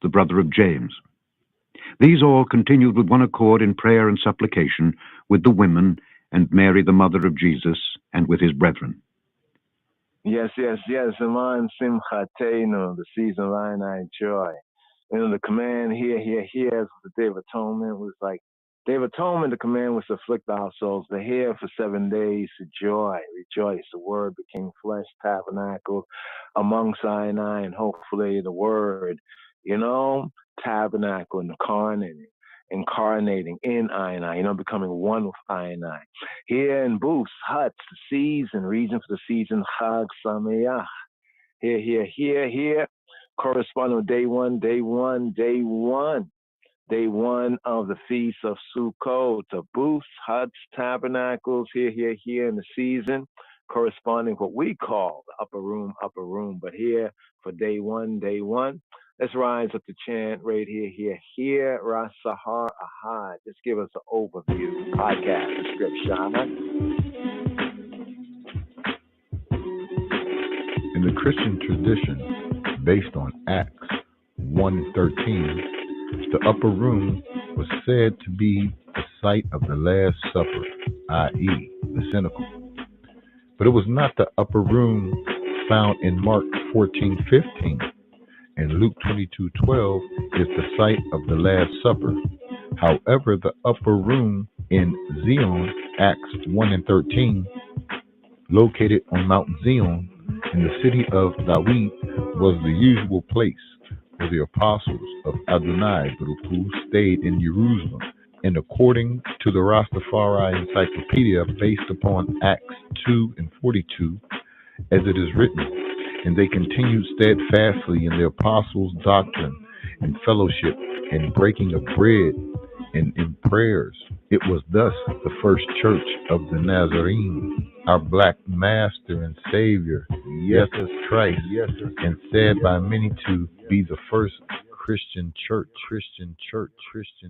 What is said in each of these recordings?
the brother of James. These all continued with one accord in prayer and supplication with the women and Mary the mother of Jesus and with his brethren. Yes. Aman Simchatenu, the season of Sinai joy. The command here, as the Day of Atonement was like, Day of Atonement, the command was to afflict our souls, to hear for 7 days, to joy, rejoice. The Word became flesh, tabernacled among Sinai, and hopefully the Word, tabernacle, incarnating in Inai, becoming one with Inai. Here in booths, huts, the season, reason for the season, Chag Sameach. Here, corresponding with day one of the Feast of Sukkot. The booths, huts, tabernacles, here in the season, corresponding what we call the upper room. But here for day one, let's rise up to chant right here, Rastafari Ahad. Just give us an overview, podcast description. In the Christian tradition, based on Acts 1:13, the upper room was said to be the site of the Last Supper, i.e., the cenacle. But it was not the upper room found in Mark 14:15, and Luke 22:12 is the site of the Last Supper. However, the upper room in Zion, Acts 1:13, located on Mount Zion in the city of David, was the usual place where the apostles of Adonai Baruch stayed in Jerusalem. And according to the Rastafari Encyclopedia, based upon Acts 2:42, as it is written, and they continued steadfastly in the apostles' doctrine and fellowship and breaking of bread and in prayers. It was thus the first church of the Nazarene, our black master and savior, Jesus Christ, and said by many to be the first Christian church.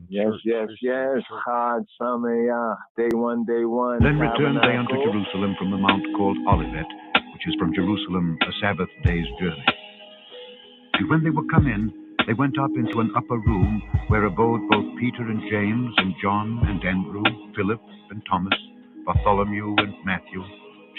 Yes. Chag Sameach, day one. Then returned they unto Jerusalem from the mount called Olivet, which is from Jerusalem a Sabbath day's journey. And when they were come in, they went up into an upper room, where abode both Peter and James and John and Andrew, Philip and Thomas, Bartholomew and Matthew,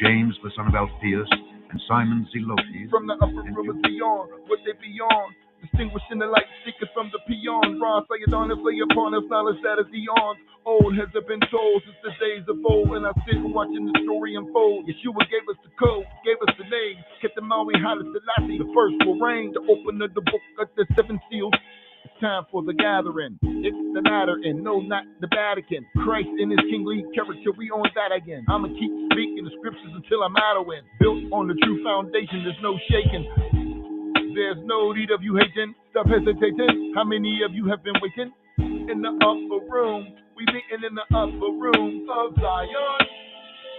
James the son of Alphaeus, and Simon Zelotes. From the upper room is beyond, what they beyond, distinguishing the light seekers from the peon. Ra Sayadon is lay upon us knowledge that is beyond. Old has it been told since the days of old, and I sit watching the story unfold. Yeshua gave us the code, gave us the name, kept the Maui Haile Selassie, the first will reign, the opener the book of the 7 seals. It's time for the gathering. It's the latter and no, not the Vatican. Christ in his kingly character, we on that again. I'ma keep speaking the scriptures until I'm out of wind. Built on the true foundation, there's no shaking. There's no need of you hating, stop hesitating. How many of you have been waiting? In the upper room, we meeting in the upper room of Zion.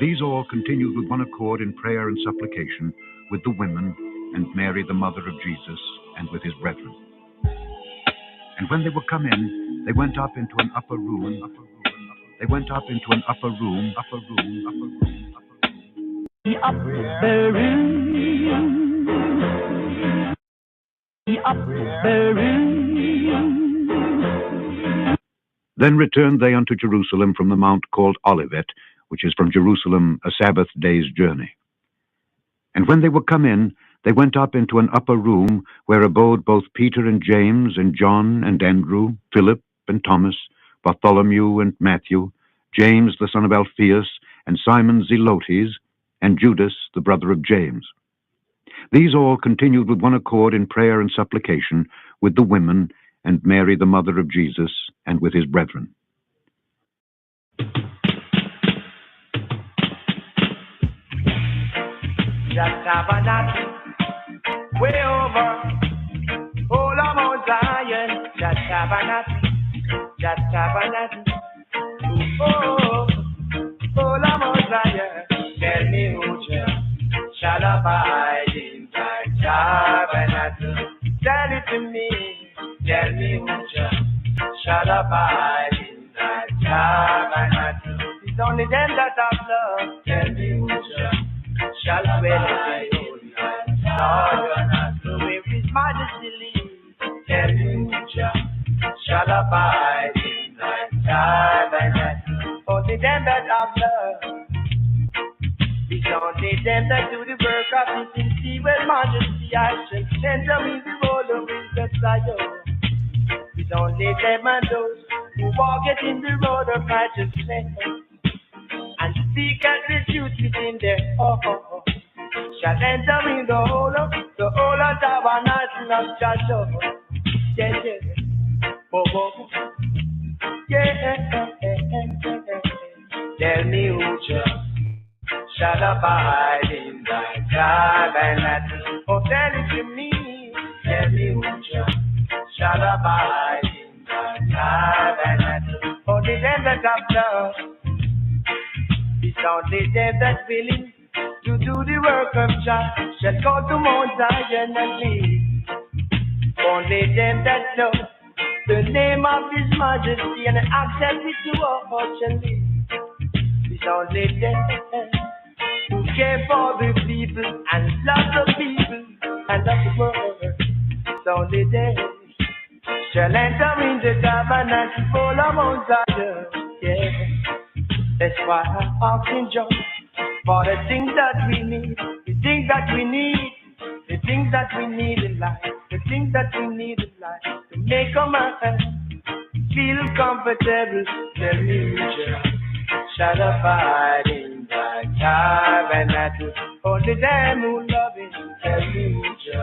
These all continued with one accord in prayer and supplication with the women and Mary the mother of Jesus and with his brethren. And when they were come in, they went up into an upper room. They went up into an upper room. The upper room. The upper room. Then returned they unto Jerusalem from the mount called Olivet, which is from Jerusalem a Sabbath day's journey. And when they were come in, they went up into an upper room, where abode both Peter and James and John and Andrew, Philip and Thomas, Bartholomew and Matthew, James the son of Alphaeus, and Simon Zelotes, and Judas the brother of James. These all continued with one accord in prayer and supplication with the women and Mary the mother of Jesus and with his brethren. Tabernacle, way over, all of Mount Zion. Tabernacle, oh, all of Mount Zion. Tell me who shall abide in thy tabernacle. Tell it to me. Tell me who shall abide in thy tabernacle. It's only them that have love. Tell me who shall dwell in thy tabernacle. Where his majesty lives. Tell me who Yahushua shall abide in thy tabernacle. Only them that have love, it's only them that do the work of His ineffable majesty. I shall send them in the road of His Zion. It's only them and those who walk it in the road of righteousness and seek and the truth within their heart shall enter in the whole of tabernacle of Joshua. Yeah, yeah. Oh, oh. Yeah. Tell me who shall abide in thy tabernacle. Oh, tell it to me. Tell me who shall abide in thy tabernacle. Only them that have love. It's only them that willing to do the work of God shall go to Mount Zion and live. Only them that know the name of His majesty and accept it to our shall live. It's only them who care for the people and love the people and love the world. It's only them shall enter in the tabernacle full of Mount Zion. Yeah. That's why I often joy for the things that we need, the things that we need, the things that we need in life, the things that we need in life to make a man feel comfortable. Tell me which shall abide in thy tabernacle. Only them who love Him. Tell me which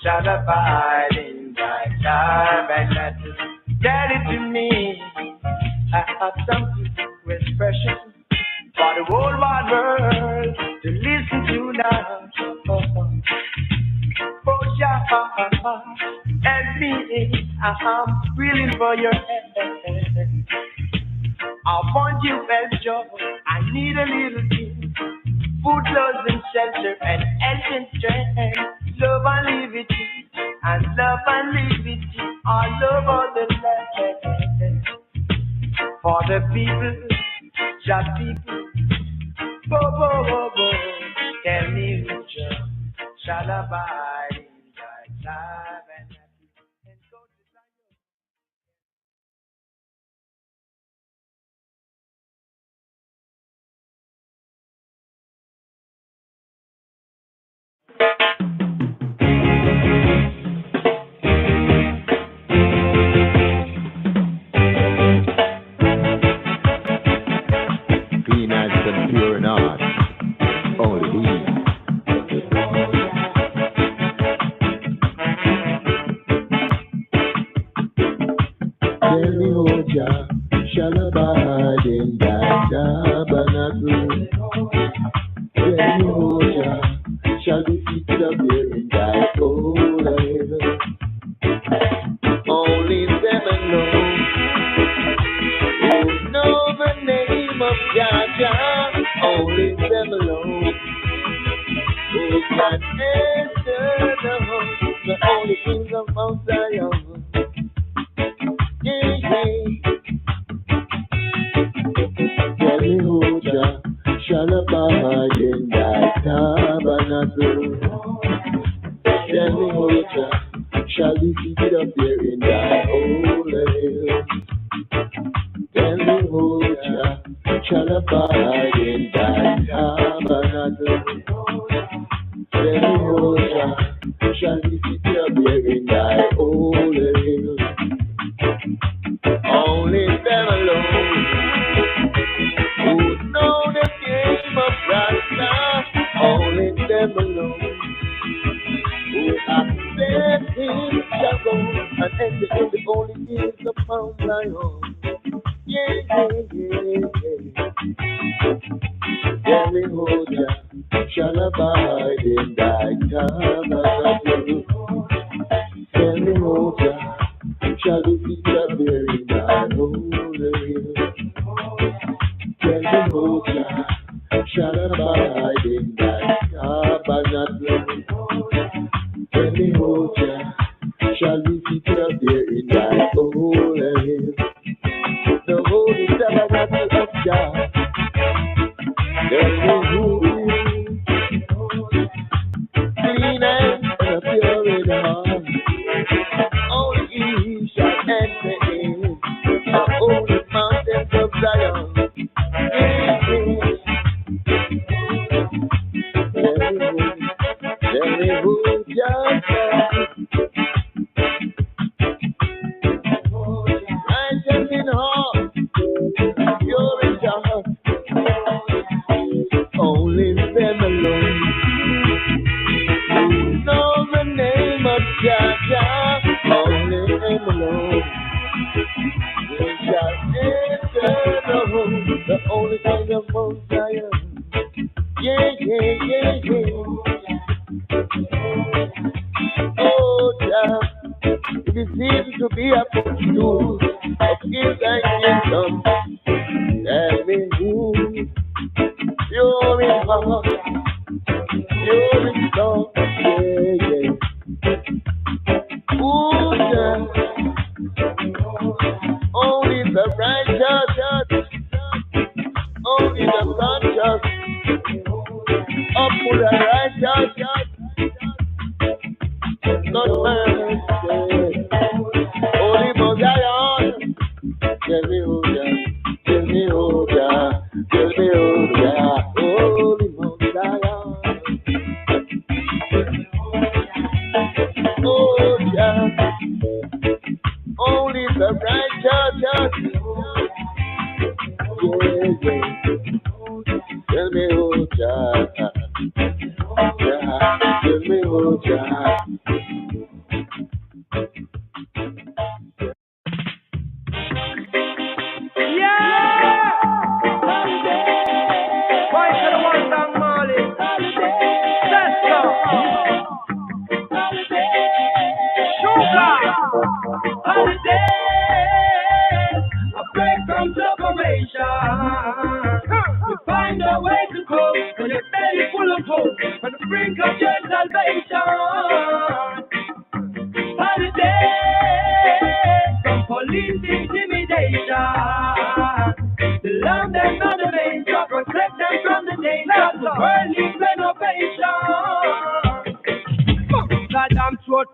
shall abide in thy tabernacle. Tell it to me. I have something to expression for the whole wide world to listen to now. Oh, yeah, help me. I'm willing for your hand. I want you as joy. I need a little thing. Food, clothes, and shelter, and health and strength. Love and liberty, and love and liberty all over the land. For the people, just people, bo, bo, bo, bo. Tell me who shall abide in thy tabernacle and go to Zion. Peanuts and pure not. Only these. Tell me who shall abide in thy tabernacle. Tell me who shall be seated up there in thy holy heaven. Only them alone who know the name of Jah. Only them alone who can enter the home, the only kings of Mount Zion. Yeah, yeah. Tell me who shall abide in thy tabernacle. Tell me who shall be seated up there in thy holy hill. Tell me who shall abide in thy tabernacle. Tell me who shall be seated up there in thy holy hill. Only them alone who know the game of Rasta. Only them alone who accept Him shall go and enter in the holy hills of Mount Zion. Yeah, yeah, yeah, yeah. Tell me who shall abide in thy tabernacle. Tell me who shall be seated up there in thy holy hill. Tell me who shall abide in thy tabernacle. Tell me who shall be seated up there in thy holy hill. The holy tabernacle of God. Tell me who clean and pure in heart. Only He enter in the holy mountains of Zion. Tell me who just righteous in heart, pure in heart, only them alone know the name of Jah, only them alone. They shall enter the home, the only thing of Mount Zion. Yeah, yeah, yeah, yeah. Oh, Jah, it is easy to be a fool of give thy kingdom. Tell me who, pure in heart, pure in thought, yeah, yeah. Oh, Jah, only the righteous, only the conscious, up with the righteous, not mercy. Holy Mount Zion, tell me who Jah, tell me who Jah, tell me who Jah, Holy Mount Zion. Oh Jah, only the righteous, yeah, yeah. Tell me who Jah, Jah, tell me who Jah.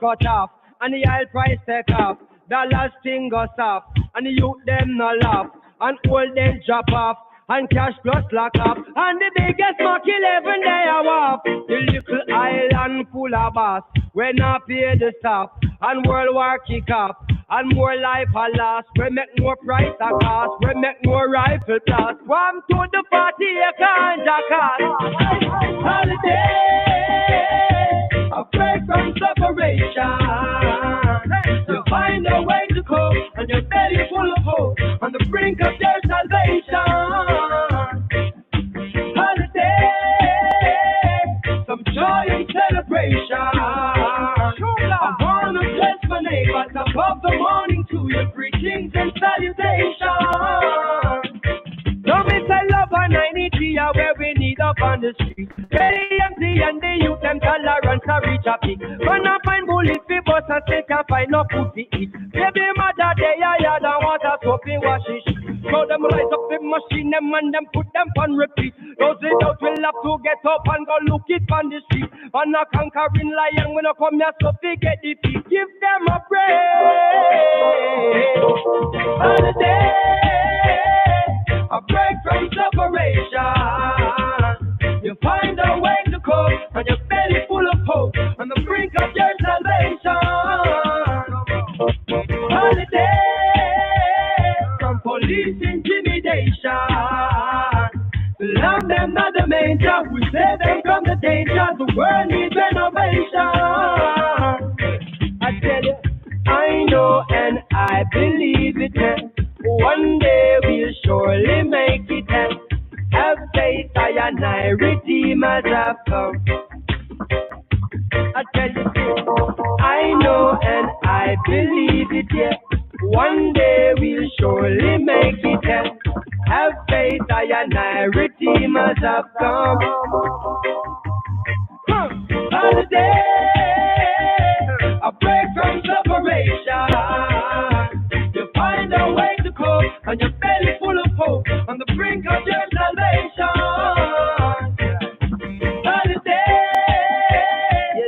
Cut off, and the oil price take off. The last thing goes off, and the youth them no laugh, and all them drop off, and cash plus lock up, and the biggest mark 11 day a off. The little island full of bass, when I pay the staff, and World War kick off, and more life a loss. We make more price a cost, we make more rifle blast. From to the 40 acre and jackass. Holiday, afraid from separation. You find a way to cope, and your belly full of hope, on the brink of your salvation. Holiday, some joy and celebration. I wanna bless my neighbors above the morning to your greetings and salutations. Don't miss a love on 93 where we need up on the street. Very empty and the youth them tolerance to reach a peak. Run up and bullets we bust and they can't find no food to eat. Baby mother they are yard and water soap in washing sheet. So them rise up the machine them and them put them on repeat. Those without will have to get up and go look it on the street. And a conquering lion when I come here so they get defeat. Give them a praise. Holiday, a break from separation. You find a way to cope, and your belly full of hope, on the brink of your salvation. Holiday, from police intimidation. Love them not the manger, we save them from the danger. The world needs renovation. I tell you, I know and I believe it. One day we'll surely make it. Have faith, I and I, redeemers have come. I tell you, I know and I believe it, yeah. One day we'll surely make it, yeah. Have faith, I and I, redeemers have come. Holiday, a break from separation. You find a way to cope, and your belly full of hope, on the brink of your salvation. Holiday,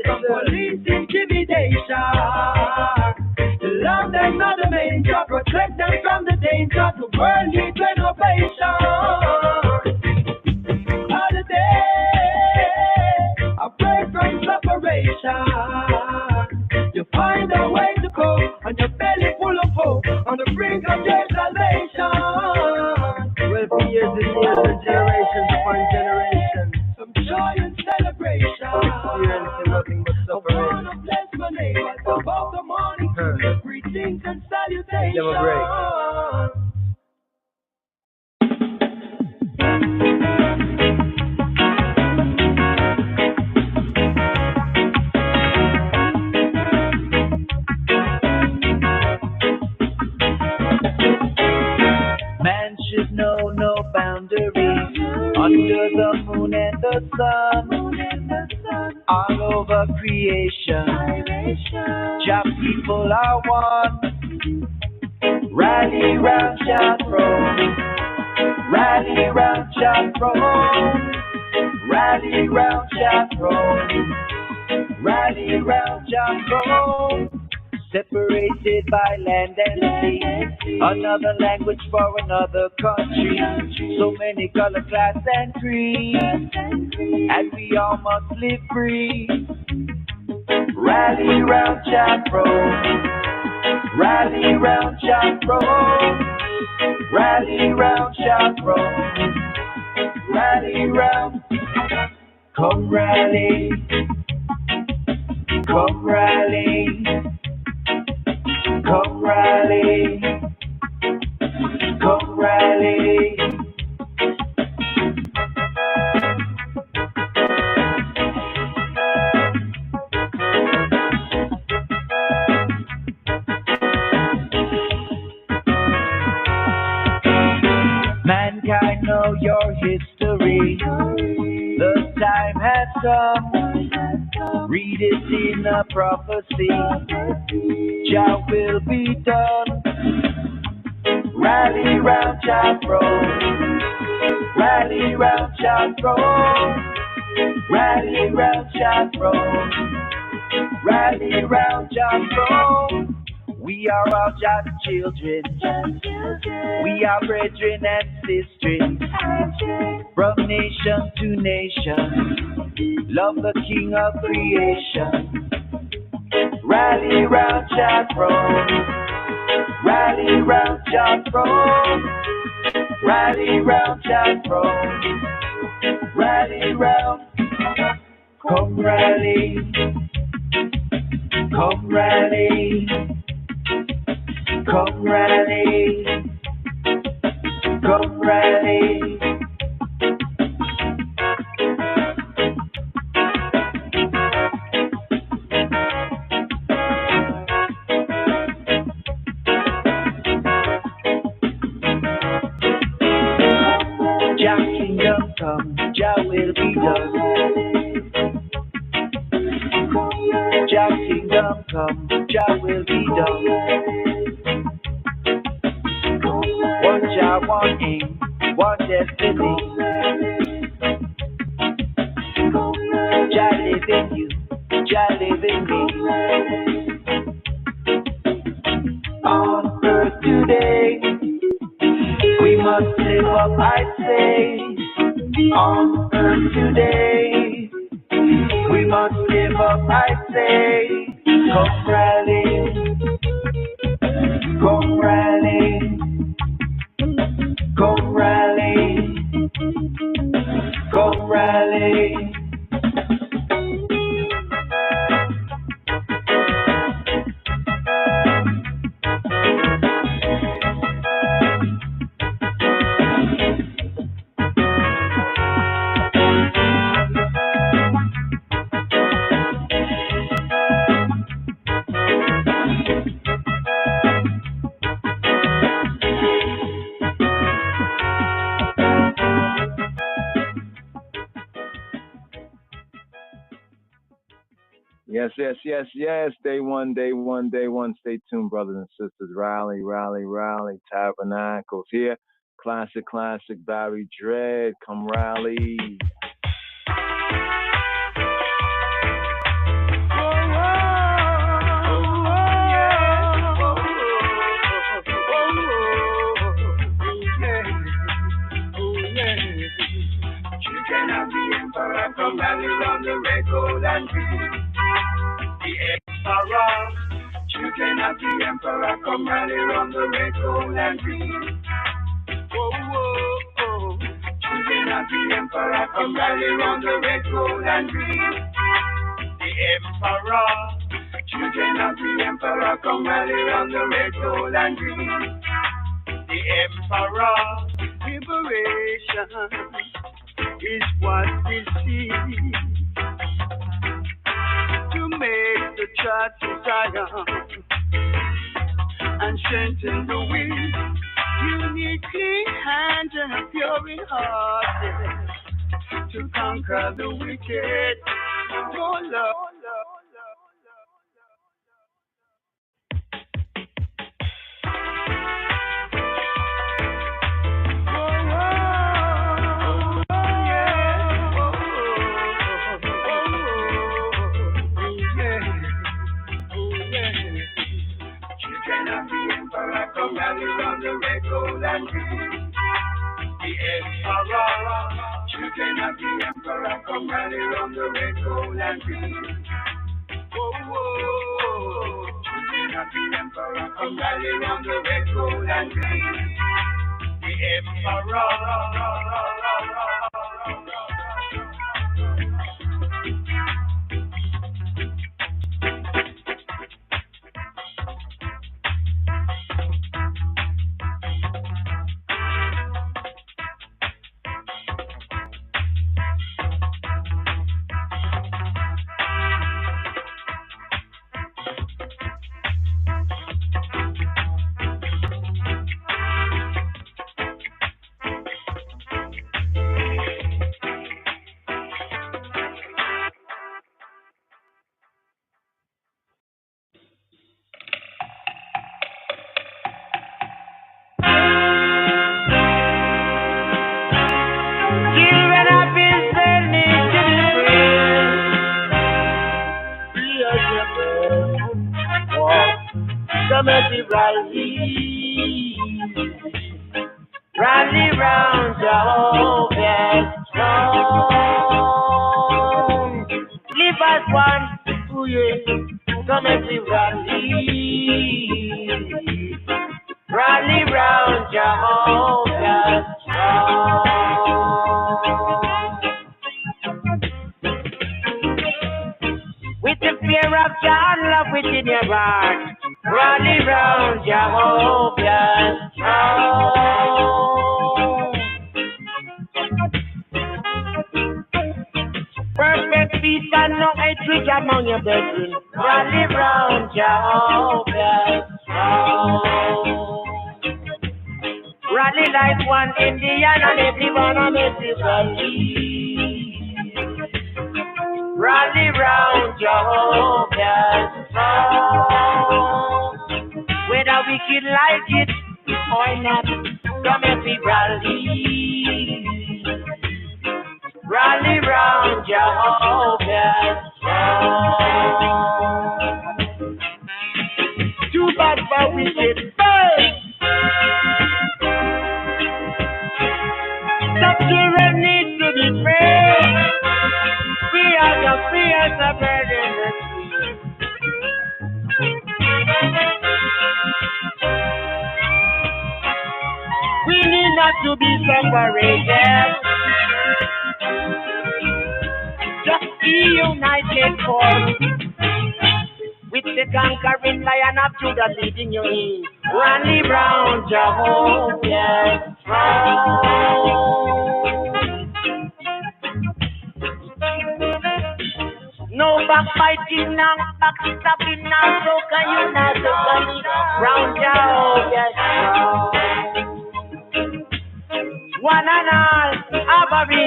from police intimidation. Love them of the manger, protect them from the danger. The world needs renovation. Holiday, a break from separation. You find a way to cope, and your belly full of hope, on the brink of your salvation. Well, for years and years, and generations upon generations, some joy and celebration. Experiencing nothing but suffering. I wanna bless my neighbors above the morning, greetings and salutations. Never break. Man should know no boundaries under the moon and the sun, all over creation. Jah people are one. Rally round Jah throne, rally round Jah throne, rally round Jah throne, rally round Jah throne. Separated by land and sea, another language for another country. So many color, class, and creed, and we all must live free. Rally round Jah throne, rally round Jah throne, rally round Jah throne, rally round. Come rally, come rally. Come rally, come rally. Mankind, know your history. The time has come. Read it in a prophecy. Jah will be done. Rally round Jah throne, rally round Jah throne, rally round Jah throne, rally round Jah throne. We are all Jah's children. We are brethren and sisters from nation to nation. Love the King of creation. Rally round Jah throne, rally round Jah throne, rally round Jah throne, rally round. Come rally, come rally, come rally, come rally. Jah kingdom come, Jah will be done. Jah kingdom come, Jah will be done. One Jah, one aim, one destiny. Jah live in you, Jah live in me. On earth today, we must live up, I say. On earth today, we must live up, I say. Come rally, come rally, come rally, come rally. Yes, yes, yes, yes. Day one, day one, day one. Stay tuned, brothers and sisters. Rally, rally, rally. Tabernacles here. Classic, classic. Barry Dread. Come rally. and greet the emperor. Children of the emperor come rally round the red, gold, and green. Oh, oh, oh. Children of the emperor come rally round the red, gold, and green. The emperor. Children of the emperor come rally round the red, gold, and green. The emperor. Liberation is what we see. To make the church to Zion and strengthen the weak. You need clean hands and a pure in heart to conquer the wicked. Oh Lord. Come rally round the red, gold, and green. The emperor. Children of the emperor come rally round the red, gold, and green. Oh, oh, oh. Children of the emperor come rally round the red, gold, and green. The emperor. Rally round Jehovah's throne. Live as one, oh yeah. Come and be rally. Rally round Jehovah's throne. With the fear of God, love within your heart. Rally round Jehovah's throne. Perfect peace and no hatred among your brethren. Rally round Jehovah's throne. Rally like one Indian and everyone on every valley. Rally round Jehovah's throne. Whether we can like it or not, come every rally. Rally round Jehovah's throne. Too bad for wicked birds. The children need to be free. We are the free as a bird in the tree. We need not to be separated. Just be united for with the conquering lion of Judah leading you in. Rally round Jehovah's throne. No backbiting, no backstabbing, no broken, you not to come round Jehovah's throne. One and all, Abari,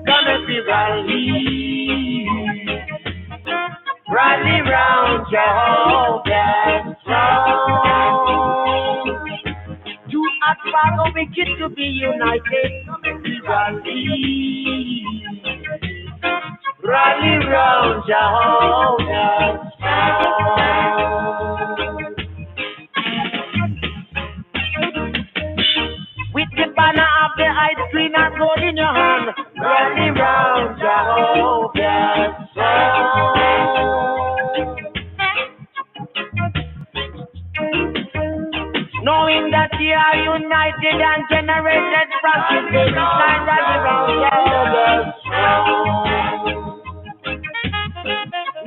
gonna be rally. Rally round Jehovah's throne. Too hot for the wicked to be united. Rally. Rally round Jehovah's throne. With the banner of the ice cream and gold in your hand. Rally round Jehovah's throne. knowing that ye are united and generated from the spirit and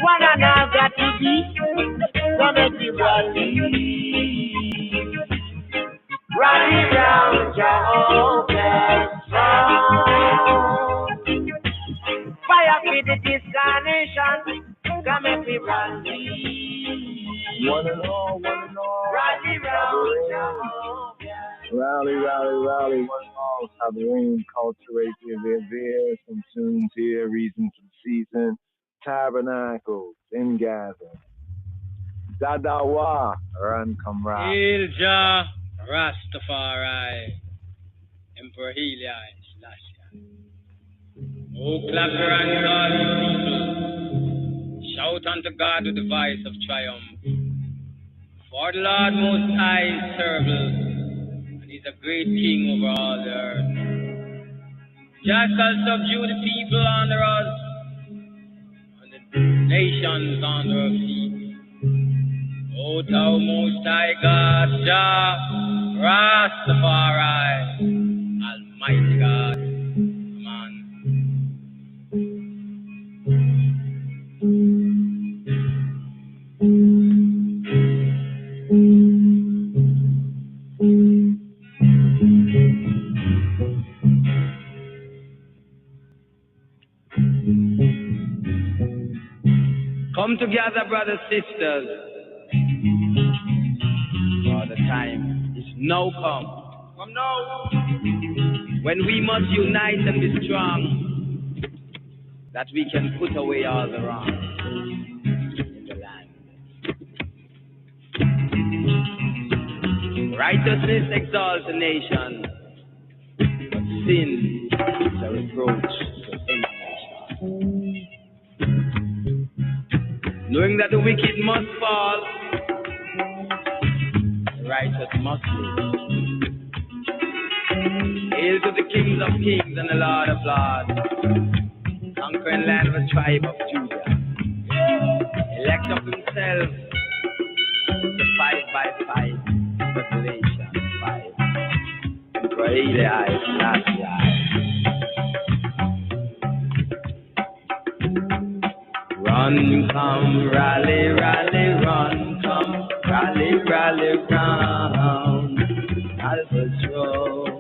one another to be, so make we rally round Jehovah's throne. Fire feed this carnation, come make we rally. One and all. Rally round Jehovah's. Rally, one and all. Tabernacles, culturate here, some tunes here, reason for the season. Tabernacles, in gather. Dadawa, run, come rock. Ilja Rastafari, Emperor Helia, Selassie. Oh, clap your hands, all you people. Shout unto God with the voice of triumph. For the Lord Most High is terrible, and He's a great King over all the earth. Jah shall subdue the people under us, and the nations under our feet. O thou Most High God, Jah Rastafari, Almighty God, Amen. Come together, brothers, sisters, for the time is now come. Come now. When we must unite and be strong, that we can put away all the wrong in the land. Righteousness exalts a nation, but sin is a reproach to any nation. Knowing that the wicked must fall, the righteous must live. Hail to the kings of kings and the Lord of lords, conquering land of the tribe of Judah. Elect of himself the 5x5, Revelation 5. For Eli, not run, come, rally, rally, run, come, rally, rally, round, Albatross.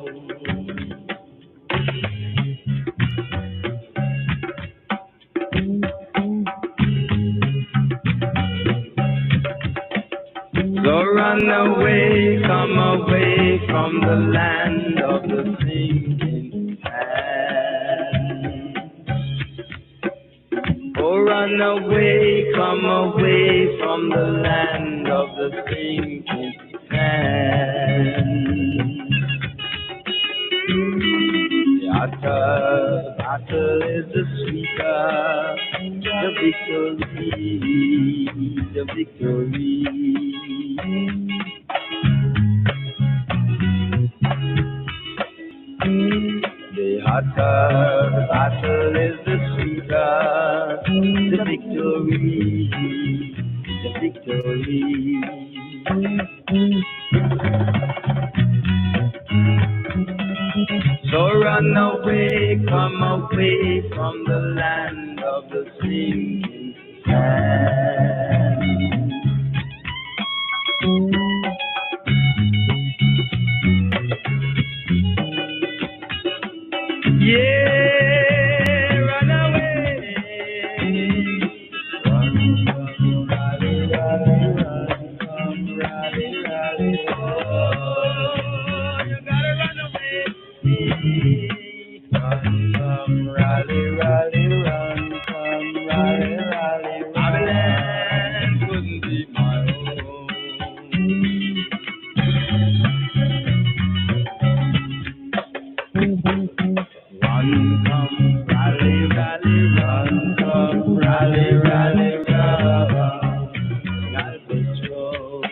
So run away, come away from the land of the sinking sand. Oh, run away, come away from the land of the sinking sand. The hotter battle is the sweeter, the victory. The hotter battle is the sweeter, the victory. So run away, come away from the land of the sinking sand. Yeah, run away. Run, rally, rally, run, come, rally, rally, oh, you gotta run away. Run, come, rally, rally, run, come, rally, rally, Babylon couldn't be my own. Run, come, rally, rally, run, come, rally, rally, run, Albatross.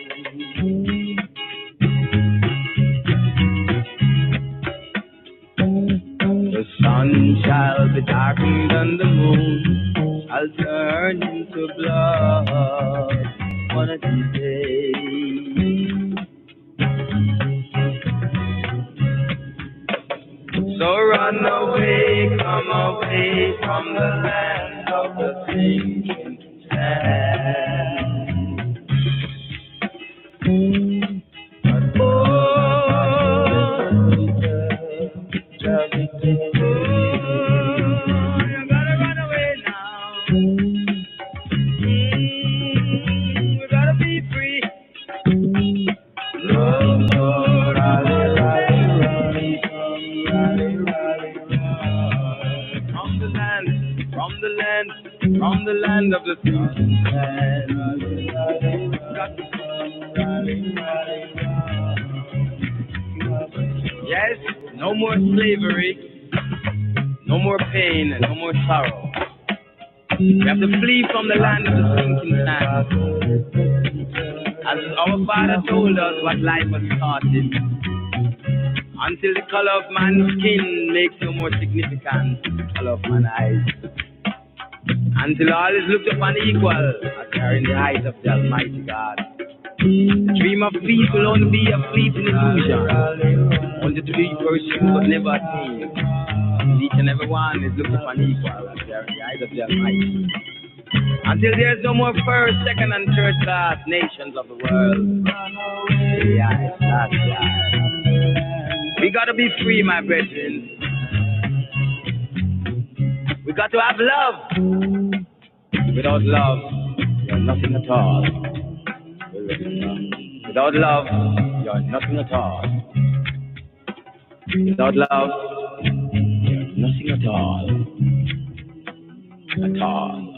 The sun shall be darkened and the moon shall turn into blood one of these days. Hey, from the land of the sinking sand. You gotta run away now. We gotta be free. Run, rally, rally, rally, rally, rally. From the land of the sinking sand. Yes, no more slavery, no more pain, and no more sorrow. We have to flee from the land of the sinking sand. As our Father told us what life was started, until the color of man's skin makes no more significance than the color of man's eyes. Until all is looked upon equal as they are in the eyes of the Almighty God. The dream of peace will only be a fleeting illusion, only to be pursued but never attained. Each and every one is looked upon equal as they are in the eyes of the Almighty. Until there is no more first, second, and third class nations of the world. Yes, that's right. We gotta be free, my brethren. We got to have love. Without love, you're nothing at all. Without love, you're nothing at all. Without love, you're nothing at all. At all.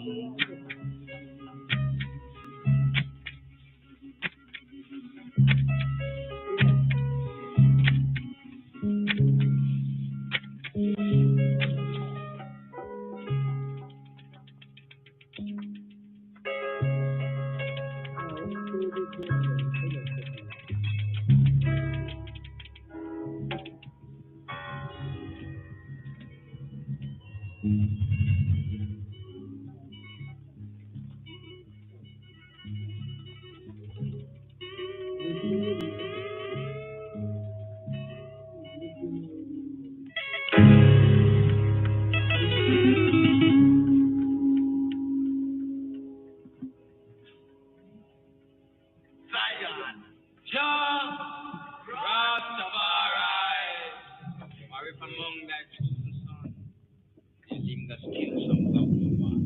Rastafari, Marif among thy chosen son, him that kills some loved one.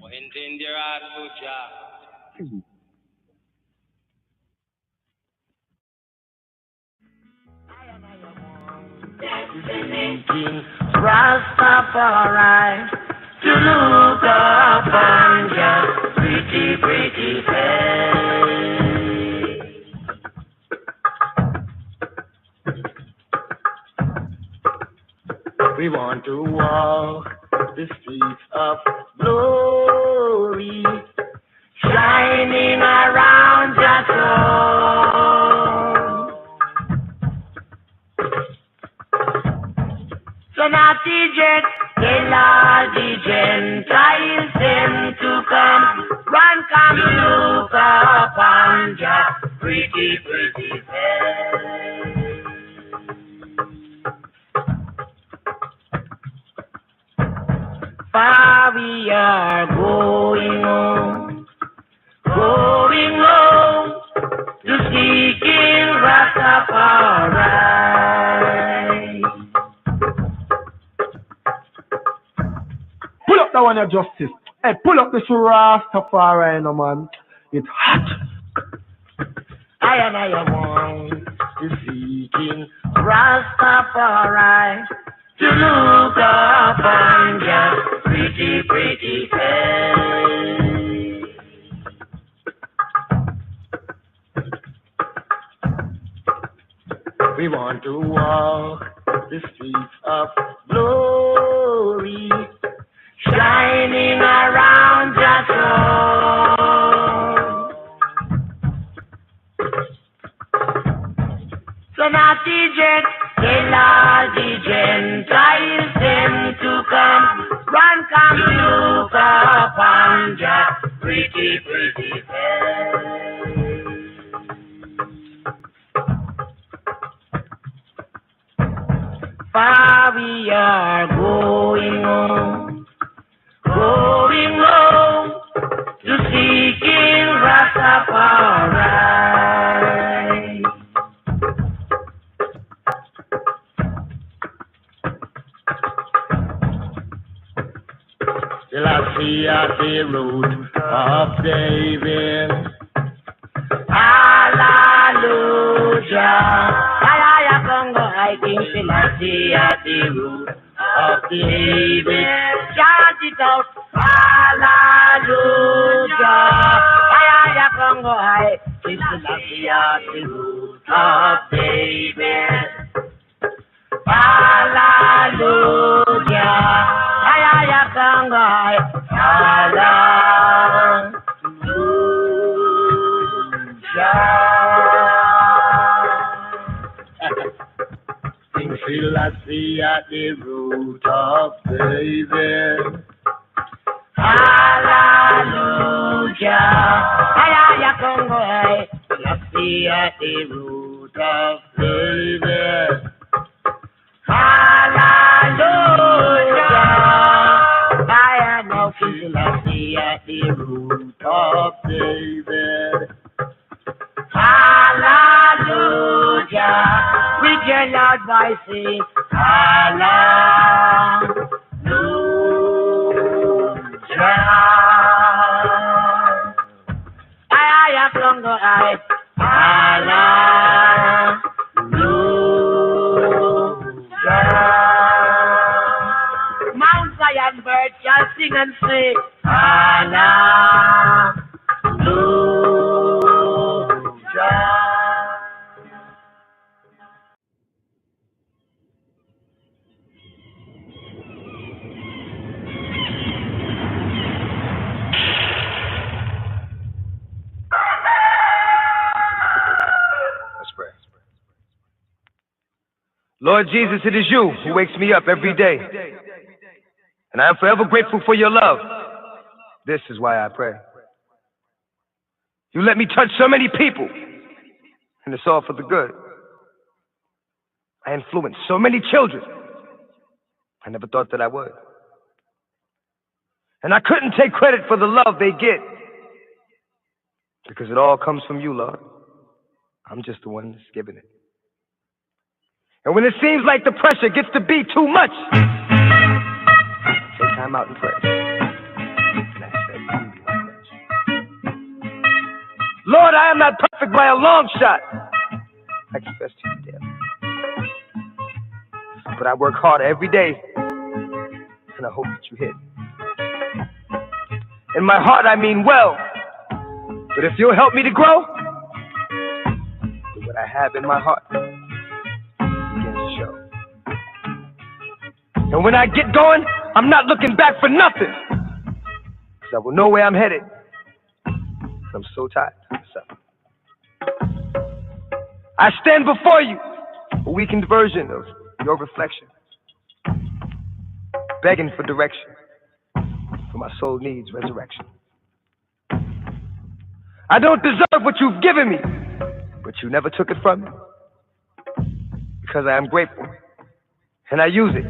Oh, intend your heart to Jah. King Rastafari to look upon your pretty, pretty face. We want to walk the streets of glory, shining around your throne. So now TJ, tell all the Gentiles them to come, run, come look upon your pretty, pretty face. Far we are going home to see King Rastafari. Pull up that one of justice. Hey, pull up this Rastafari, no man. It's hot. I want to see King Rastafari to look upon your pretty, pretty face. We want to walk the streets of glory, shining around your throne. So now TJ, tell all the Gentiles them to come, run, come look upon your pretty, pretty face. Far we are going home to seek in Rastafari. Till I see at the root of David. Hallelujah. Hallelujah, Congo, I think till I see at the root of David. Chant it out. Hallelujah. Hallelujah, Congo, I think till I see at the root of David. Hallelujah. Hallelujah, Congo, King Selassie at the root of David. Hallelujah. Hallelujah, Congo, Selassie at the root of David. Hallelujah. I am now Selassie at the root of David. Hallelujah. With your loud voices. Hallelujah. I am Congo, hallelujah. Mount Zion bird shall sing and say, hallelujah. Let's pray. Lord Jesus, it is you who wakes me up every day. And I am forever grateful for your love. This is why I pray. You let me touch so many people, and it's all for the good. I influenced so many children. I never thought that I would. And I couldn't take credit for the love they get, because it all comes from you, Lord. I'm just the one that's giving it. And when it seems like the pressure gets to be too much, take time out and pray. And I said, Lord, I am not perfect by a long shot. I confess to you daily. But I work hard every day, and I hope that you hit. In my heart, I mean well. But if you'll help me to grow, then what I have in my heart begins to show. And when I get going, I'm not looking back for nothing, because I will know where I'm headed. I'm so tired of myself. I stand before you, a weakened version of your reflection, begging for direction, for my soul needs resurrection. I don't deserve what you've given me, but you never took it from me, because I am grateful, and I use it,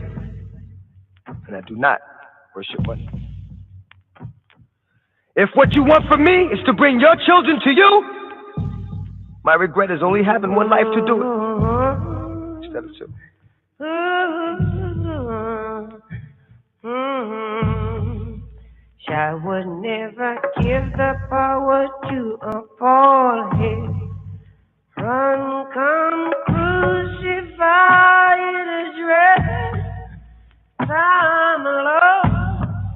and I do not worship money. If what you want from me is to bring your children to you, my regret is only having one life to do it instead of two. I would never give the power to a bald head. Run, come, crucify the dread. Time, Lord,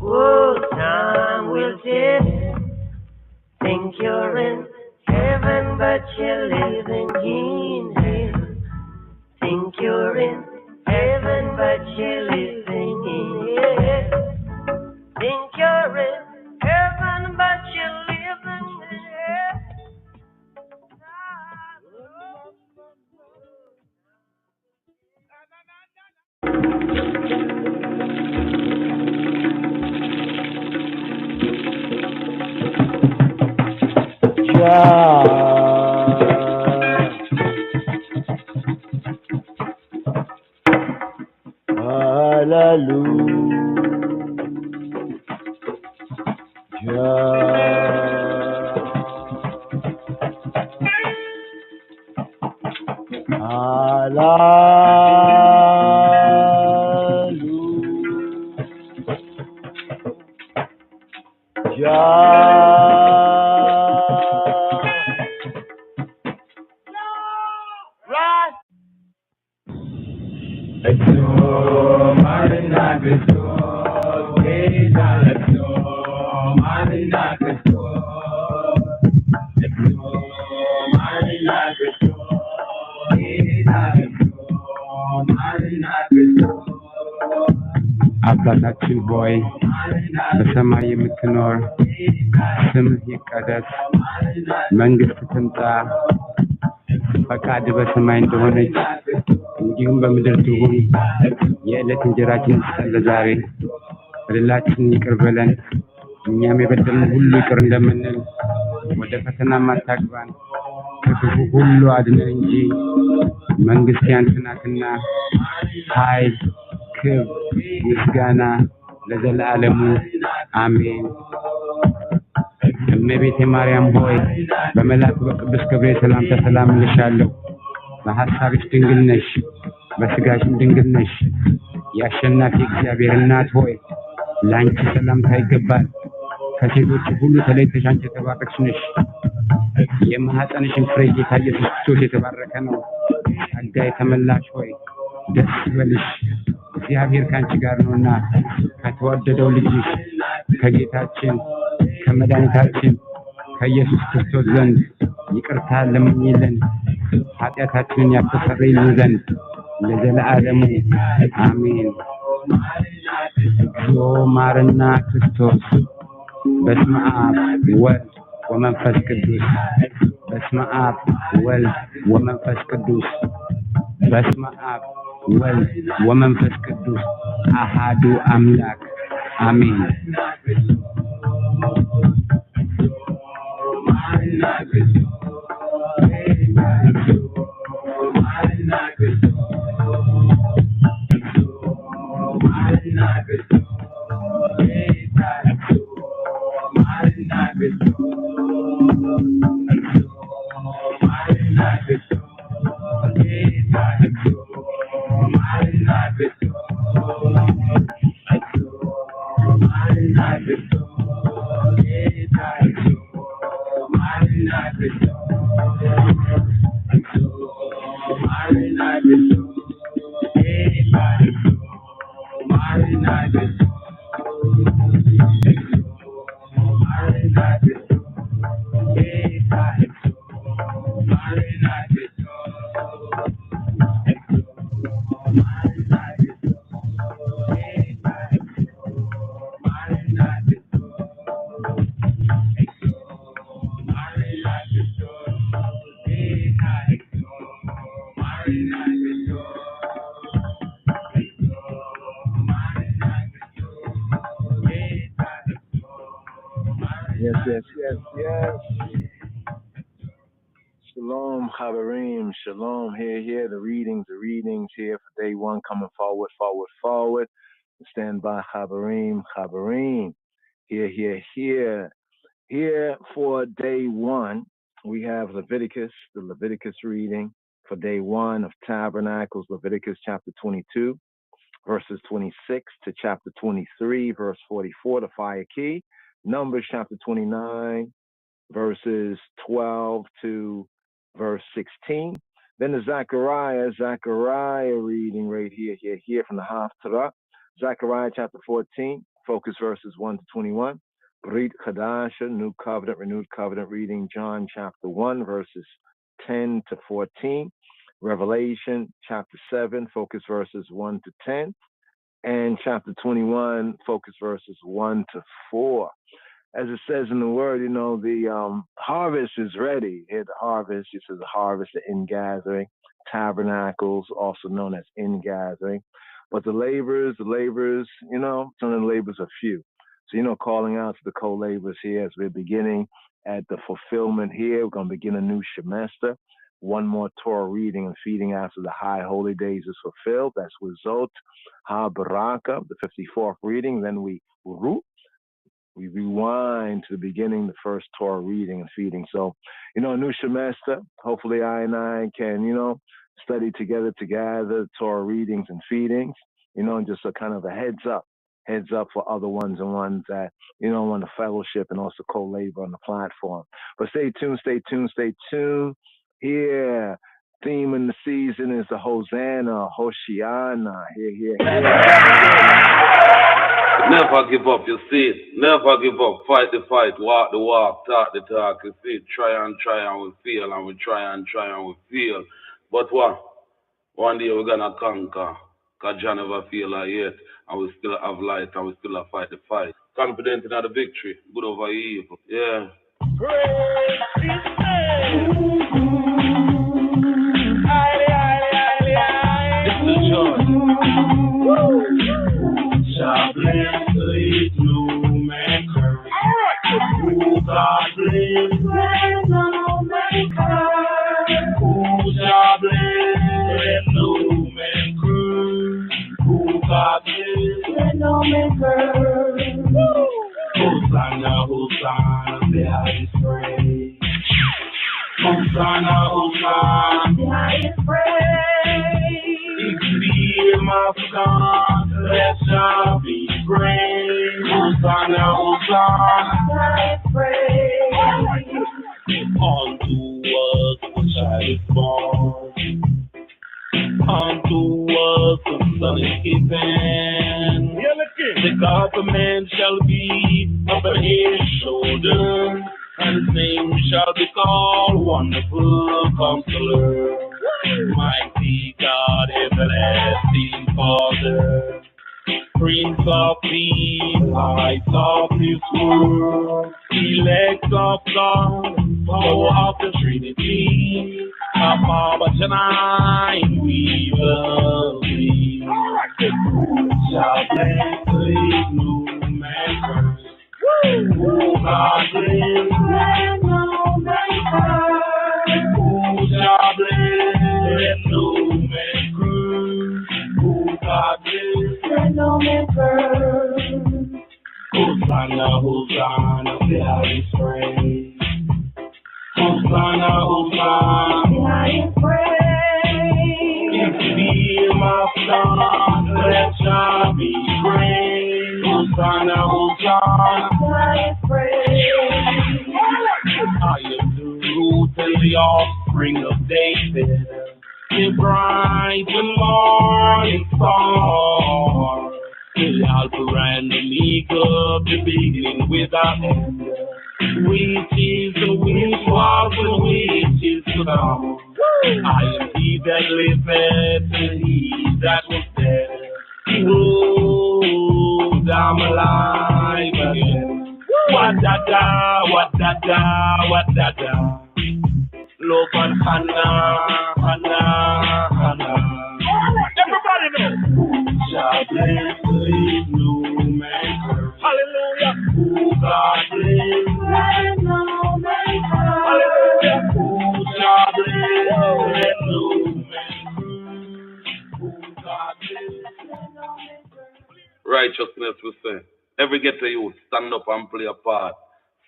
oh, time will tell. Think you're in heaven, but you're living in hell. Think you're in heaven, but you're living in hell. Think you're in heaven, but you're living in hell. አባታችን ሆይ በሰማይ የምትኖር ስምህ ይቀደስ፣ መንግሥት ትምጣ፣ ፈቃድ በሰማይ እንደሆነች እንዲሁም በምድር ትሁን። የዕለት እንጀራችንን ስጠን ዛሬ፣ በደላችንን ይቅር በለን እኛም የበደሉንን ሁሉ ይቅር እንደምንል፣ ወደ ፈተናም አታግባን ከክፉ ሁሉ አድነን እንጂ መንግሥት ያንተ ናትና ኃይል፣ ክብር፣ ምስጋና ለዘላለሙ አሜን። እመቤቴ ማርያም ሆይ በመልአኩ በቅዱስ ገብርኤል ሰላምታ ሰላም እልሻለሁ። በሐሳብሽ ድንግል ነሽ፣ በሥጋሽም ድንግል ነሽ። የአሸናፊ እግዚአብሔር እናት ሆይ ለአንቺ ሰላምታ ይገባል። ከሴቶች ሁሉ ተለይተሽ አንቺ የተባረክሽ ነሽ። የማኅፀንሽን ፍሬ ጌታ ኢየሱስ ክርስቶስ የተባረከ ነው። ጸጋ የተመላሽ ሆይ ደስ ይበልሽ፣ እግዚአብሔር ከአንቺ ጋር ነውና ከተወደደው ልጅሽ ከጌታችን ከመድኃኒታችን ከኢየሱስ ክርስቶስ ዘንድ ይቅርታ ለምኝልን ኃጢአታችንን ያስተሰርይልን ዘንድ ለዘለዓለሙ አሜን። እግዚኦ ማረና ክርስቶስ። በስመ አብ ወልድ ወመንፈስ ቅዱስ። በስመ አብ ወልድ ወመንፈስ ቅዱስ። በስመ አብ ወልድ ወመንፈስ ቅዱስ አሃዱ አምላክ አሜን። Yes. Shalom, Chaverim. Shalom. Here. The readings here for day one. Coming forward. Stand by, Chaverim. Here for day one, we have Leviticus, the Leviticus reading for day one of Tabernacles, Leviticus chapter 22, verses 26 to chapter 23, verse 44, the fire key. Numbers chapter 29, verses 12 to verse 16. Then the Zechariah reading right here from the Haftarah. Zechariah chapter 14, focus verses 1 to 21. Brit Chadasha, New Covenant, Renewed Covenant reading, John chapter 1, verses 10 to 14. Revelation chapter 7, focus verses 1 to 10. And chapter 21, focus verses 1 to 4. As it says in the word, the harvest is ready. Here the harvest, it says the harvest, the ingathering, tabernacles, also known as ingathering. But the laborers, some of the laborers are few. So, calling out to the co-laborers here as we're beginning at the fulfillment here. We're going to begin a new semester. One more Torah reading and feeding after the high holy days is fulfilled. That's Wizot HaBaraka, the 54th reading. Then we rewind to the beginning, the first Torah reading and feeding. So, a new semester. Hopefully I and I can, study together, Torah readings and feedings, and just a kind of a heads up for other ones and ones that, want to fellowship and also co-labor on the platform. But stay tuned. Here, theme in the season is the Hosanna, Hoshana. Here. Never give up, you see it. Never give up. Fight the fight, walk the walk, talk the talk, you see it. Try and we fail, and we try and we fail. But what? One day we're gonna conquer. Because John never fail like yet. And we still have light, and we still have fight the fight. Confident in the victory. Good over evil. Yeah. Praise His name. This is joy. God bless the new man curse. Who God bless, no man curse. Who God bless, no man curse. Who God bless, no man curse. Hosanna, Hosanna, the highest praise. Hosanna, Hosanna, the highest praise. It's the my God, let shall be praised. Hosanna, Hosanna, the highest praise. Unto us the child is born. Unto us the Son is given. The government shall be upon his shoulder, and his name shall be called Wonderful Counselor, Mighty God, Everlasting Father, Prince of Peace, Light of this world, Elect of God, Power of the Trinity, Abba we love thee. Shall bless the new man first. Who God bless, no man first. Who shall bless, no man first. Who God bless, no man first. Hosanna, Hosanna, the highest praise. Hosanna, Hosanna, the highest praise. If the my son, let shall be praised. Hosanna, Hosanna, the highest praise. I am the root and the offspring of David, the bright and morning star, the Alpha and Omega, the beginning without end. Which is the which was and which is to come. I am he that liveth and he that was dead. Behold, I'm alive again. What da da, what da da, what da da. Love and Hannah. Everybody know. Shall bless the new maker. Hallelujah. Who God bless, no maker. Hallelujah. Who shall bless, no maker. Who God bless, no maker. Righteousness, we say. Every ghetto youth, stand up and play a part.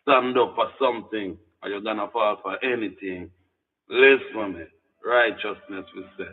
Stand up for something, or you're gonna fall for anything. Listen to me. Righteousness, we say.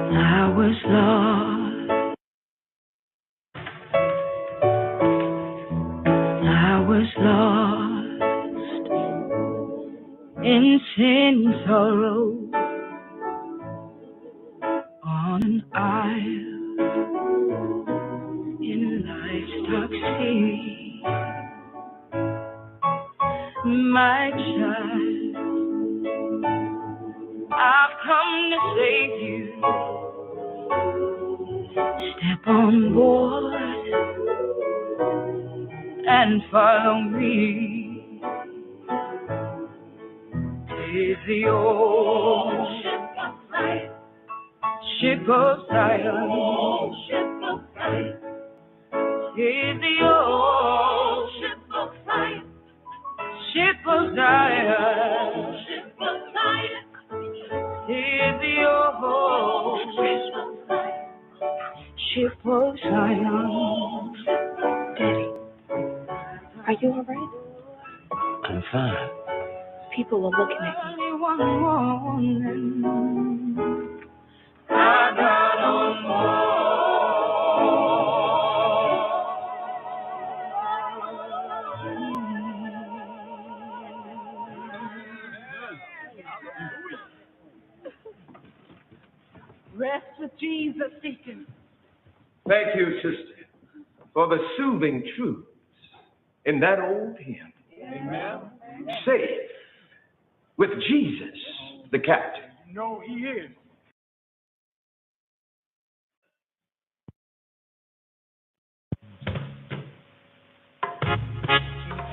I was lost, I was lost in sin, sorrow on an isle in life's dark sea. My child, I've come to save you. Step on board and follow me. Take the old ship of Zion. Take the old ship of Zion. Take the old ship of Zion. Daddy, are you alright? I'm fine. People are looking at you. I got on more. Rest with Jesus, Deacon. Thank you, sister, for the soothing truths in that old hymn. Amen. Safe with Jesus, the captain. No, he is.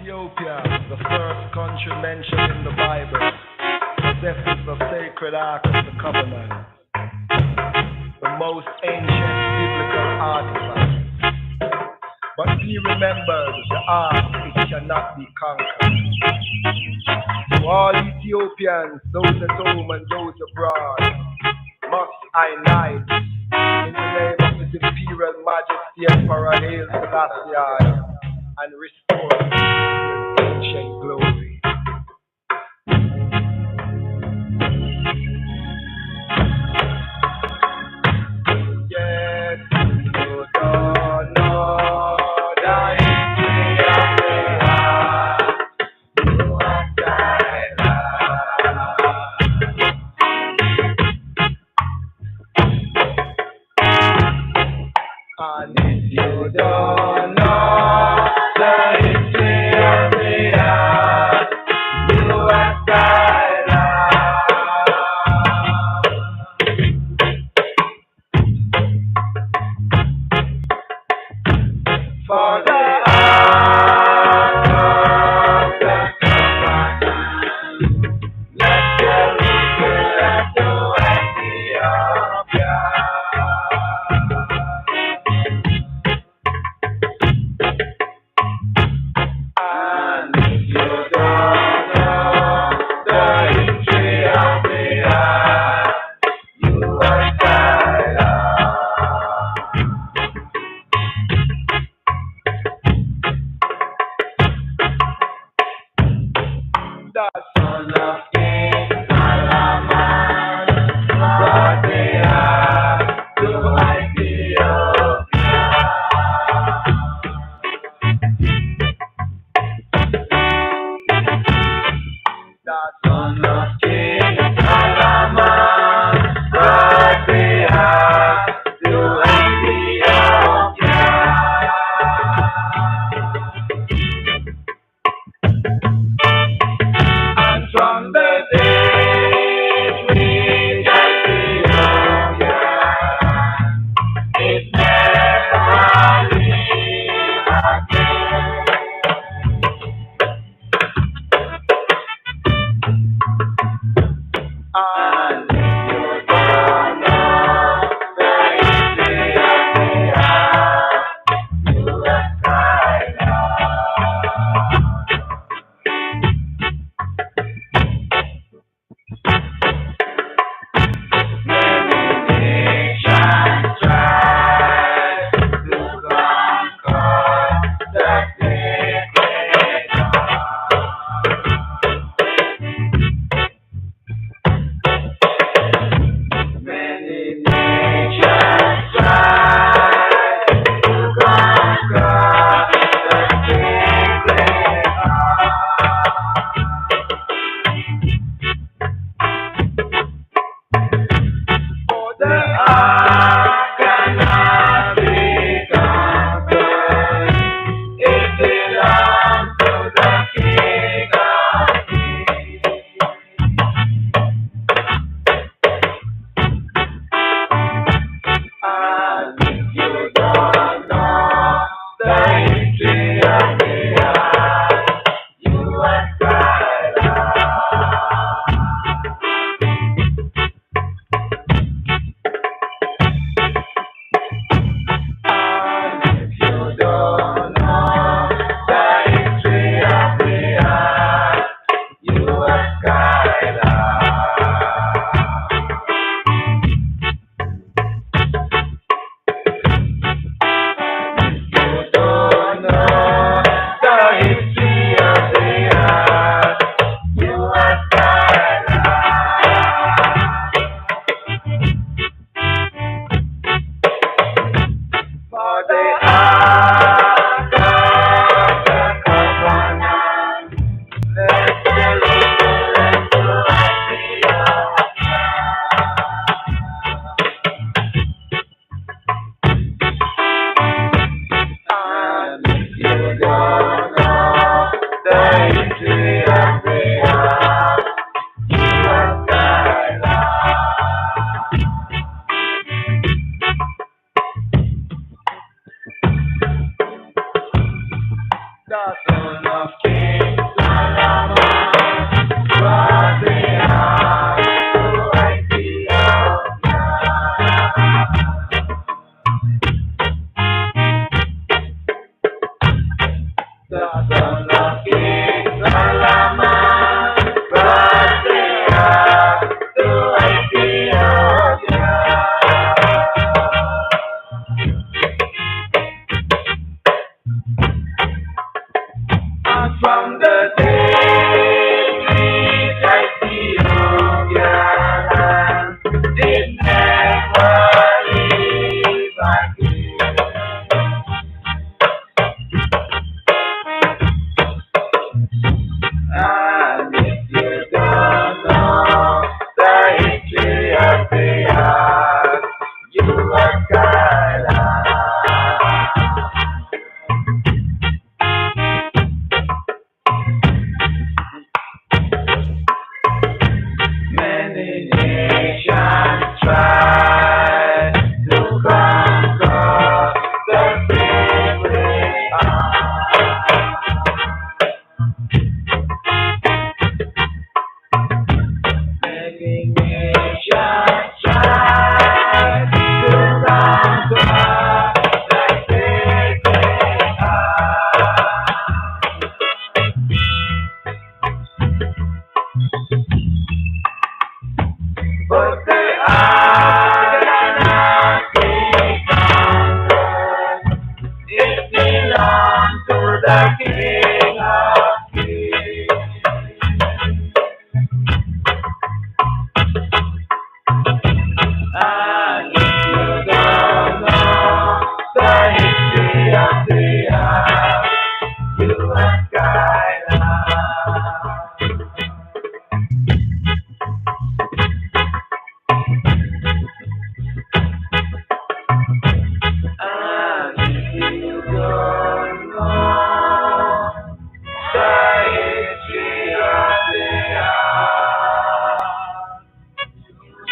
Ethiopia, the first country mentioned in the Bible, possesses the sacred Ark of the Covenant, the most ancient biblical artifact. But he remembered the ark, it cannot be conquered. To all Ethiopians, those at home and those abroad, must I knight in the name of His Imperial Majesty Emperor Haile Selassie and restore his ancient glory. Yes, you don't know the history. And if you don't know the history of the earth, you are silent. For the ark of the covenant, let Jerusalem to Ethiopia. And if you don't know the history of the earth, you are silent. The son of King Solomon brought the ark to Ethiopia. The son of King Solomon brought the ark to Ethiopia. And from the days we got Ethiopia, it never leave again. And if you don't know the history of the earth, you are silent. Many nations tried to conquer the sacred Many nations tried to conquer the sacred For the ark cannot be conquered. It belongs to the King of Kings. And if you don't know the history of the earth, you are silent. And if you don't know the history of the earth, you are For the ark of the covenant, let Jerusalem to Ethiopia. And if you don't know the history of the earth, you are silent. The son of King Solomon brought the ark to Ethiopia. The son of King Solomon brought the ark to Ethiopia. And from King of Kings. And if you don't know the history of the earth, you ask God. And if you don't know the history of the earth,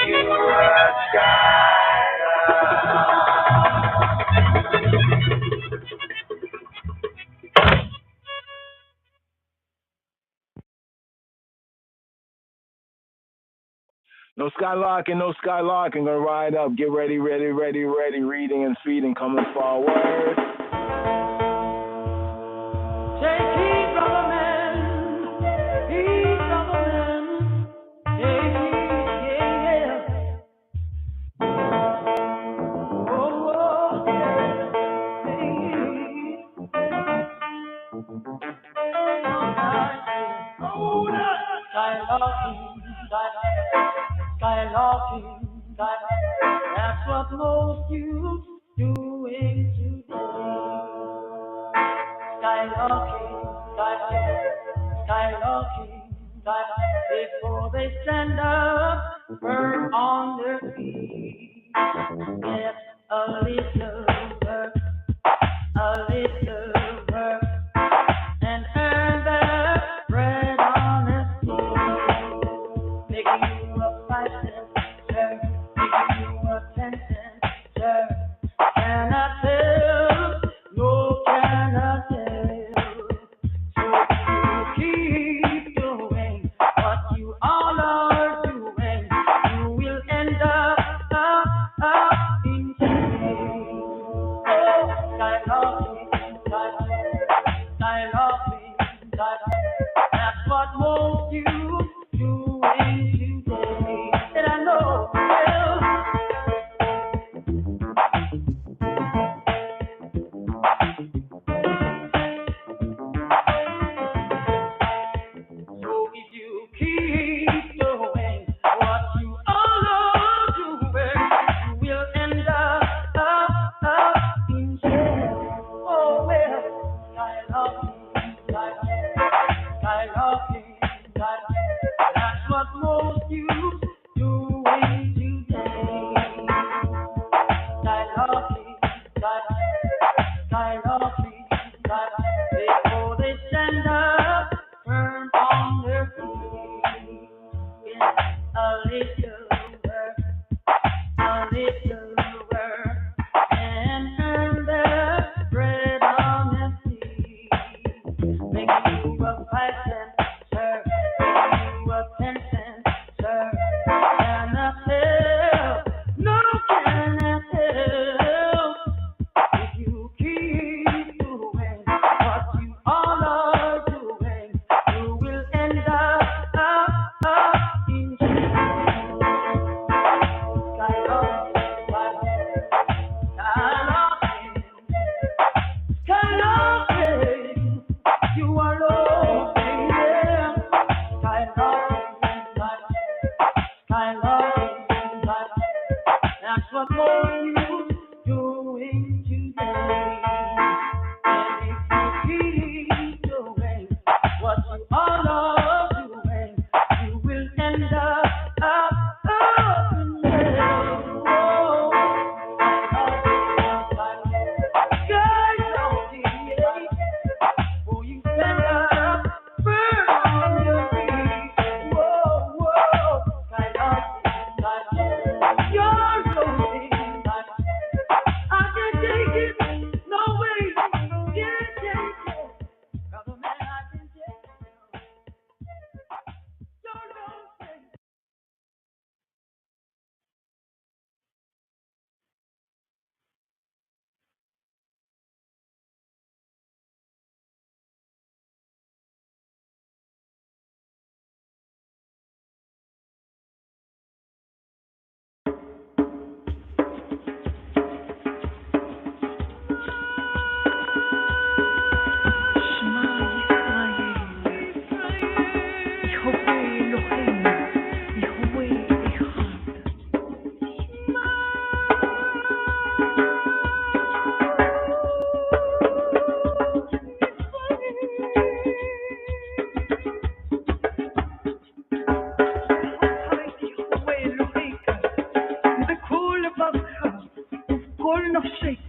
you ask God. No skylarking, no skylarking. Gonna ride up. Get ready, ready, ready, ready. Reading and feeding coming forward. Take heed, brother man. Heed, brother man. Take heed, yeah. Oh, take heed. Skylarking. That's what most you doing today. Skylarking. Before they stand up, firm on their feet. Get a little work, and earn the bread honestly. Making you a 5 cent shirt, making you a 10-cent shirt. Cannot tell, no cannot tell. So you keep doing what you all are doing. You will end up in jail. Oh, skylarking. That's what most you doing today. And I know, well. So if you keep doing what you all are doing, you will end up in jail.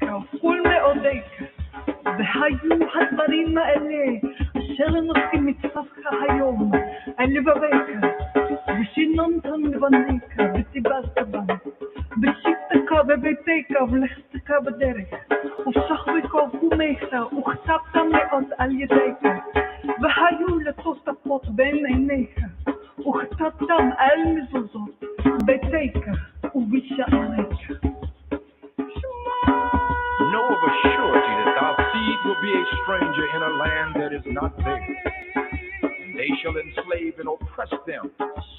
כפול מעודק, והיו הדברים האלה אשר נושאים מצוותך היום על לבביך, ושיננתם לבניך וציבסת בם, בשיטתך בביתך ולכתך בדרך, ופשח בקרבומך וכתבת מאוד על ידיך, והיו לתוספות בין עיניך, וכתבתם על מזוזות ביתך ובשעריך. Know of a surety that thy seed will be a stranger in a land that is not theirs, and they shall enslave and oppress them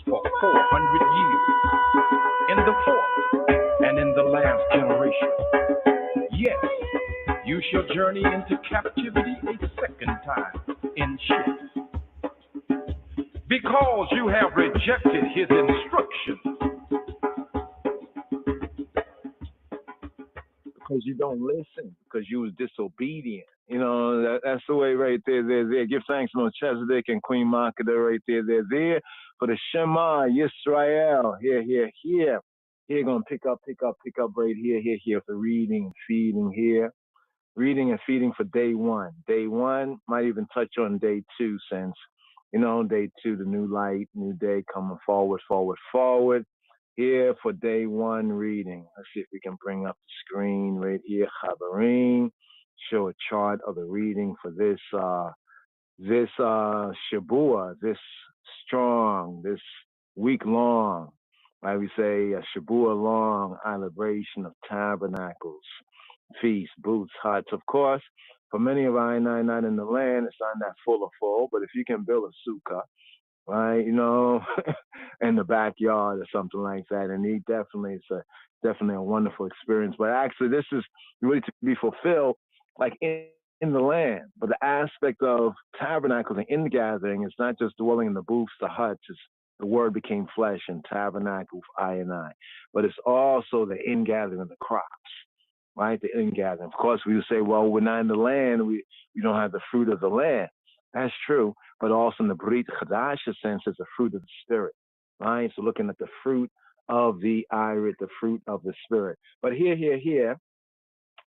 for 400 years, in the fourth and in the last generation. Yes, you shall journey into captivity a second time in ships, because you have rejected his instructions. Because you don't listen, because you was disobedient. You know, that's the way right there. They're there. Give thanks to Melchizedek and Queen Makeda right there. They're there for the Shema Yisrael. Here. Here, gonna pick up right here for reading and feeding here. Reading and feeding for day one. Day one might even touch on day two, since, you know, day two, the new light, new day coming forward. Here for day one reading. Let's see if we can bring up the screen right here. Chabarim. Show a chart of the reading for this Shabua, this strong, this week long. Right, we say a Shabua long celebration of tabernacles, feasts, booths, huts. Of course, for many of I not in the land, it's not that full, but if you can build a sukkah, right, you know, in the backyard or something like that, and it's definitely a wonderful experience. But actually, this is really to be fulfilled, like in the land. But the aspect of tabernacles and ingathering is not just dwelling in the booths, the huts. It's the word became flesh and tabernacle for I, but it's also the ingathering of the crops. Right, the ingathering. Of course, we would say, well, we're not in the land. We don't have the fruit of the land. That's true, but also in the Brit Chadash sense, it's the fruit of the Spirit, right? So looking at the fruit of the Irit, the fruit of the Spirit. But here,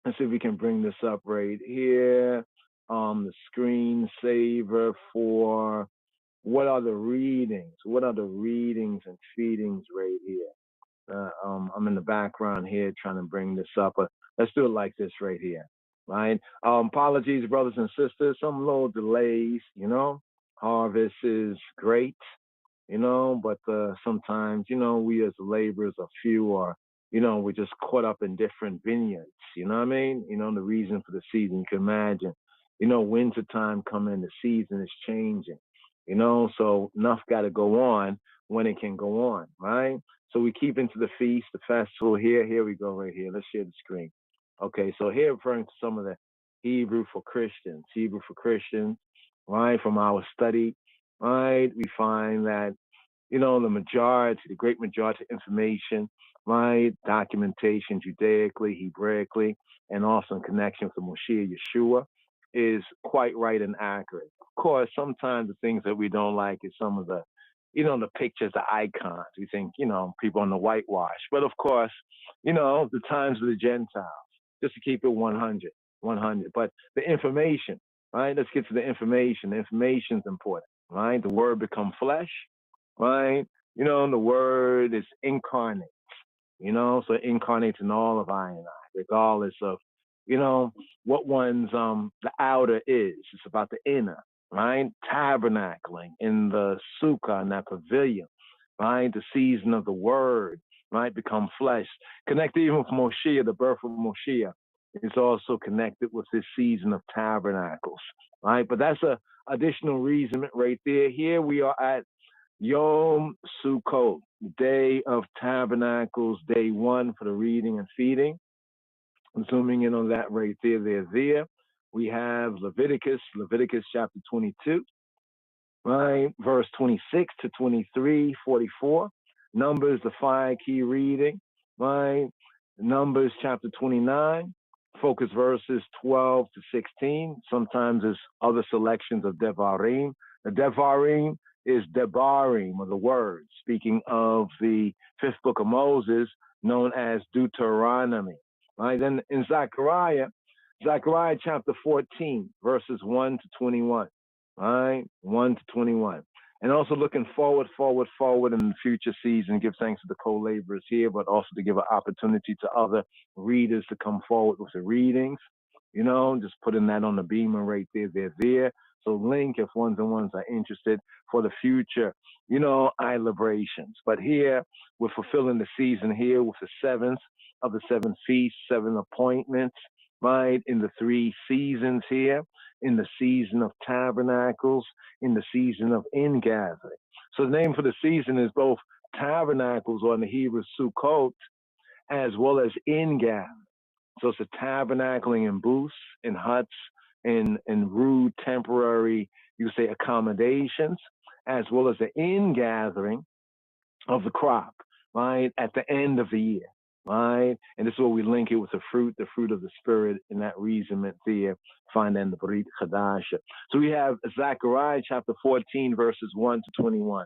let's see if we can bring this up right here. The screensaver for what are the readings? What are the readings and feedings right here? I'm in the background here trying to bring this up, but let's do it like this right here. Right? Apologies, brothers and sisters. Some little delays, you know. Harvest is great, you know, but sometimes, you know, we as laborers are few, or, you know, we're just caught up in different vineyards. You know what I mean? You know, the reason for the season. You can imagine, you know, winter time coming, the season is changing, you know, so enough got to go on when it can go on, right? So we keep into the feast, the festival here. Here we go right here. Let's share the screen. Okay, so here referring to some of the Hebrew for Christians, right, from our study, right, we find that, you know, the great majority of information, right, documentation Judaically, Hebraically, and also in connection with the Moshiach Yeshua is quite right and accurate. Of course, sometimes the things that we don't like is some of the, you know, the pictures, the icons. We think, you know, people on the whitewash. But of course, you know, the times of the Gentiles, just to keep it 100. But the information, right? Let's get to the information. The information is important, right? The word become flesh, right? You know, the word is incarnate, you know, so it incarnates in all of I, regardless of, you know, what one's the outer is. It's about the inner, right? Tabernacling in the sukkah, in that pavilion, right? The season of the word, right? Become flesh. Connected even with Moshiach, the birth of Moshiach is also connected with this season of tabernacles, right? But that's a additional reason right there. Here we are at Yom Sukkot, Day of Tabernacles, day one for the reading and feeding. Zooming in on that right there. We have Leviticus chapter 22, right? Verse 26 to 23, 44. Numbers, the 5 key reading, right? Numbers chapter 29, focus verses 12 to 16. Sometimes there's other selections of Devarim. The Devarim is Debarim, or the word, speaking of the 5th book of Moses, known as Deuteronomy. Right? Then in Zechariah chapter 14, verses 1 to 21. Right? 1 to 21. And also looking forward in the future season, give thanks to the co-laborers here, but also to give an opportunity to other readers to come forward with the readings. Just putting that on the beamer right there. They're there. So link if ones and ones are interested for the future, liberations. But here, we're fulfilling the season here with the seventh of the seven feasts, seven appointments, right? In the 3 seasons here, in the season of tabernacles, in the season of ingathering. So the name for the season is both tabernacles, or in the Hebrew Succoth, as well as ingathering. So it's a tabernacling in booths, in huts, in rude temporary, you say, accommodations, as well as the ingathering of the crop, right, at the end of the year, right? And this is where we link it with the fruit of the Spirit, in that reasonment there, find in the Brit Chadasha. So we have Zechariah chapter 14, verses 1 to 21.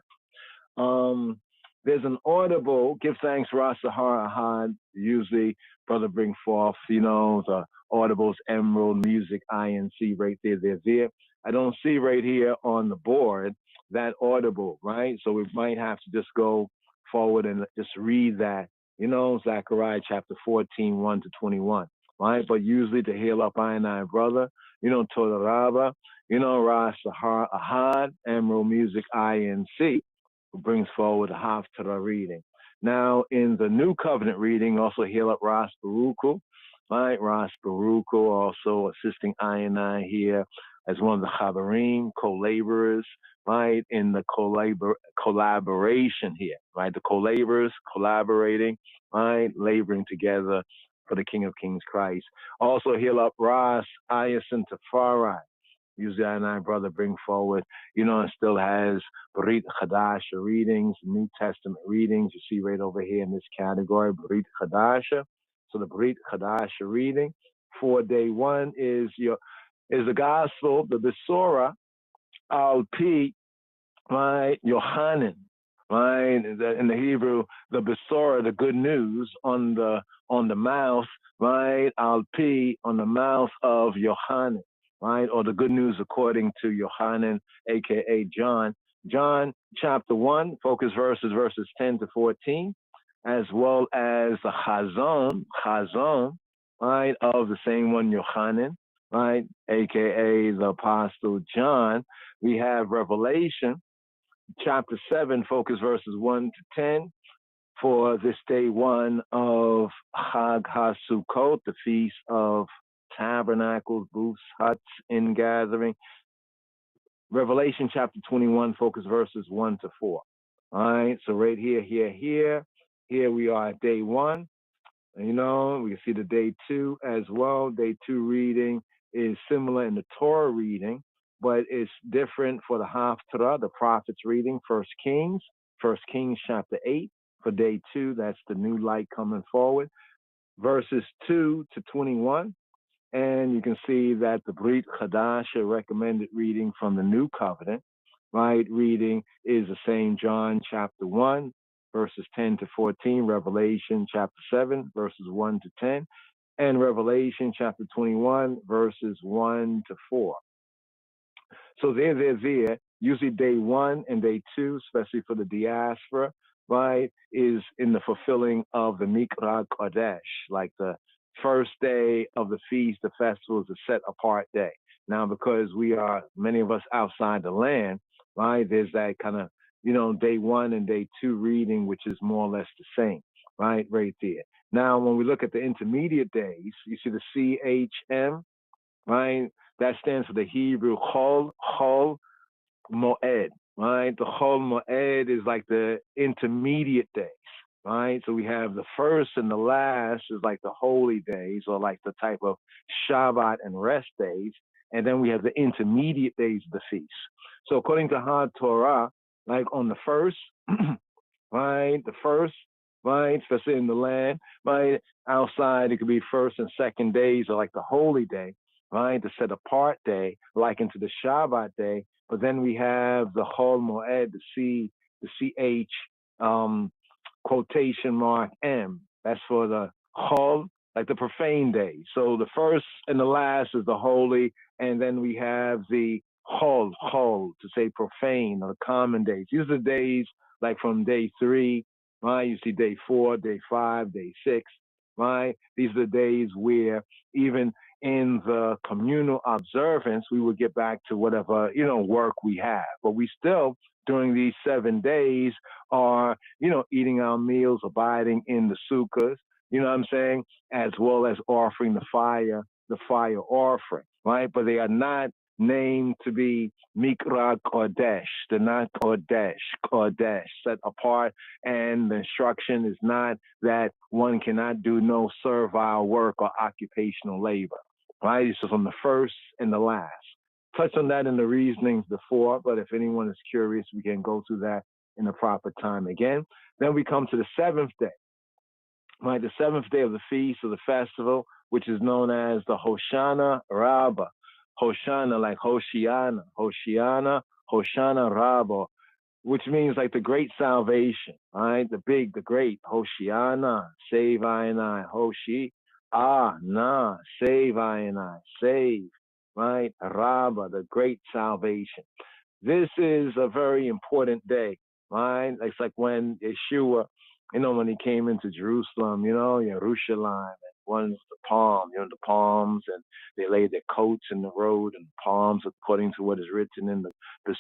There's an audible, give thanks, Rastafari, usually brother bring forth, the audibles, Emerald, Music, INC right there, they're there. I don't see right here on the board that audible, right? So we might have to just go forward and just read that, Zechariah chapter 14, 1 to 21, right? But usually to heal up I and I, brother, Torah Rabba, Rastafari, Emerald, Music, INC, who brings forward the Torah reading. Now, in the New Covenant reading, also heal up Ras Baruchu, right? Ras Baruchu also assisting I and I here as one of the Chabarim, co-laborers, right? In the collaboration here, right? The co-laborers collaborating, right? Laboring together for the King of Kings Christ. Also heal up Ras Ayasin Tafari. Usually I and I, brother, bring forward, and still has Brit Chadasha readings, New Testament readings. You see right over here in this category, Brit Chadasha. So the Brit Chadasha reading for day 1 is the gospel, the Besorah, Al Pi, right, Yohanan, right? In the Hebrew, the Besorah, the good news on the mouth, right? Al Pi, on the mouth of Yohanan, right? Or the good news according to Yohanan, aka John. John chapter 1, focus verses 10 to 14, as well as the Chazon, right, of the same one, Yohanan, right, aka the Apostle John. We have Revelation chapter 7, focus verses 1 to 10, for this day 1 of Chag HaSukkot, the Feast of Tabernacles, booths, huts, ingathering. Revelation chapter 21, focus verses 1 to 4. All right, so right here we are at day 1. We can see the day 2 as well. Day 2 reading is similar in the Torah reading, but it's different for the Haftarah, the prophets reading, 1 Kings chapter 8 for day 2. That's the new light coming forward. Verses 2 to 21. And you can see that the Brit Chadasha recommended reading from the New Covenant, right? Reading is the same John chapter 1, verses 10 to 14, Revelation chapter 7, verses 1 to 10, and Revelation chapter 21, verses 1 to 4. So there. Usually day 1 and day 2, especially for the diaspora, right, is in the fulfilling of the Mikra Kodesh, like the first day of the feast, the festival is a set apart day. Now, because we are, many of us outside the land, right, there's that kind of, day 1 and day 2 reading, which is more or less the same, right there. Now, when we look at the intermediate days, you see the CHM, right? That stands for the Hebrew Chol haMo'ed, right? The haMo'ed is like the intermediate days, right? So we have the first and the last is like the holy days, or like the type of Shabbat and rest days. And then we have the intermediate days of the feast. So according to HaTorah, like on the first, right? The first, right? Especially in the land, right? Outside, it could be first and second days, or like the holy day, right? The set apart day, like into the Shabbat day. But then we have the haMo'ed, the CH, quotation mark M. That's for the Chol, like the profane days. So the first and the last is the holy, and then we have the Chol, to say profane, or the common days. These are the days like from day 3, right? You see day 4, day 5, day 6, right? These are the days where even in the communal observance, we would get back to whatever, work we have. But we still, during these 7 days, are, eating our meals, abiding in the Succoth, you know what I'm saying, as well as offering the fire offering, right? But they are not named to be Mikra Kodesh. They're not Kodesh, set apart. And the instruction is not that one cannot do no servile work or occupational labor, right? So from the first and the last. Touched on that in the reasonings before, but if anyone is curious, we can go through that in the proper time again. Then we come to the 7th day, right? The 7th day of the feast of the festival, which is known as the Hoshana Rabba. Hoshana, like Hoshana, Hoshana Rabba, which means like the great salvation, right? The great Hoshiana, save I and I, Hoshi, save I and I, save, right? Rabba, the great salvation. This is a very important day, right? It's like when Yeshua, when he came into Jerusalem, Yerushalayim, and one's the palm, the palms, and they laid their coats in the road, and the palms according to what is written in the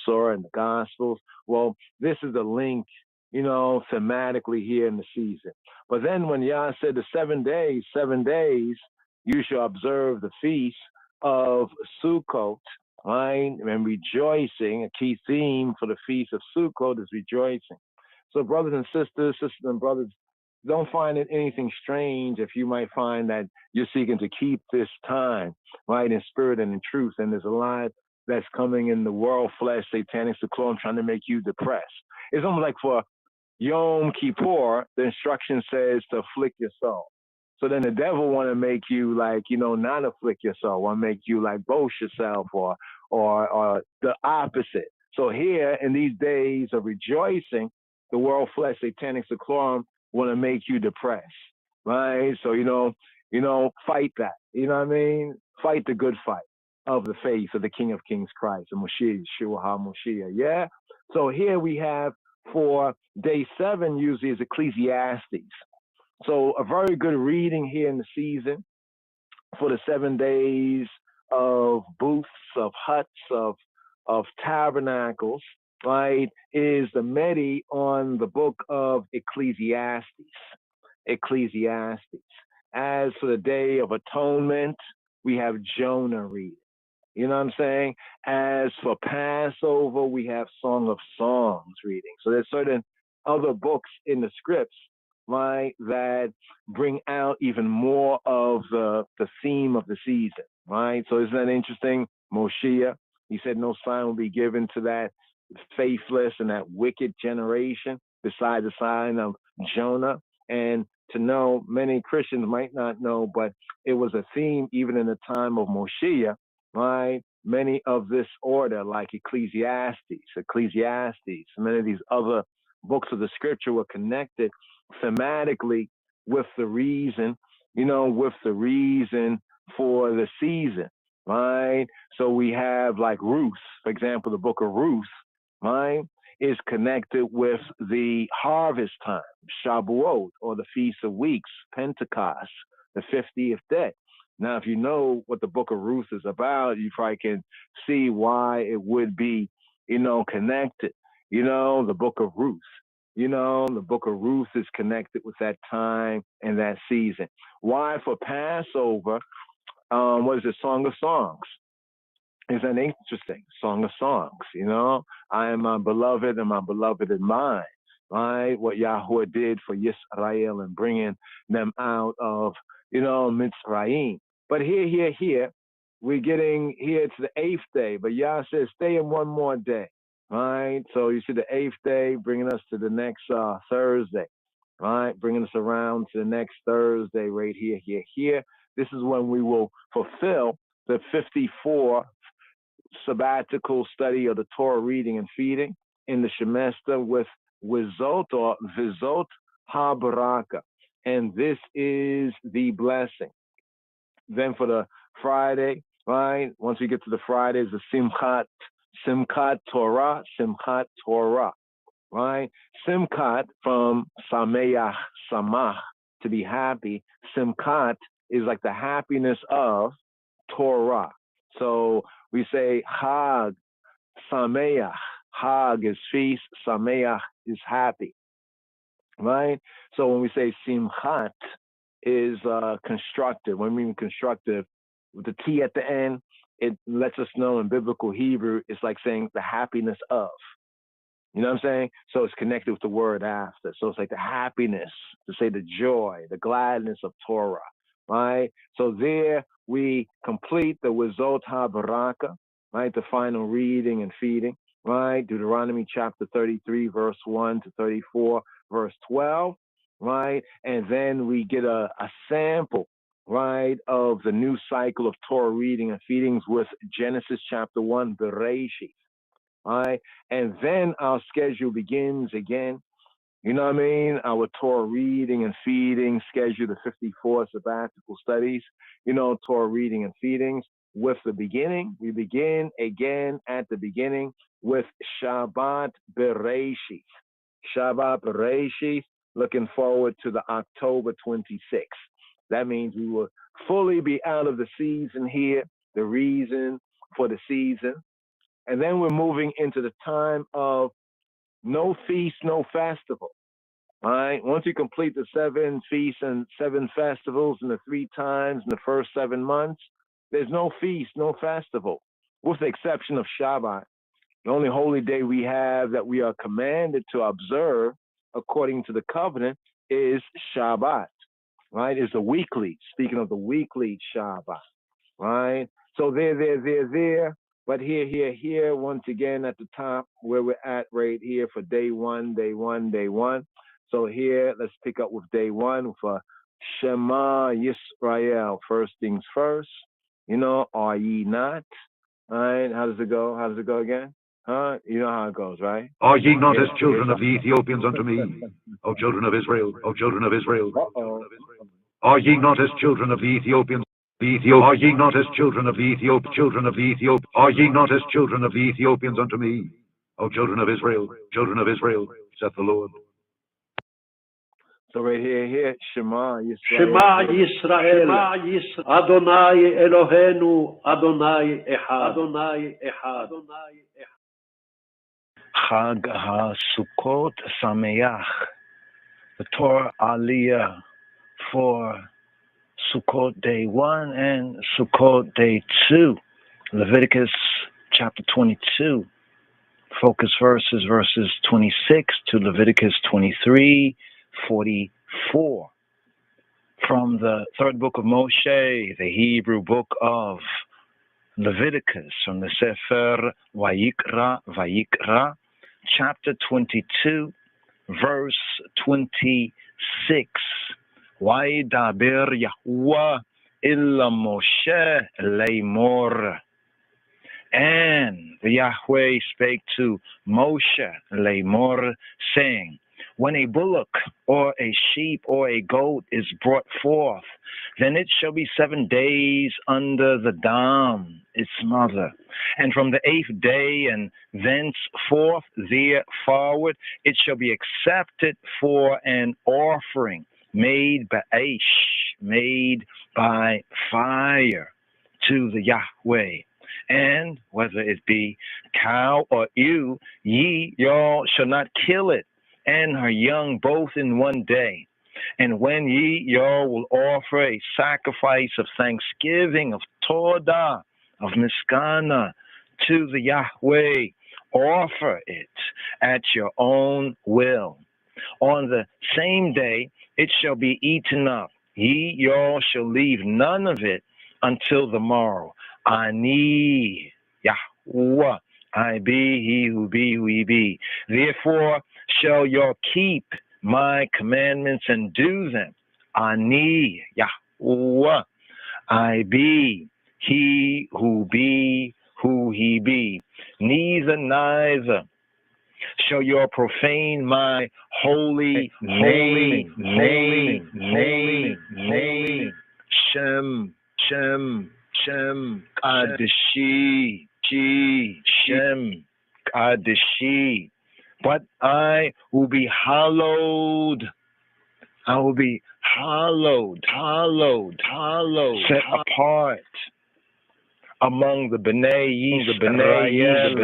Torah and the Gospels. Well, this is the link, thematically here in the season. But then when Yah said the 7 days, you shall observe the feast of Sukkot, right? And rejoicing, a key theme for the feast of Sukkot is rejoicing. So brothers and sisters and brothers, don't find it anything strange if you might find that you're seeking to keep this time, right, in spirit and in truth. And there's a lot that's coming in the world, flesh, satanic, Succoth, trying to make you depressed. It's almost like for Yom Kippur, the instruction says to afflict your soul. So then the devil want to make you not afflict yourself, want to make you boast yourself or the opposite. So here in these days of rejoicing, the world, flesh, satanic, Succoth want to make you depressed, right? So, fight that. You know what I mean? Fight the good fight of the faith of the King of Kings Christ, the Moshiach, Yeshua HaMoshiach, yeah? So here we have for day 7 usually is Ecclesiastes. So a very good reading here in the season for the 7 days of booths, of huts, of tabernacles, right, is the Medi on the book of Ecclesiastes. As for the Day of Atonement, we have Jonah reading. You know what I'm saying? As for Passover, we have Song of Songs reading. So there's certain other books in the scripts, right, that bring out even more of the theme of the season, right? So isn't that interesting? Moshiach, he said no sign will be given to that faithless and that wicked generation besides the sign of Jonah. And to know, many Christians might not know, but it was a theme even in the time of Moshiach, right? Many of this order, like Ecclesiastes, many of these other books of the scripture were connected thematically with the reason, for the season, right? So we have like Ruth, for example, the book of Ruth, right, is connected with the harvest time, Shavuot, or the Feast of Weeks, Pentecost, the 50th day. Now, if you know what the book of Ruth is about, you probably can see why it would be, connected. The book of Ruth. The book of Ruth is connected with that time and that season. Why for Passover? What is it? Song of Songs. Is an interesting Song of Songs. I am my beloved and my beloved is mine. Right? What Yahweh did for Yisrael and bringing them out of, Mitzrayim. But here, we're getting here to the 8th day. But Yah says, stay in one more day. Right? So you see the 8th day bringing us to the next Thursday. Right? Bringing us around to the next Thursday right here. This is when we will fulfill the 54 sabbatical study of the Torah reading and feeding in the semester with Wizot or Vizot HaBaraka. and this is the blessing. Then for the Friday, right? Once we get to the Fridays, the Simchat Torah, right? Simchat from Sameach, Samach, to be happy. Simchat is like the happiness of Torah. So we say Hag, Sameach. Hag is feast, Sameach is happy, right? So when we say Simchat is constructive, when we mean constructive, with the T at the end, it lets us know in biblical Hebrew, it's like saying the happiness of. You know what I'm saying? So it's connected with the word after. So it's like the happiness, to say the joy, the gladness of Torah, right? So there we complete the Wizot HaBaraka, right? The final reading and feeding, right? Deuteronomy chapter 33, verse 1 to 34, verse 12, right? And then we get a sample, right, of the new cycle of Torah reading and feedings with Genesis chapter 1, Bereshit. All right. And then our schedule begins again. You know what I mean? Our Torah reading and feeding schedule, the 54 sabbatical studies, you know, Torah reading and feedings with the beginning. We begin again at the beginning with Shabbat Bereshit. Shabbat Bereshit, looking forward to the October 26th. That means we will fully be out of the season here, the reason for the season. And then we're moving into the time of no feast, no festival. All right. Once you complete the 7 feasts and 7 festivals and the 3 times in the first 7 months, there's no feast, no festival, with the exception of Shabbat. The only holy day we have that we are commanded to observe according to the covenant is Shabbat, right? Is the weekly, speaking of the weekly Shabbat, right? So there. But here, once again at the top where we're at right here for day one. So here, let's pick up with day 1 for Shema Yisrael. First things first, you know, are ye not? All right, how does it go? How does it go again? Huh? You know how it goes, right? Are ye not as children of the Ethiopians unto me, O children of Israel, O children of Israel? Are ye not as children of the Ethiopians? Are ye not as children of the children of the Ethiopians? Are ye not as children of the Ethiopians unto me, O children of Israel, saith the Lord. So right here, Shema Yisrael. Shema Yisrael, Adonai Eloheinu, Adonai Echad. Adonai Echad. Chag HaSukkot Sameach, the Torah Aliyah for Sukkot day 1 and Sukkot day 2. Leviticus chapter 22. Focus verses 26 to Leviticus 23:44. From the 3rd book of Moshe, the Hebrew book of Leviticus, from the Sefer Vayikra, chapter 22, verse 26. Vaydaber Yahuwah illa Moshe leimor. And the Yahweh spake to Moshe leimor, saying, when a bullock or a sheep or a goat is brought forth, then it shall be 7 days under the dam, its mother. And from the 8th day and thenceforth there forward, it shall be accepted for an offering made by fire to the Yahweh. And whether it be cow or ewe, ye y'all shall not kill it, and her young both in 1 day. And when ye y'all will offer a sacrifice of thanksgiving, of Todah, of Miskana to the Yahweh, offer it at your own will. On the same day it shall be eaten up. Ye y'all shall leave none of it until the morrow. Ani Yahuwah, I be he who he be. Therefore shall y'all keep my commandments and do them. Ani Yahuwah, I be he who he be. Neither shall y'all profane my holy name. Shem, Kadeshi, Shem, Kadeshi. But I will be hallowed. I will be hallowed, set apart among the B'nai Yisrael,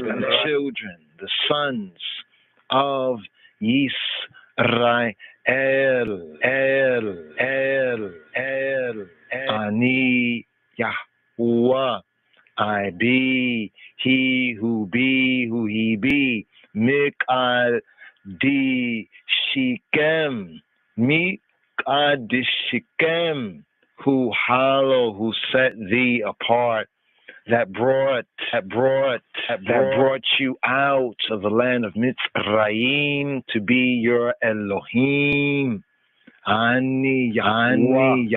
the children, the sons of Yisrael. Ani Yahuwah, I be, he who he be, Mikal di Shikem, who hallow, who set thee apart, that brought you out of the land of Mitzrayim to be your Elohim. Ani Yahuwah.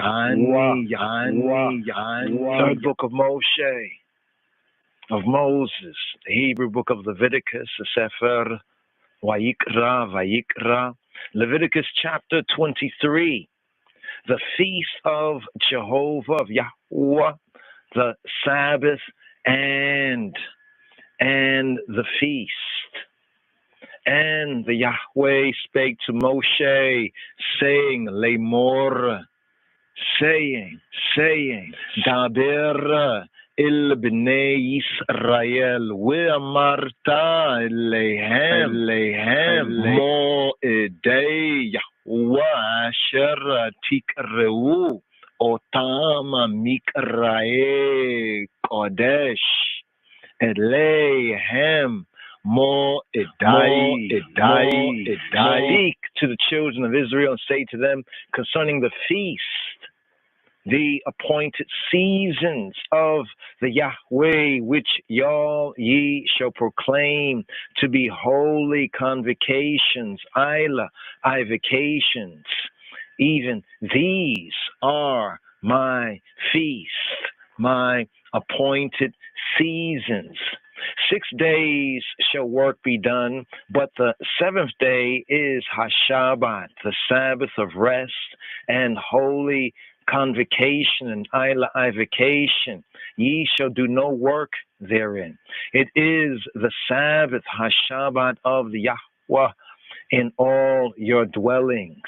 Third book of Moshe, of Moses, the Hebrew book of Leviticus, the Sefer Vayikra. Leviticus chapter 23, the feast of Jehovah, of Yahuwah, the Sabbath and the feast. And the Yahweh spake to Moshe, saying, Lemor, saying, Daber il bnei Yisrael, ve'amarta lehem mo'edei Yahuwah asher tikreu otam mikrae kodesh elehem mo'edai. Speak to the children of Israel and say to them concerning the feast, the appointed seasons of the Yahweh, which y'all ye shall proclaim to be holy convocations, ivacations. Even these are my feasts, my appointed seasons. 6 days shall work be done, but the seventh day is haShabbat, the Sabbath of rest and holy convocation and ivacation. Ye shall do no work therein. It is the Sabbath, haShabbat of the Yahweh in all your dwellings.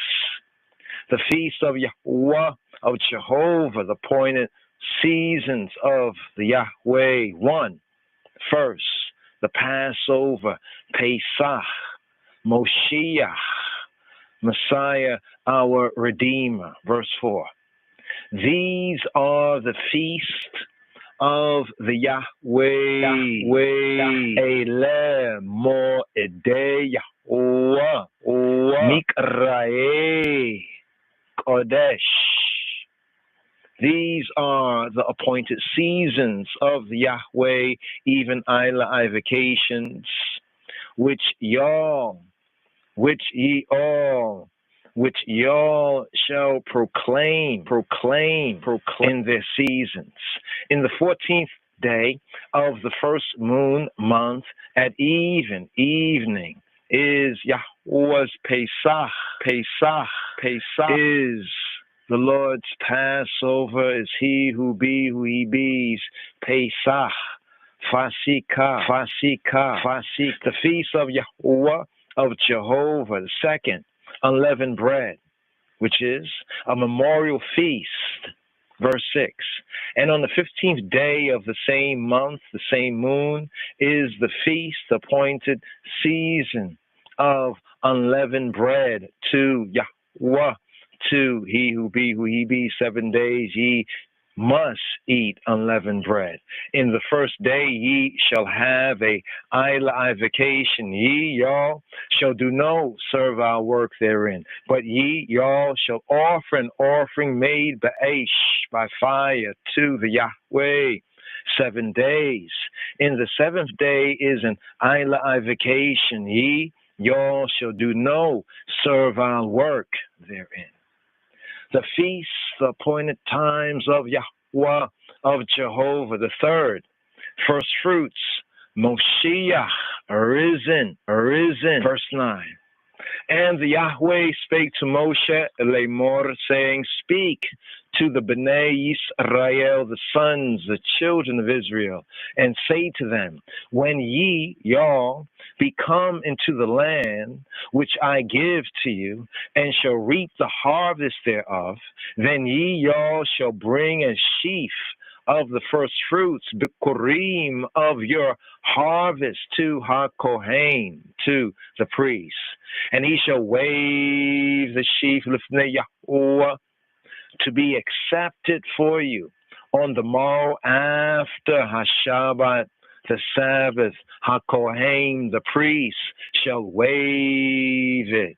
The feast of Yahweh, of Jehovah, the appointed seasons of the Yahweh. First, the Passover, Pesach, Moshiach, Messiah, our Redeemer. Verse 4. These are the feast of the Yahweh, Ele Mo'edei Yahuwah, Mikrae Kodesh. These are the appointed seasons of the Yahweh, even ivacations, which y'all shall proclaim in their seasons. In the 14th day of the first moon month at evening is Yahweh's Pesach. Pesach is the Lord's Passover, is he who he be's. Pesach, Fasika, the feast of Yahuwah, of Jehovah, the second, unleavened bread, which is a memorial feast. Verse 6. And on the 15th day of the same month, the same moon, is the feast, appointed season of unleavened bread to Yahuwah, to he who he be. 7 days ye must eat unleavened bread. In the first day ye shall have a ivacation. Ye, y'all, shall do no servile work therein, but ye, y'all, shall offer an offering made by fire to the Yahweh. 7 days. In the seventh day is an ivacation. Ye, y'all, shall do no servile work therein. The feasts, the appointed times of Yahweh, of Jehovah. The third, first fruits, Moshiach, arisen. Verse 9. And the Yahweh spake to Moshe Lemor, saying, Speak to the Bnei Yisrael, the sons, the children of Israel, and say to them, When ye, y'all, be come into the land which I give to you, and shall reap the harvest thereof, then ye, y'all, shall bring a sheaf of the first fruits, bikurim, of your harvest, to HaKohen, to the priest. And he shall wave the sheaf lifnei Yahuwah, to be accepted for you on the morrow after HaShabbat, the Sabbath. HaKohen, the priest, shall wave it.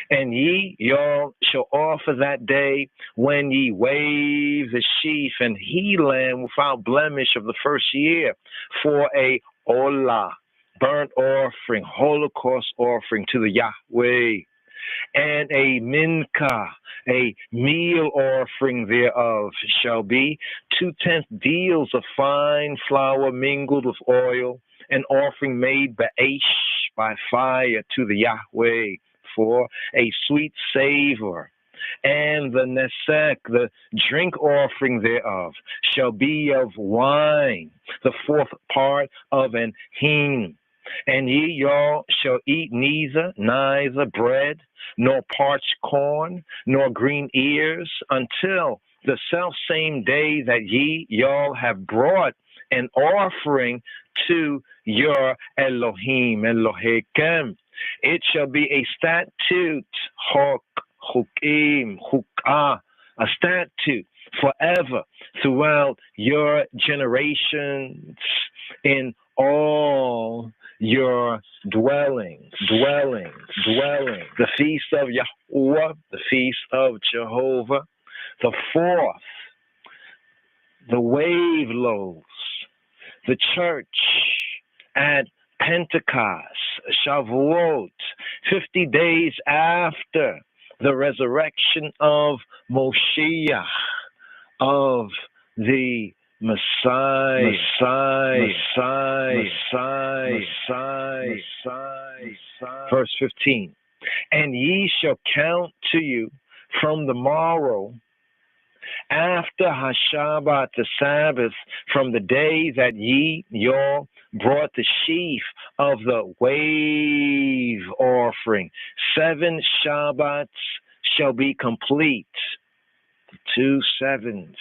And ye, y'all, shall offer that day when ye wave the sheaf and he lamb without blemish of the first year for a olah, burnt offering, holocaust offering to the Yahweh, and a minka, a meal offering thereof shall be 2/10 deals of fine flour mingled with oil, an offering made by fire to the Yahweh, for a sweet savor. And the nesek, the drink offering thereof, shall be of wine, the 4th part of an hin. And ye, y'all, shall eat neither bread, nor parched corn, nor green ears, until the selfsame day that ye, y'all, have brought an offering to your Elohim, Elohim. It shall be a statute, chukim, chukah, a statute forever throughout your generations in all your dwellings. The feast of Yahuwah, the feast of Jehovah. The 4th, the wave loaves, the church at Pentecost, Shavuot, 50 days after the resurrection of Moshiach, of the Messiah. Verse 15. And ye shall count to you from the morrow after HaShabbat, the Sabbath, from the day that ye, y'all, brought the sheaf of the wave offering. 7 Shabbats shall be complete. 2 sevens.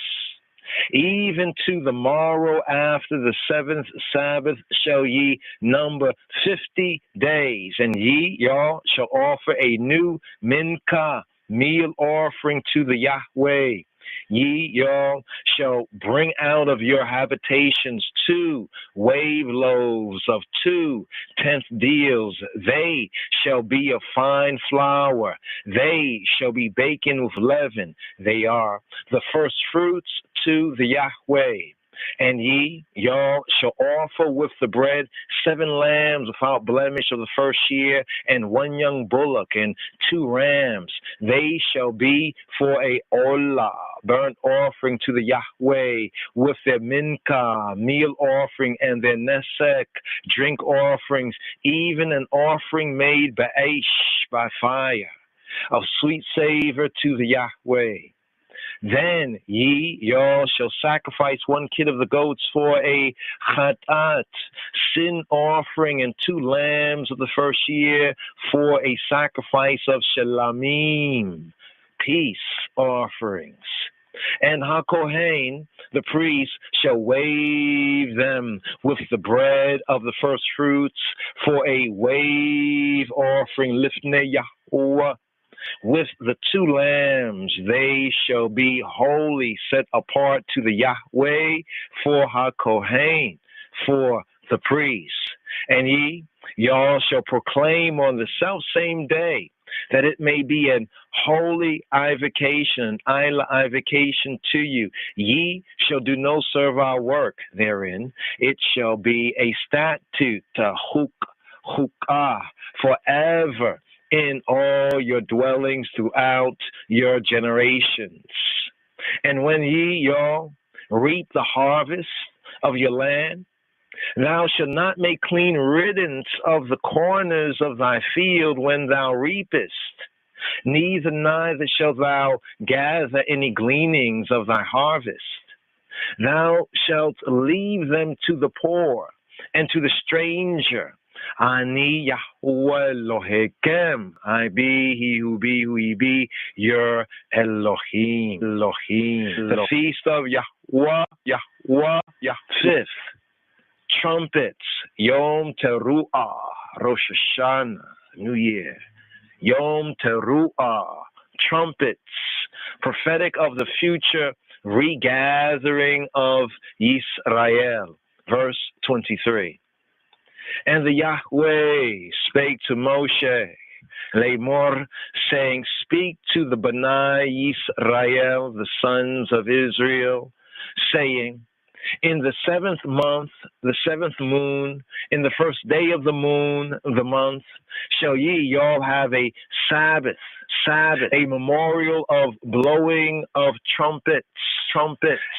Even to the morrow after the 7th Sabbath shall ye number 50 days, and ye, y'all, shall offer a new minka, meal offering to the Yahweh. Ye, y'all, shall bring out of your habitations 2 wave loaves of 2/10 deals. They shall be of fine flour. They shall be baken with leaven. They are the first fruits to the Yahweh. And ye, y'all, shall offer with the bread 7 lambs without blemish of the first year, and 1 young bullock, and 2 rams. They shall be for a olah, burnt offering to the Yahweh, with their minka, meal offering, and their nesek, drink offerings, even an offering made by fire, of sweet savor to the Yahweh. Then ye, y'all, shall sacrifice 1 kid of the goats for a chatat, sin offering, and 2 lambs of the first year for a sacrifice of shalamim, peace offerings. And HaKohen, the priest, shall wave them with the bread of the first fruits for a wave offering, lifnei Yahuwah. With the 2 lambs, they shall be wholly set apart to the Yahweh for HaKohen, for the priest. And ye, y'all, shall proclaim on the selfsame day, that it may be an holy avocation, to you. Ye shall do no servile work therein. It shall be a statute, chukah, forever, in all your dwellings throughout your generations. And when ye, y'all, reap the harvest of your land, Thou shalt not make clean riddance of the corners of thy field when thou reapest, neither shalt thou gather any gleanings of thy harvest. Thou shalt leave them to the poor and to the stranger. Ani Yahweh Elohim. I be he who be, your Elohim. The feast of Yahweh. Fifth, trumpets, Yom Teruah, Rosh Hashanah, New Year. Yom Teruah, trumpets, prophetic of the future regathering of Yisrael. Verse 23. And the Yahweh spake to Moshe, Lemor, saying, speak to the Bnai Yisrael, the sons of Israel, saying, in the 7th month, the 7th moon, in the first day of the moon, the month, shall ye all have a Sabbath, a memorial of blowing of trumpets,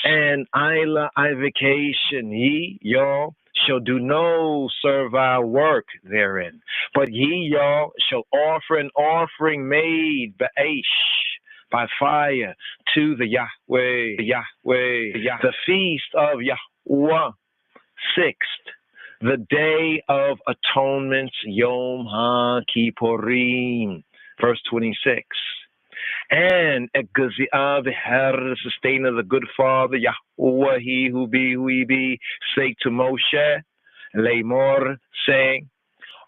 and Isla vacation. Ye y'all shall do no servile work therein, but ye y'all shall offer an offering made by fire to the Yahweh, the feast of Yahweh. Sixth, the day of atonement, Yom HaKippurim, verse 26. And Egazia, the Herr, the sustainer, the good father, Yahweh, he who be, spake to Moshe, Lemor, saying,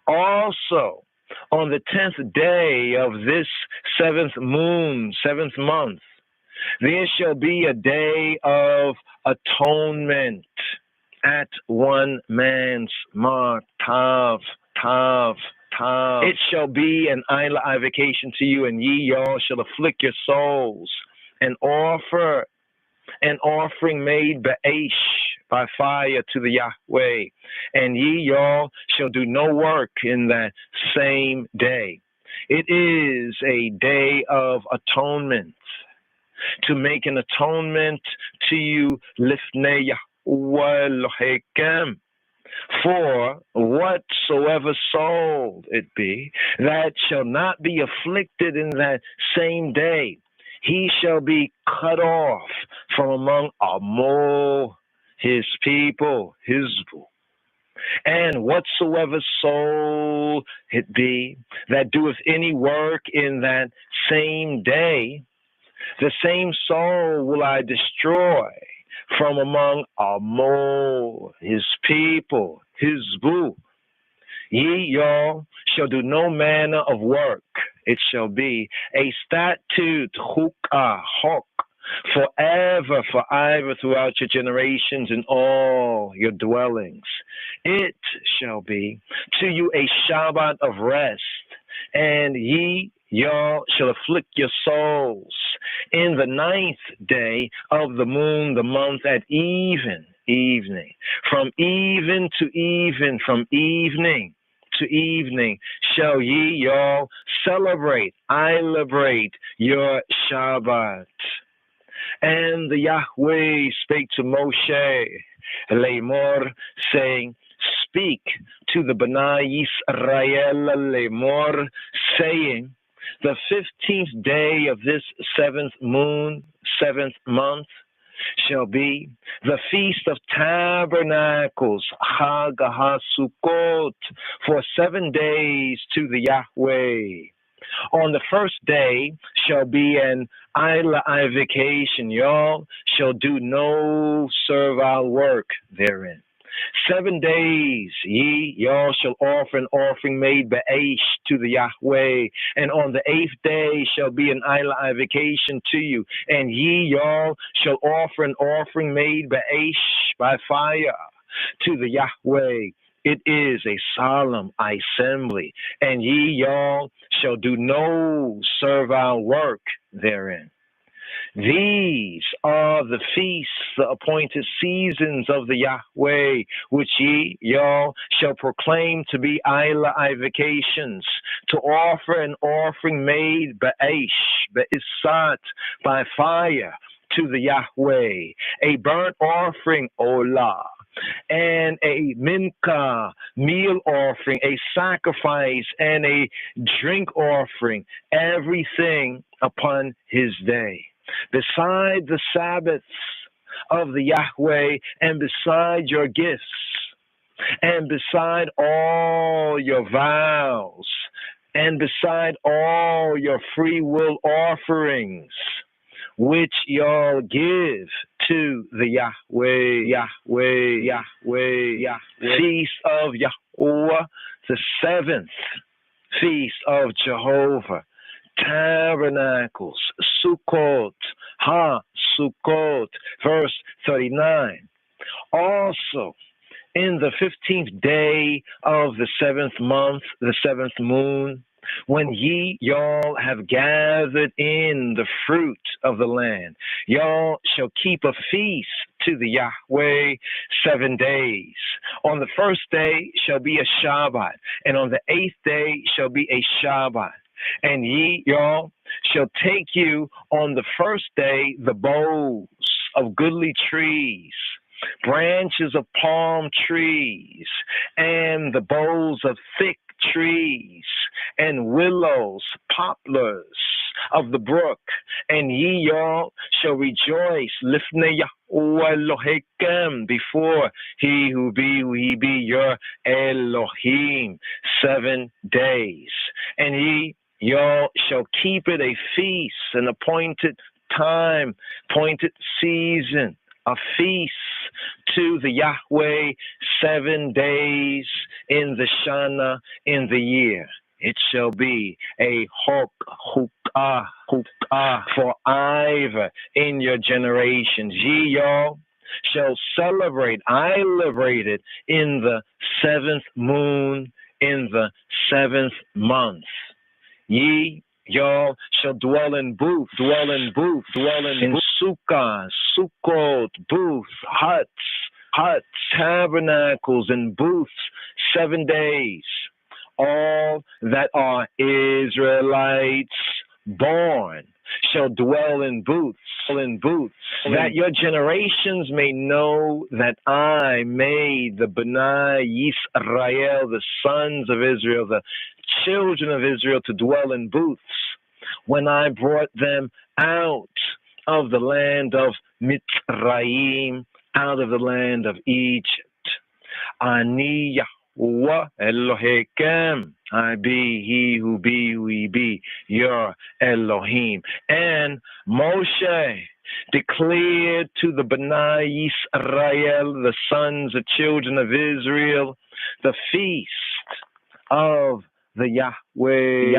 also, on the 10th day of this 7th moon, 7th month, there shall be a day of atonement at one man's mark, Tav. It shall be an Isla vacation to you, and ye y'all shall afflict your souls, and offer an offering made by fire to the Yahweh, and ye y'all shall do no work in that same day. It is a day of atonement, to make an atonement to you, Lifnei Yahweh Elohim. For whatsoever soul it be that shall not be afflicted in that same day, he shall be cut off from among Amo, his people, Hizbu. And whatsoever soul it be that doeth any work in that same day, the same soul will I destroy from among Amo, his people, Hizbu. Ye y'all shall do no manner of work. It shall be a statute, hukah, forever throughout your generations in all your dwellings. It shall be to you a Shabbat of rest, and ye y'all shall afflict your souls in the 9th day of the moon, the month, at evening, from even to even, from evening to evening, shall ye y'all celebrate your Shabbat. And the Yahweh spake to Moshe, Lemor, saying, speak to the Bnai Yisrael, Lemor, saying, the 15th day of this 7th moon, 7th month, shall be the Feast of Tabernacles, Chag HaSukkot, for 7 days to the Yahweh. On the first day shall be an Isla vacation. Y'all shall do no servile work therein. 7 days y'all shall offer an offering made to the Yahweh, and on the 8th day shall be an Isla vacation to you, and y'all shall offer an offering made by fire to the Yahweh. It is a solemn assembly, and y'all shall do no servile work therein. These are the feasts, the appointed seasons of the Yahweh, which y'all shall proclaim to be Isla vacations, to offer an offering made be'isat, by fire to the Yahweh, a burnt offering, olah, and a mincha, meal offering, a sacrifice, and a drink offering, everything upon his day. Beside the Sabbaths of the Yahweh, and beside your gifts, and beside all your vows, and beside all your free will offerings, which y'all give to the Yahweh, feast of Yahweh, the seventh feast of Jehovah, Tabernacles, Succoth, Succoth, verse 39. Also, in the 15th day of the 7th month, the 7th moon, when y'all have gathered in the fruit of the land, y'all shall keep a feast to the Yahweh 7 days. On the first day shall be a Shabbat, and on the 8th day shall be a Shabbat. And y'all shall take you on the first day the boughs of goodly trees, branches of palm trees, and the boughs of thick trees, and willows, poplars of the brook, and y'all shall rejoice, lifnei Yahweh Elohim, before he who be your Elohim 7 days. And y'all shall keep it a feast, an appointed time, appointed season, a feast to the Yahweh 7 days in the Shana, in the year. It shall be a hukah forever in your generations. Y'all shall celebrate. I liberated in the 7th moon, in the 7th month. Y'all shall dwell in booths, in sukkahs, Succoth, booths, huts, tabernacles, and booths 7 days. All that are Israelites born shall dwell in booths, that your generations may know that I made the B'nai Yisrael, the sons of Israel, the children of Israel, to dwell in booths, when I brought them out of the land of Mitzrayim, out of the land of Egypt. Ani Yahweh Elohim, I be he who be your Elohim. And Moshe declared to the B'nai Yisrael, the sons of children of Israel, the feast of the Yahweh.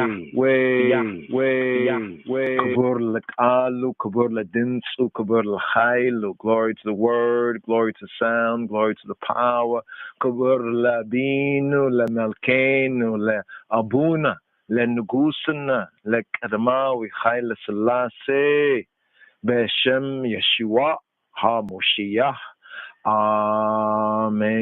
Kabur l'kalu, kabur l'dinsu, kabur l'chaylu. Glory to the word, glory to the sound, glory to the power. Kabur l'abinu, l'melkenu, l'abuna, l'nugusana, l'kadamawi, chayla selassie. B'Shem Yeshua haMoshiach. Amen.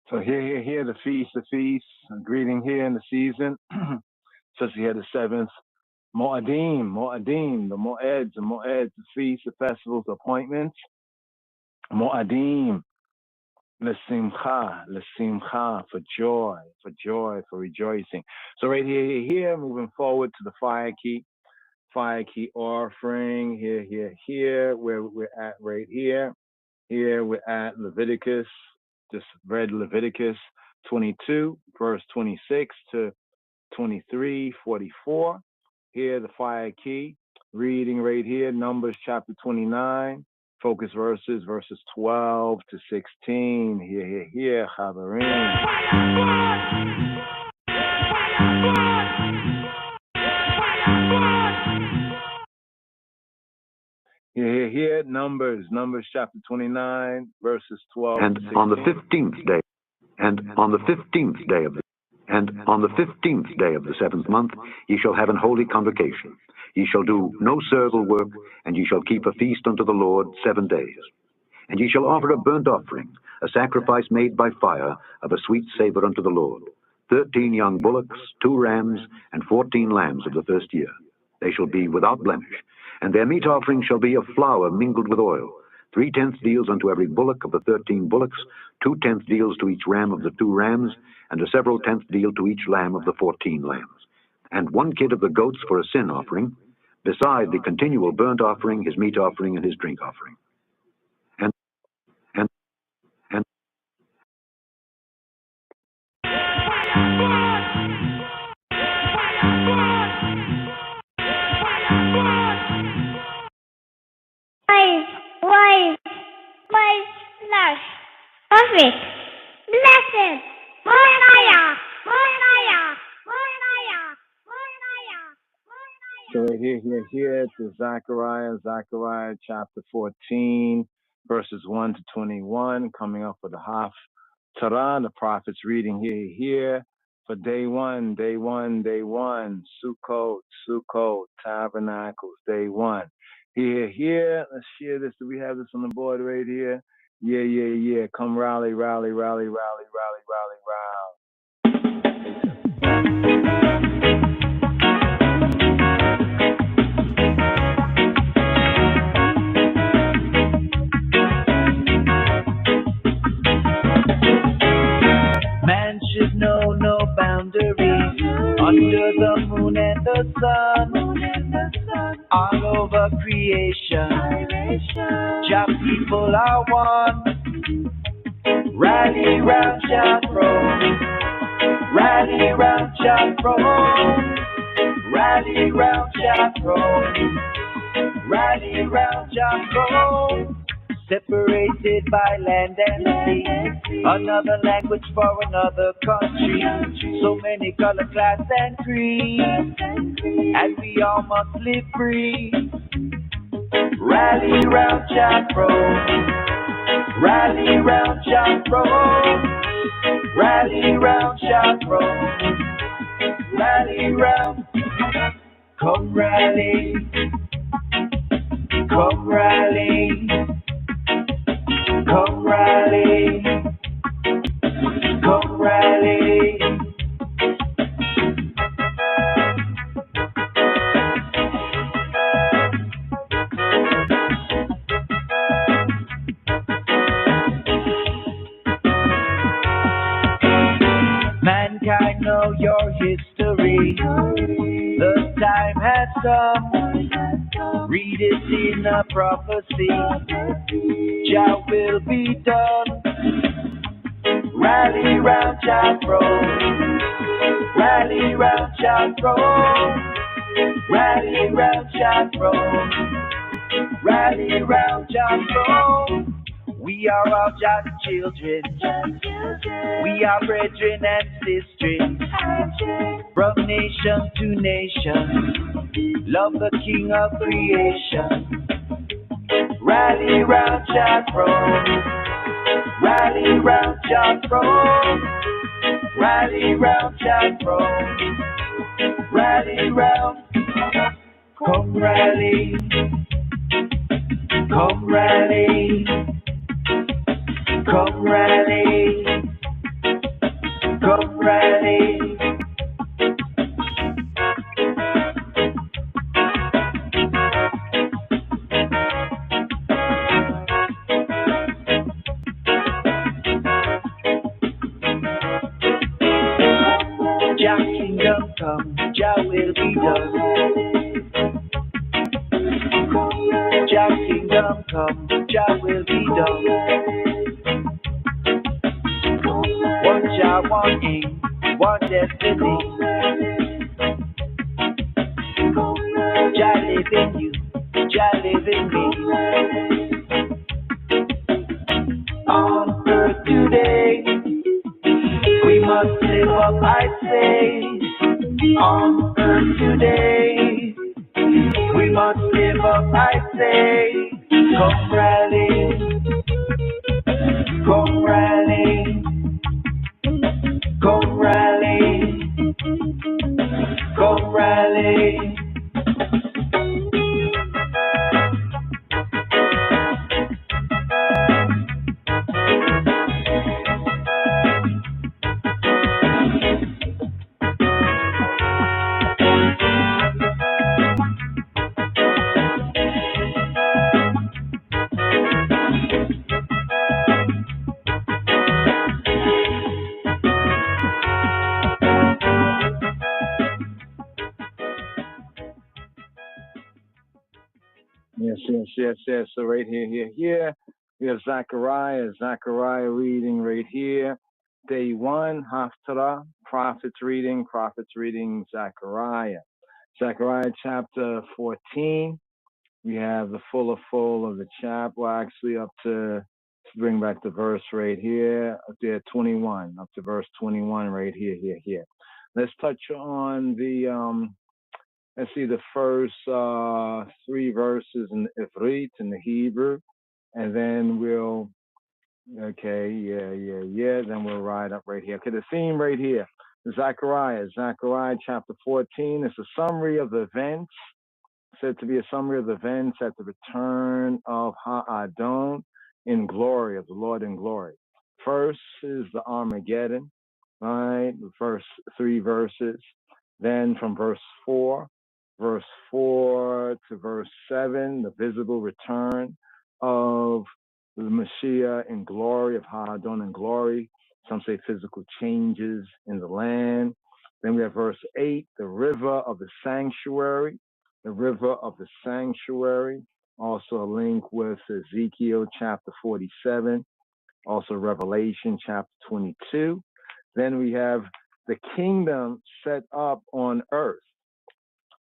So here, the feast, a greeting here in the season. Says here the 7th, Mo'adim, the Mo'eds, the feasts, the festivals, the appointments. Mo'adim, L'simcha, for joy, for rejoicing. So right here, moving forward to the fire key offering, here, where we're at right here. Here we're at Leviticus, just read Leviticus 22, verse 26 to 23:44. Here, the fire key. Reading right here, Numbers chapter 29. Focus verses 12 to 16. Here, Chaverim. Here, Numbers chapter 29, verses 12 and to 16. On the 15th day of the 7th month, ye shall have an holy convocation. Ye shall do no servile work, and ye shall keep a feast unto the Lord 7 days. And ye shall offer a burnt offering, a sacrifice made by fire, of a sweet savor unto the Lord, 13 young bullocks, 2 rams, and 14 lambs of the first year. They shall be without blemish. And their meat offering shall be of flour mingled with oil, 3/10 deals unto every bullock of the 13 bullocks, 2/10 deals to each ram of the 2 rams, and a several tenth deal to each lamb of the 14 lambs, and 1 kid of the goats for a sin offering, beside the continual burnt offering, his meat offering, and his drink offering. And Perfect. Blessed. So we're here to Zechariah chapter 14, verses 1 to 21, coming up with the Haftarah, the prophet's reading here for day one, Succoth, Tabernacles, day 1. Here, let's share this. Do we have this on the board right here? Yeah. Come rally. Man should know no boundaries under the moon and the sun, all over creation. Jah people are one. Rally round Jah throne, rally round Jah throne, rally round Jah throne, rally round Jah throne. Separated by land and sea, another language for another country. So many color, class, and creed, and we all must live free. Rally round Jah throne, rally round Jah throne, rally round Jah throne, rally round. Come rally, come rally. Come rally, come rally. Mankind, know your history. The time has come. Read it in a prophecy. Jah will be done. Rally round Jah throne, rally round Jah throne, rally round Jah throne, rally round Jah throne. We are all Jah's children. We are brethren and sisters from nation to nation. Love the King of creation. Rally round Jah throne, rally round Jah throne, rally round Jah throne, rally round. Come rally, come rally, come rally, come rally. Jah kingdom come, Jah will be done. Jah kingdom come, Jah will be done. One Jah, one aim, one destiny. Jah live in you, Jah live in me. On earth today, we must live up, I say. On earth today, we must live up, I say. Come rally, come rally, come rally, come rally. Yes. So right here. We have Zechariah reading right here. Day 1, Haftarah, prophets reading, Zechariah. Zechariah chapter 14. We have the full of the chapter, well, actually up to, let's bring back the verse right here, up there 21, up to verse 21 right here. Let's touch on the, let's see, the first 3 verses in the Ivrit, in the Hebrew, and then we'll, then we'll ride up right here. Okay, the theme right here, Zechariah chapter 14 is a summary of the events, said to be a summary of the events at the return of Ha'adon in glory, of the Lord in glory. First is the Armageddon, right? The first 3 verses. Then from verse 4 to verse 7, the visible return of the Mashiach in glory, of Ha'adon in glory. Some say physical changes in the land. Then we have verse 8, the river of the sanctuary. Also a link with Ezekiel chapter 47, also Revelation chapter 22. Then we have the kingdom set up on earth.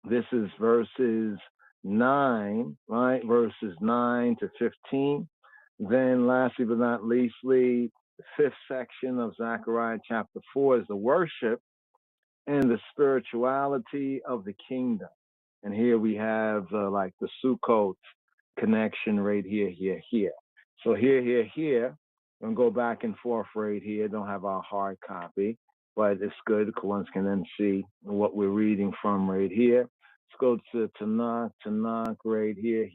This is verses 9, right? Verses 9 to 15. Then lastly but not leastly, the 5th section of Zechariah chapter 4 is the worship and the spirituality of the kingdom. And here we have like the Succoth connection right here. So here. I'm going to go back and forth right here. Don't have our hard copy, but it's good because one can then see what we're reading from right here. Let's go to Tanakh right here.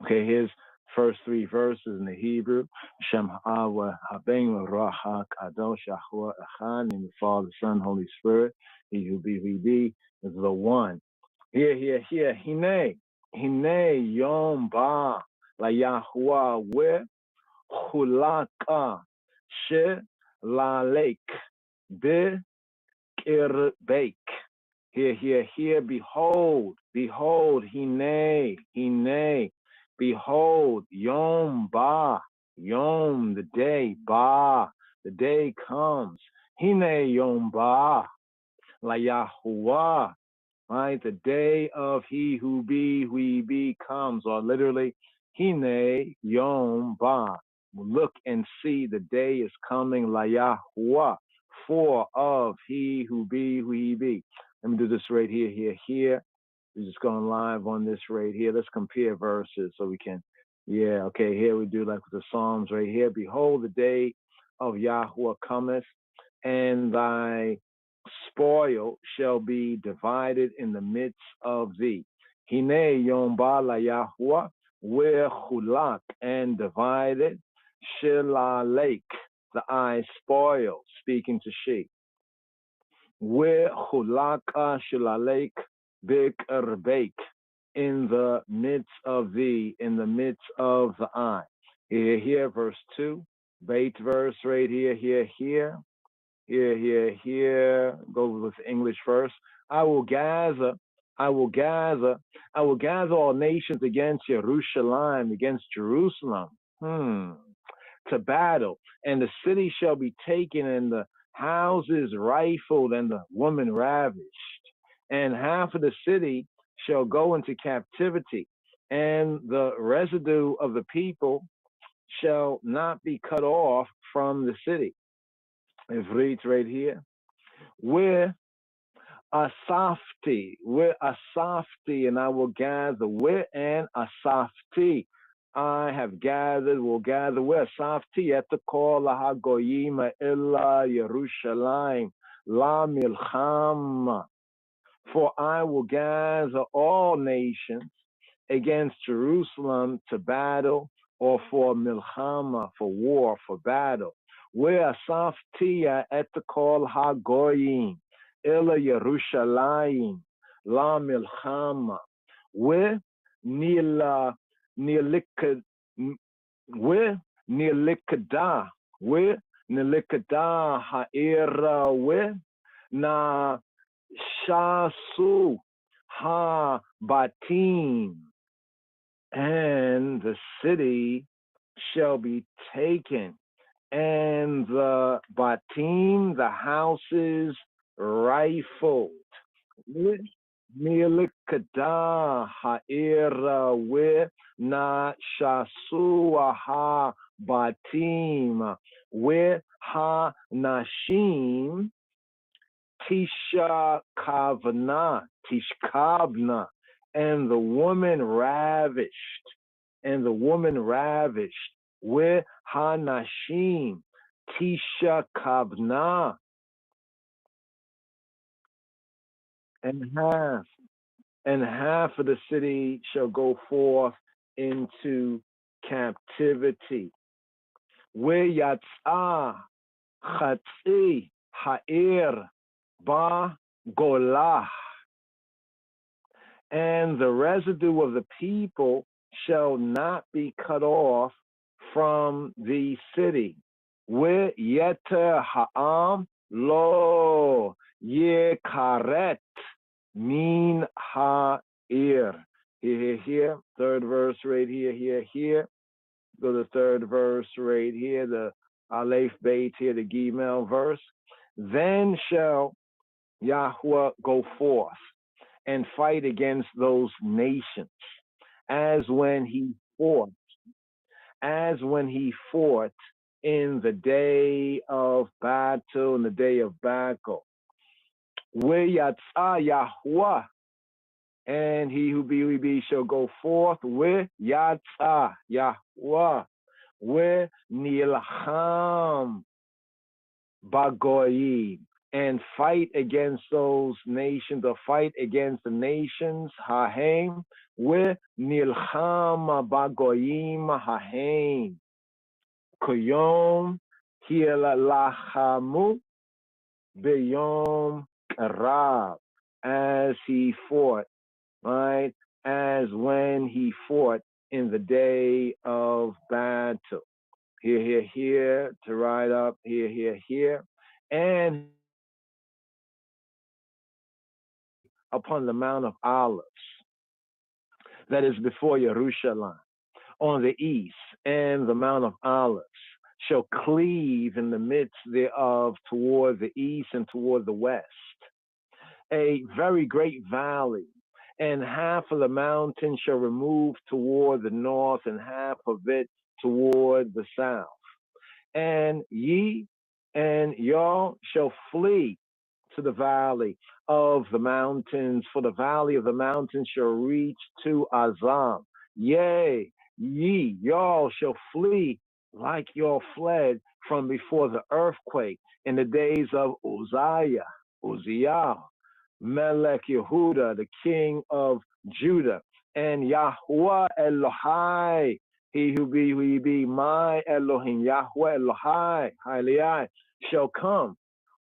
Okay, here's first 3 verses in the Hebrew. Shem Hawa Haben Rahak Kadosh Yahweh Echad, in the Father, Son, Holy Spirit. He who be is the one. Here. Hine Yom Ba La Yahweh We Chulaka She La Lake Be Kirbeik. Here, behold, hine, behold, Yom Ba, Yom, the day, Ba, the day comes, hine Yom Ba, La Yahuwah, right, the day of he who be comes, or literally, hine Yom Ba, look and see, the day is coming, La Yahuwah, for of he who be. Let me do this right here. We're just going live on this right here. Let's compare verses so we can, here we do like with the Psalms right here. Behold, the day of Yahuwah cometh, and thy spoil shall be divided in the midst of thee. Hine Yom Ba La Yahuwah, where chulak, and divided, Shila Lake, the eye spoil, speaking to she. Where chulaka shilalek bik erbeik, in the midst of thee, in the midst of the eye. Here, verse 2, bait verse right here. Go with English first. I will gather all nations against Jerusalem, to battle, and the city shall be taken, and the houses rifled, and the woman ravished, and half of the city shall go into captivity, and the residue of the people shall not be cut off from the city. It reads right here, where Asafti, and I will gather, where and Asafti, I have gathered, will gather, where Asafti, at the call, La Hagoyim, Illa Yerushalayim, La Milchama, for I will gather all nations against Jerusalem to battle, or for Milchama, for war, for battle. Where Asafti, at the call, Hagoyim, Ela Yerushalayim, La Milchama, where Nilikada, Ha'ira, where Na Shasu Ha Batim, and the city shall be taken, and the batim, the houses, rifled. Milikada ha'ira we na shasua ha batim we ha nashim tishkavna, and the woman ravished we ha nashim tishkavna, and half of the city shall go forth into captivity. V'yatzah chatzi ha'ir ba golah, and the residue of the people shall not be cut off from the city. V'yeter ha'am lo yekaret min ha'ir. Here, third verse right here. Go to the third verse right here, the Aleph Beit here, the Gimel verse. Then shall Yahweh go forth and fight against those nations, as when he fought in the day of battle, in the day of battle. V'yatzah Yahweh, and he who be shall go forth with Yatzah Yahweh, with Nilcham Bagoyim, and fight against those nations, or fight against the nations, Hahem, with Nilcham Bagoyim Hahem, Kuyom Hilalachamu Beyom Rav, as he fought. Right, as when he fought in the day of battle. Here, to ride up, here, and upon the Mount of Olives, that is before Jerusalem, on the east, and the Mount of Olives shall cleave in the midst thereof toward the east and toward the west, a very great valley. And half of the mountain shall remove toward the north, and half of it toward the south. And ye and y'all shall flee to the valley of the mountains, for the valley of the mountains shall reach to Azam. Yea, ye, y'all shall flee like y'all fled from before the earthquake in the days of Uzziah, Melech Yehuda, the king of Judah, and Yahweh Elohai, he who be my Elohim, Yahweh Elohai, Haliai, shall come.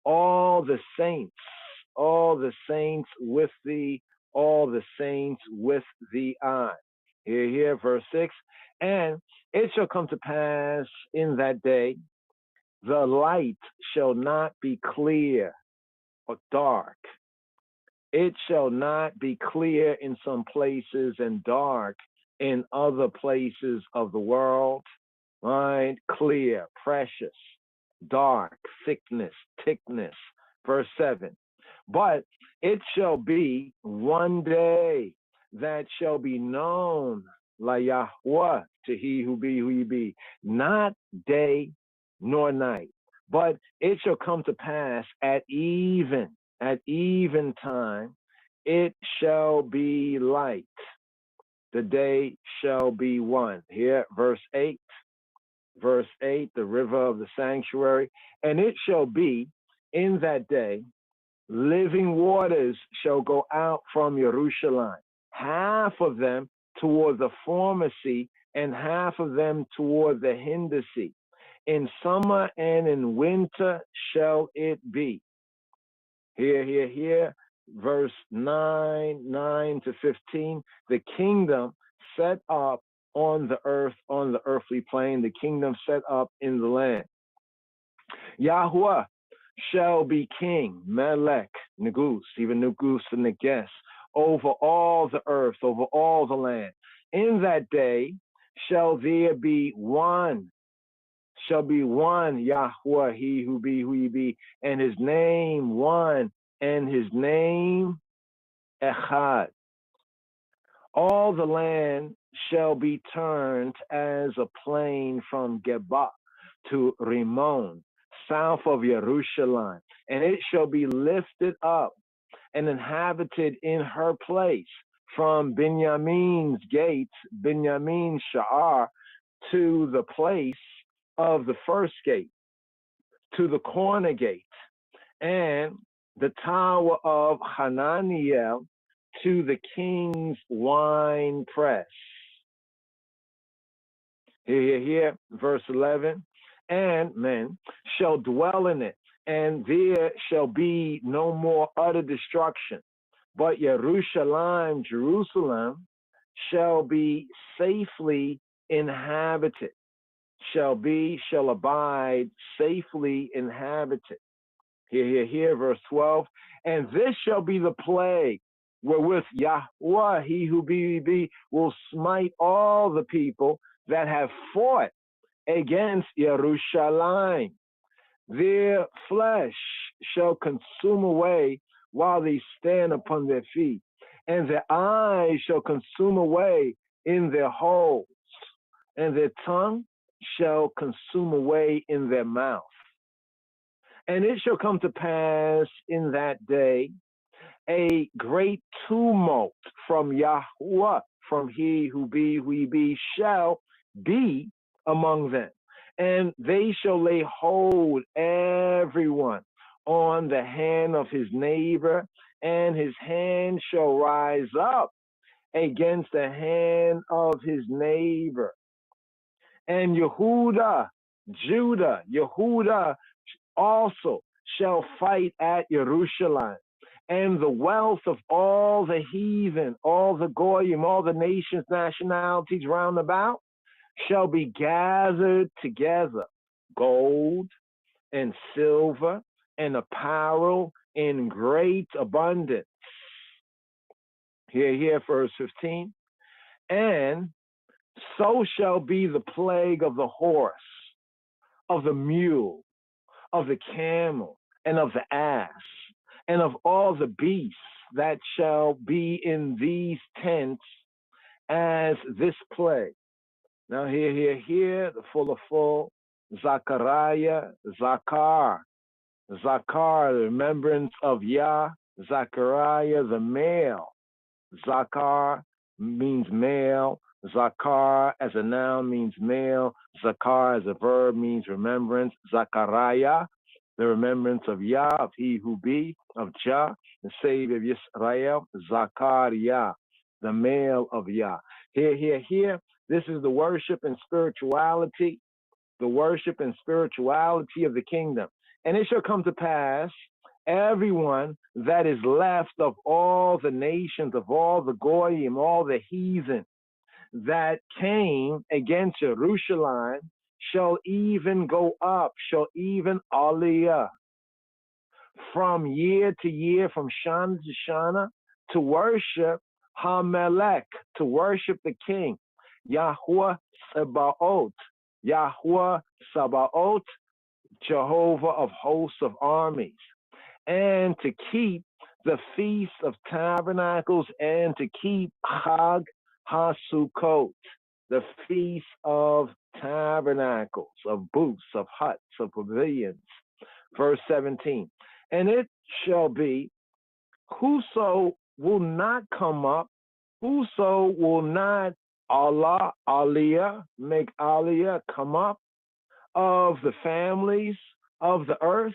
All the saints with thee, all the saints with thee I. Here, verse 6. And it shall come to pass in that day, the light shall not be clear or dark. It shall not be clear in some places and dark in other places of the world. Right? Clear, precious, dark, thickness. Verse 7. But it shall be one day that shall be known, La Yahweh, to he who be, not day nor night, but it shall come to pass at even time, it shall be light. The day shall be one. Here, verse 8, the river of the sanctuary. And it shall be in that day, living waters shall go out from Jerusalem, half of them toward the former sea, and half of them toward the hinder sea. In summer and in winter shall it be. Here, verse 9 to 15, the kingdom set up on the earth, on the earthly plane, the kingdom set up in the land. Yahweh shall be king, Melech, Negus, even Negus and Neges, over all the earth, over all the land. In that day shall there be one, Yahweh, he who be, and his name one, and his name Echad. All the land shall be turned as a plain from Geba to Rimmon, south of Jerusalem, and it shall be lifted up and inhabited in her place from Benjamin's gates, Benjamin Sha'ar, to the place of the first gate, to the corner gate, and the tower of Hananiel to the king's wine press. Here, verse 11. And men shall dwell in it, and there shall be no more utter destruction. But Jerusalem shall be safely inhabited, shall abide safely inhabited. Here, verse 12. And this shall be the plague wherewith Yahweh, he who be, will smite all the people that have fought against Jerusalem. Their flesh shall consume away while they stand upon their feet, and their eyes shall consume away in their holes, and their tongue shall consume away in their mouth. And it shall come to pass in that day a great tumult from Yahweh, from he who be, shall be among them. And they shall lay hold everyone on the hand of his neighbor, and his hand shall rise up against the hand of his neighbor. And Yehuda also shall fight at Jerusalem, and the wealth of all the heathen, all the goyim, all the nations, nationalities round about, shall be gathered together, gold and silver and apparel in great abundance. Here, verse 15. And so shall be the plague of the horse, of the mule, of the camel, and of the ass, and of all the beasts that shall be in these tents as this plague. Now here, the full, Zachariah, Zakar, the remembrance of Yah, Zachariah, the male. Zakar means male. Zakar as a noun means male. Zakar as a verb means remembrance. Zachariah, the remembrance of Yah, of he who be, of Jah, the Savior of Israel. Zachariah, the male of Yah. Here, this is the worship and spirituality, of the kingdom. And it shall come to pass, everyone that is left of all the nations, of all the goyim, all the heathen that came against Jerusalem, shall even go up, shall even aliyah, from year to year, from Shana to Shana, to worship haMelech, to worship the king, Yahweh Sabaoth, Jehovah of hosts of armies, and to keep the Feast of Tabernacles, and to keep Chag HaSukkot, the Feast of Tabernacles, of booths, of huts, of pavilions. Verse 17. And it shall be, whoso will not come up, whoso will not aliyah, make aliyah, come up, of the families of the earth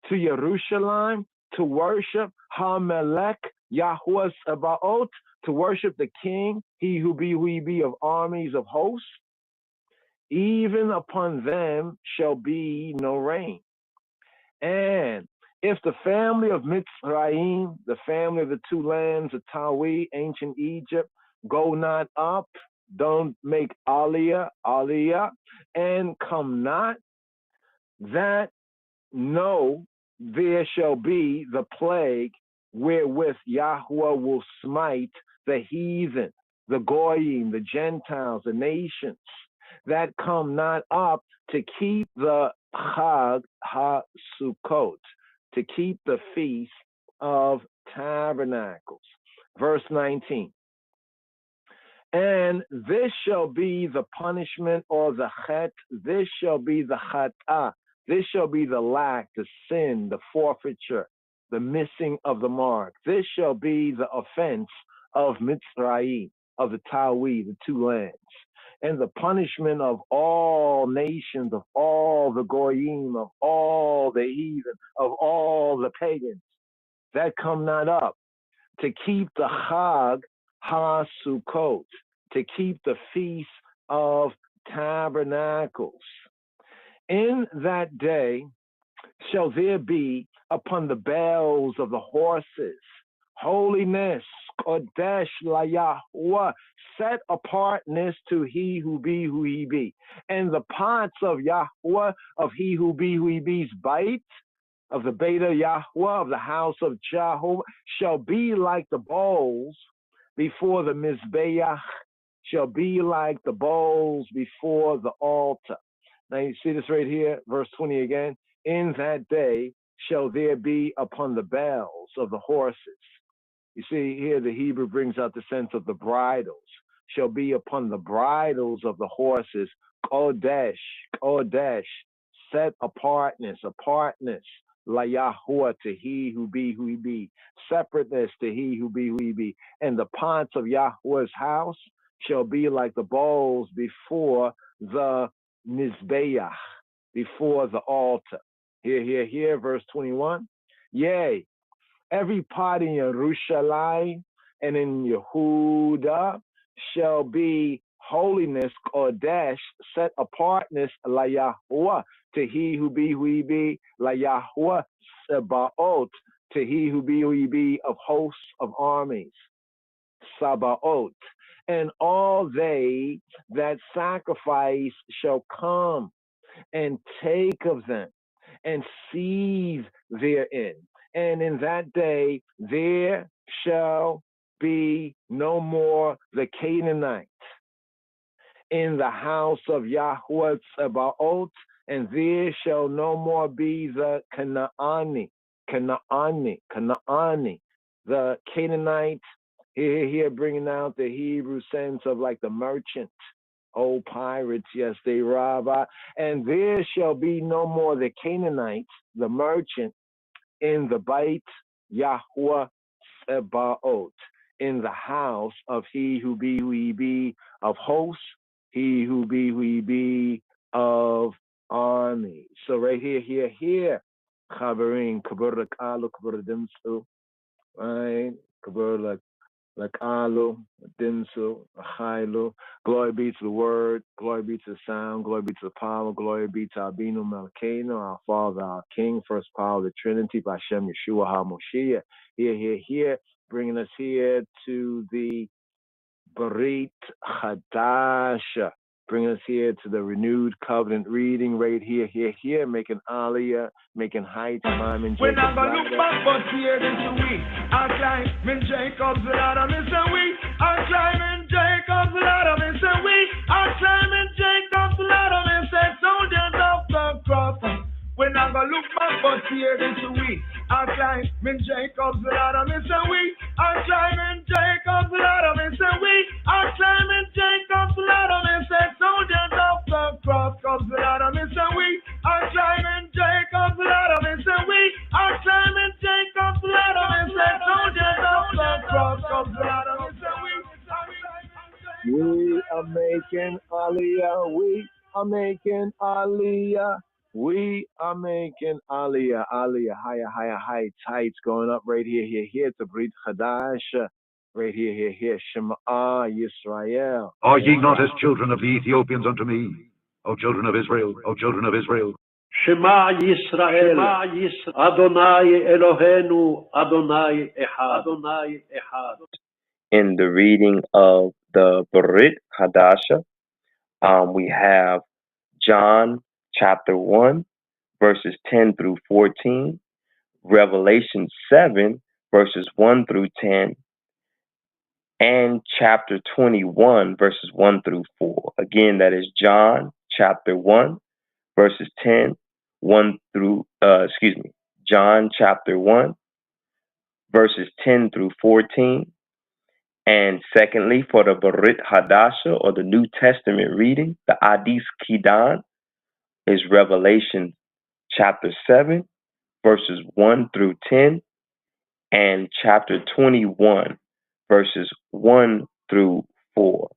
to Jerusalem, to worship haMelech, Yahweh Sabaoth, to worship the king, he who be of armies of hosts, even upon them shall be no rain. And if the family of Mitzrayim, the family of the two lands of Tawi, ancient Egypt, go not up, don't make aliyah, and come not, that no, there shall be the plague wherewith Yahweh will smite the heathen, the Goyim, the Gentiles, the nations that come not up to keep the Chag HaSukkot, to keep the Feast of Tabernacles. Verse 19. And this shall be the punishment or the chet, this shall be the chatah, this shall be the lack, the sin, the forfeiture, the missing of the mark. This shall be the offense of Mitzrayim, of the Tawi, the two lands, and the punishment of all nations, of all the Goyim, of all the heathen, of all the pagans that come not up to keep the Chag HaSukkot, to keep the Feast of Tabernacles. In that day shall there be upon the bells of the horses holiness, Kodesh LaYahweh, set apartness to he who he be. And the pots of Yahweh, of he who he be's bite, of the Beta Yahweh, of the house of Jehovah, shall be like the bowls before the Mizbeach, shall be like the bowls before the altar. Now you see this right here, verse 20 again. In that day shall there be upon the bells of the horses. You see here the Hebrew brings out the sense of the bridles. Shall be upon the bridles of the horses, Kodesh, Kodesh, set apartness, La Yahweh, to he who he be, separateness to he who he be. And the pots of Yahweh's house shall be like the bowls before the Mizbeach, before the altar. Here, verse 21. Yea, every pot in Yerushalayim and in Yehuda shall be holiness, Kodesh, set apartness, La Yahweh, to he who he be, La Yahweh Sabaoth, to he who he be, of hosts of armies, Sabaoth. And all they that sacrifice shall come and take of them and seize therein. And in that day there shall be no more the Canaanite in the house of Yahweh Sabaoth, and there shall no more be the Canaani, the Canaanite, here bringing out the Hebrew sense of like the merchant, old pirates, yes, they rob. And there shall be no more the Canaanite, the merchant, in the Beit Yahweh Sabaoth, in the house of he who he be, of hosts, he who he be, of armies. So right here, Chaverim, Kabur Lakalu, Kabur Dimsu, right? Kabur Lakalu, Dimsu, Achailu. Glory be to the word, glory be to the sound, glory be to the power, glory be to Abinu Melkeinu, our Father, our King, first power of the Trinity, by Shem Yeshua HaMoshiach. Here, bringing us here to the Brit Chadasha, bringing us here to the renewed covenant reading right here, making aliyah, making heights, climbing When Jacob's I'm gonna look back, but here this week, I climb in Jacob's ladder, Miss Week. I climb in Jacob's ladder, Miss Week. I climb in Jacob's ladder, Miss soldiers of the cross. When I'm gonna look back, but here this week, I climb in Jacob's ladder, Miss Week. I climb in Jacob's ladder, Miss Week. I climb in Jacob's ladder, Miss soldiers of the cross. Jacob's ladder, Miss Week. I climb in Jacob's ladder, Miss Week. I climb in Jacob's ladder, Miss soldiers of the cross. Jacob's ladder, Miss Week. We are making aliyah, we are making aliyah. We are making aliyah, higher heights, going up right here, to Brit Chadash, right here, Shema Yisrael. Are ye not as children of the Ethiopians unto me, O children of Israel, O children of Israel? Shema Yisrael, Adonai Eloheinu, Adonai Echad. In the reading of the Brit Hadasha, we have John chapter 1, verses 10 through 14, Revelation 7, verses 1 through 10, and chapter 21, verses 1 through 4. Again, that is John chapter 1, verses 1 through, John chapter 1, verses 10 through 14. And secondly, for the Brit Hadasha, or the New Testament reading, the Adis Kidan, is Revelation chapter 7, verses 1 through 10, and chapter 21, verses 1 through 4.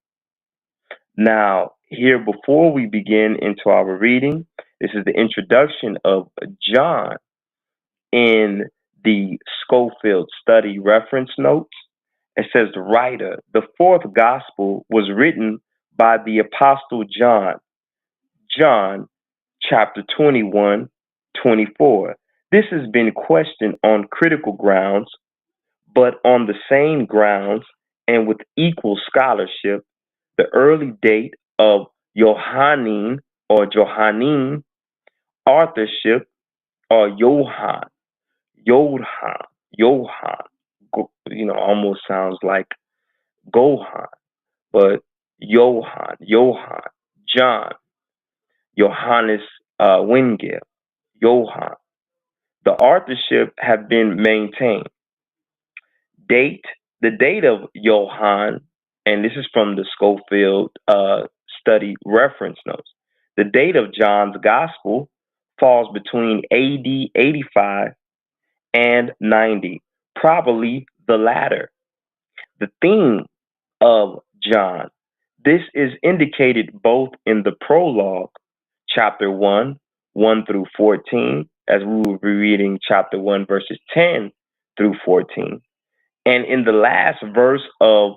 Now, here, before we begin into our reading, this is the introduction of John in the Schofield Study Reference Notes. It says, the writer, the fourth gospel was written by the Apostle John. John chapter 21, 24. This has been questioned on critical grounds, but on the same grounds and with equal scholarship, the early date of Yohanan or Johannin authorship, or Johann, almost sounds like Gohan, but Johann, John, Johannes Wingel, Johann. The authorship have been maintained. The date of Johann, and this is from the Schofield Study Reference Notes. The date of John's Gospel falls between AD 85 and 90, probably the latter. The theme of John. This is indicated both in the prologue, chapter 1, 1 through 14, as we will be reading chapter 1, verses 10 through 14, and in the last verse of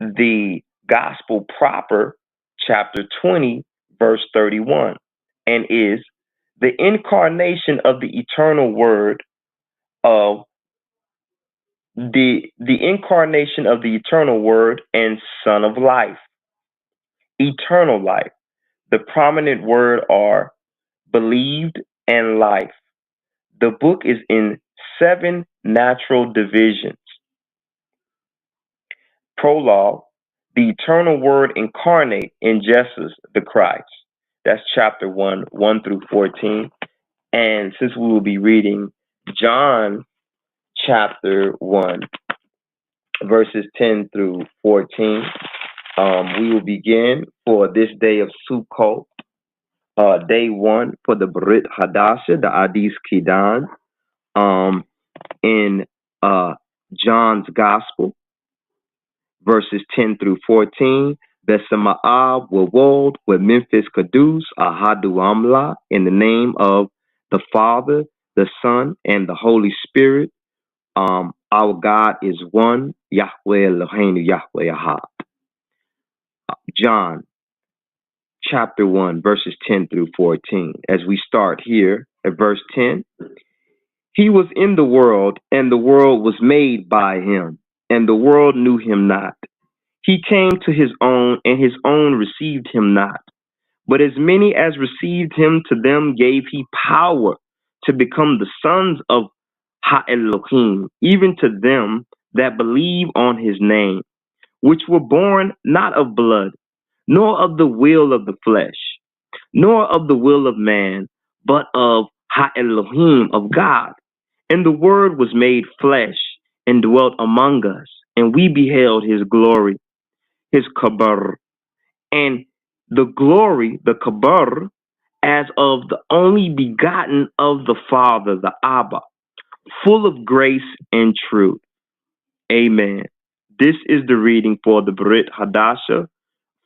the gospel proper, chapter 20, verse 31, and is the incarnation of the eternal word of the incarnation of the eternal word and Son of life, eternal life. The prominent word are believed and life. The book is in 7 natural divisions. Prologue, the eternal word incarnate in Jesus the Christ. That's chapter 1, 1 through 14. And since we will be reading John chapter 1, verses 10 through 14, we will begin for this day of Sukkot, day 1 for the Brit Hadasha, the Adis Kidan, in John's Gospel, verses 10 through 14. Besama'ab Wawod with Memphis Kadus Ahadu Amla, in the name of the Father, the Son, and the Holy Spirit. Our God is one, Yahweh Eloheinu, Yahweh Ahad. John chapter 1, verses 10 through 14. As we start here at verse 10, he was in the world, and the world was made by him, and the world knew him not. He came to his own, and his own received him not. But as many as received him, to them gave he power to become the sons of Ha-Elohim, even to them that believe on his name, which were born not of blood, nor of the will of the flesh, nor of the will of man, but of Ha-Elohim, of God. And the Word was made flesh and dwelt among us, and we beheld his glory, his kabar, and the glory, the kabar, as of the only begotten of the Father, the Abba, full of grace and truth. Amen. This is the reading for the Brit Hadasha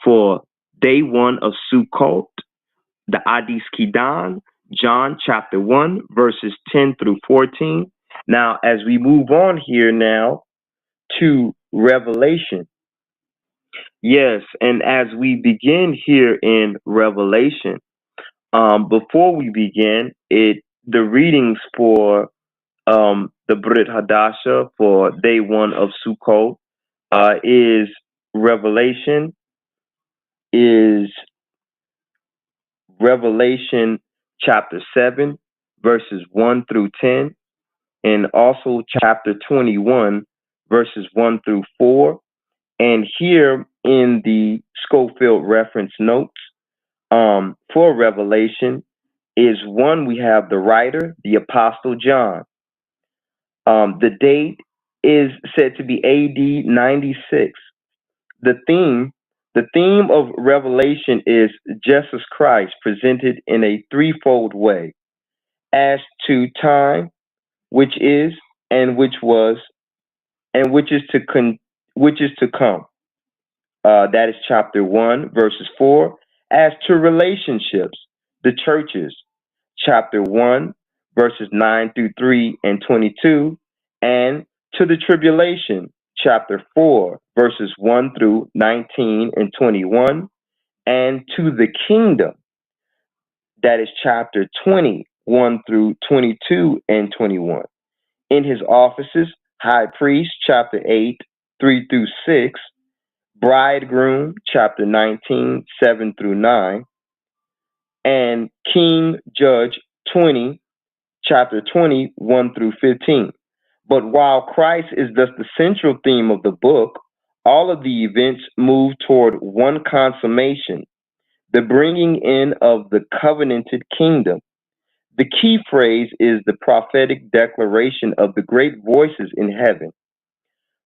for day 1 of Sukkot, the Adis Kidan, John chapter 1, verses 10 through 14. Now, as we move on here now to Revelation. Yes, and as we begin here in Revelation, before we begin, the readings for the Brit Hadasha for day 1 of Sukkot is Revelation chapter 7, verses 1 through 10, and also chapter 21, verses 1 through 4, And here in the Schofield reference notes for Revelation is one, we have the writer, the Apostle John. The date is said to be AD 96. The theme of Revelation is Jesus Christ presented in a threefold way: as to time, which is, and which was, and which is to come. That is chapter 1, verses 4. As to relationships, the churches, chapter 1, verses 9 through 3 and 22. And to the tribulation, chapter 4, verses 1 through 19 and 21. And to the kingdom, that is chapter 20, 1 through 22 and 21. In his offices, high priest, chapter 8, 3 through 6. Bridegroom, chapter 19, 7 through 9, and King Judge 20, chapter 20, 1 through 15. But while Christ is thus the central theme of the book, all of the events move toward one consummation, the bringing in of the covenanted kingdom. The key phrase is the prophetic declaration of the great voices in heaven.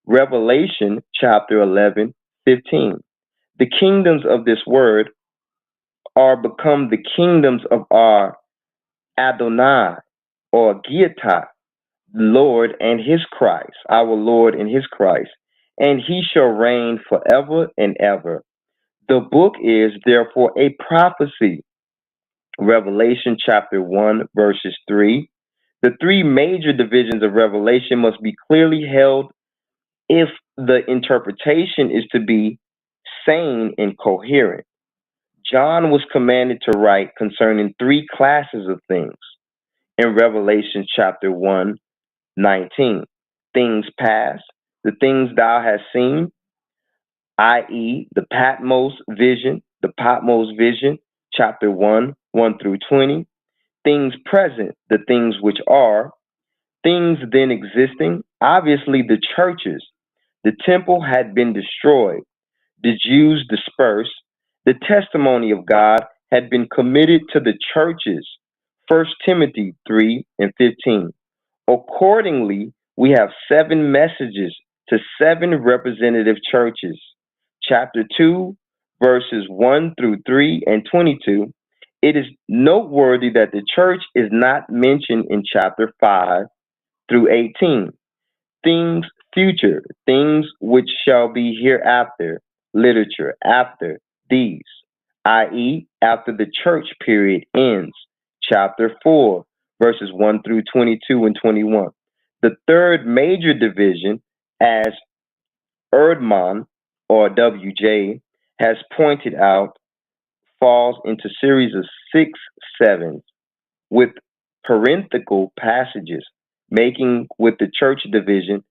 Revelation, chapter 11, 15. The kingdoms of this word are become the kingdoms of our Adonai or Gitta, Lord and his Christ, our Lord and his Christ, and he shall reign forever and ever. The book is therefore a prophecy. Revelation chapter 1, verses 3. The three major divisions of Revelation must be clearly held if the interpretation is to be sane and coherent. John was commanded to write concerning three classes of things in Revelation chapter 1, 19. Things past, the things thou hast seen, i.e. the Patmos vision, chapter 1, 1 through 20. Things present, the things which are. Things then existing, obviously the churches. The temple had been destroyed. The Jews dispersed. The testimony of God had been committed to the churches. 1 Timothy 3 and 15. Accordingly, we have 7 messages to 7 representative churches. Chapter 2, verses 1 through 3 and 22. It is noteworthy that the church is not mentioned in chapter 5 through 18. Things future, things which shall be hereafter, literature, after these, i.e., after the church period ends. Chapter 4, verses 1 through 22 and 21. The third major division, as Erdman or WJ has pointed out, falls into series of 6 sevens with parenthetical passages, making with the church division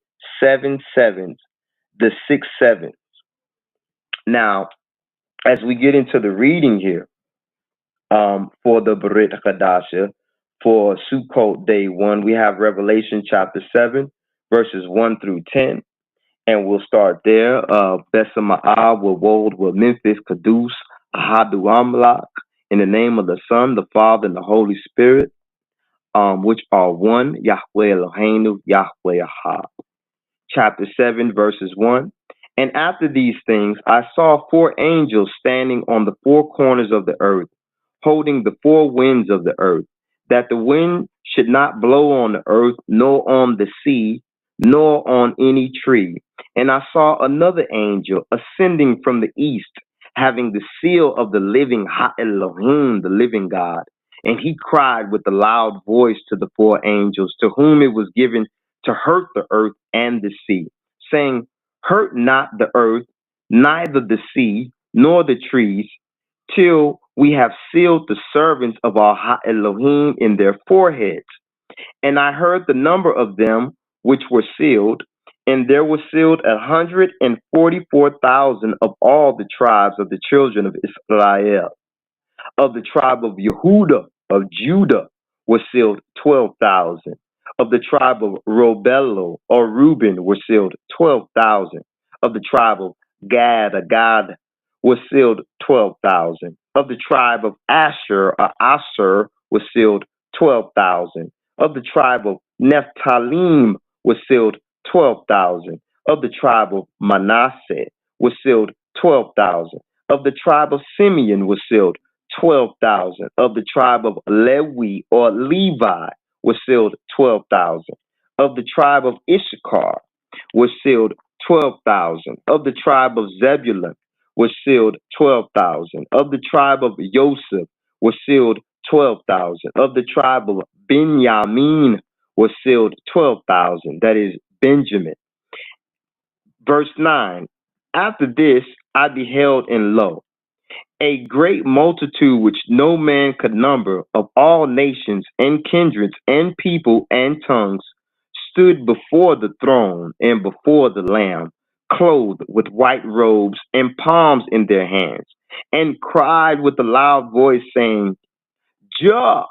7 sevens, the 6 sevens. Now, as we get into the reading here for the Brit Hadasha, for Sukkot Day 1, we have Revelation chapter 7, verses 1 through 10. And we'll start there. Besama'a, Wawold, Memphis, Kadus, Ahadu Amlak, in the name of the Son, the Father, and the Holy Spirit, which are one, Yahweh Eloheinu, Yahweh Ahad. Chapter 7, verses 1. And after these things, I saw 4 angels standing on the 4 corners of the earth, holding the 4 winds of the earth, that the wind should not blow on the earth, nor on the sea, nor on any tree. And I saw another angel ascending from the east, having the seal of the living Ha-Elohim, the living God. And he cried with a loud voice to the 4 angels, to whom it was given to hurt the earth and the sea, saying, hurt not the earth, neither the sea, nor the trees, till we have sealed the servants of our Ha-Elohim in their foreheads. And I heard the number of them which were sealed, and there were sealed 144,000 of all the tribes of the children of Israel. Of the tribe of Yehuda, of Judah, were sealed 12,000. Of the tribe of Robelo or Reuben were sealed 12,000. Of the tribe of Gad or Gad was sealed 12,000. Of the tribe of Asher or Asher was sealed 12,000. Of the tribe of Nephthalim was sealed 12,000. Of the tribe of Manasseh was sealed 12,000. Of the tribe of Simeon was sealed 12,000. Of the tribe of Lewi or Levi was sealed 12,000. Of the tribe of Issachar was sealed 12,000. Of the tribe of Zebulun was sealed 12,000. Of the tribe of Joseph was sealed 12,000. Of the tribe of Benjamin was sealed 12,000. That is Benjamin. Verse 9. After this I beheld, and lo, a great multitude which no man could number, of all nations and kindreds and people and tongues, stood before the throne and before the Lamb, clothed with white robes and palms in their hands, and cried with a loud voice, saying, Jah,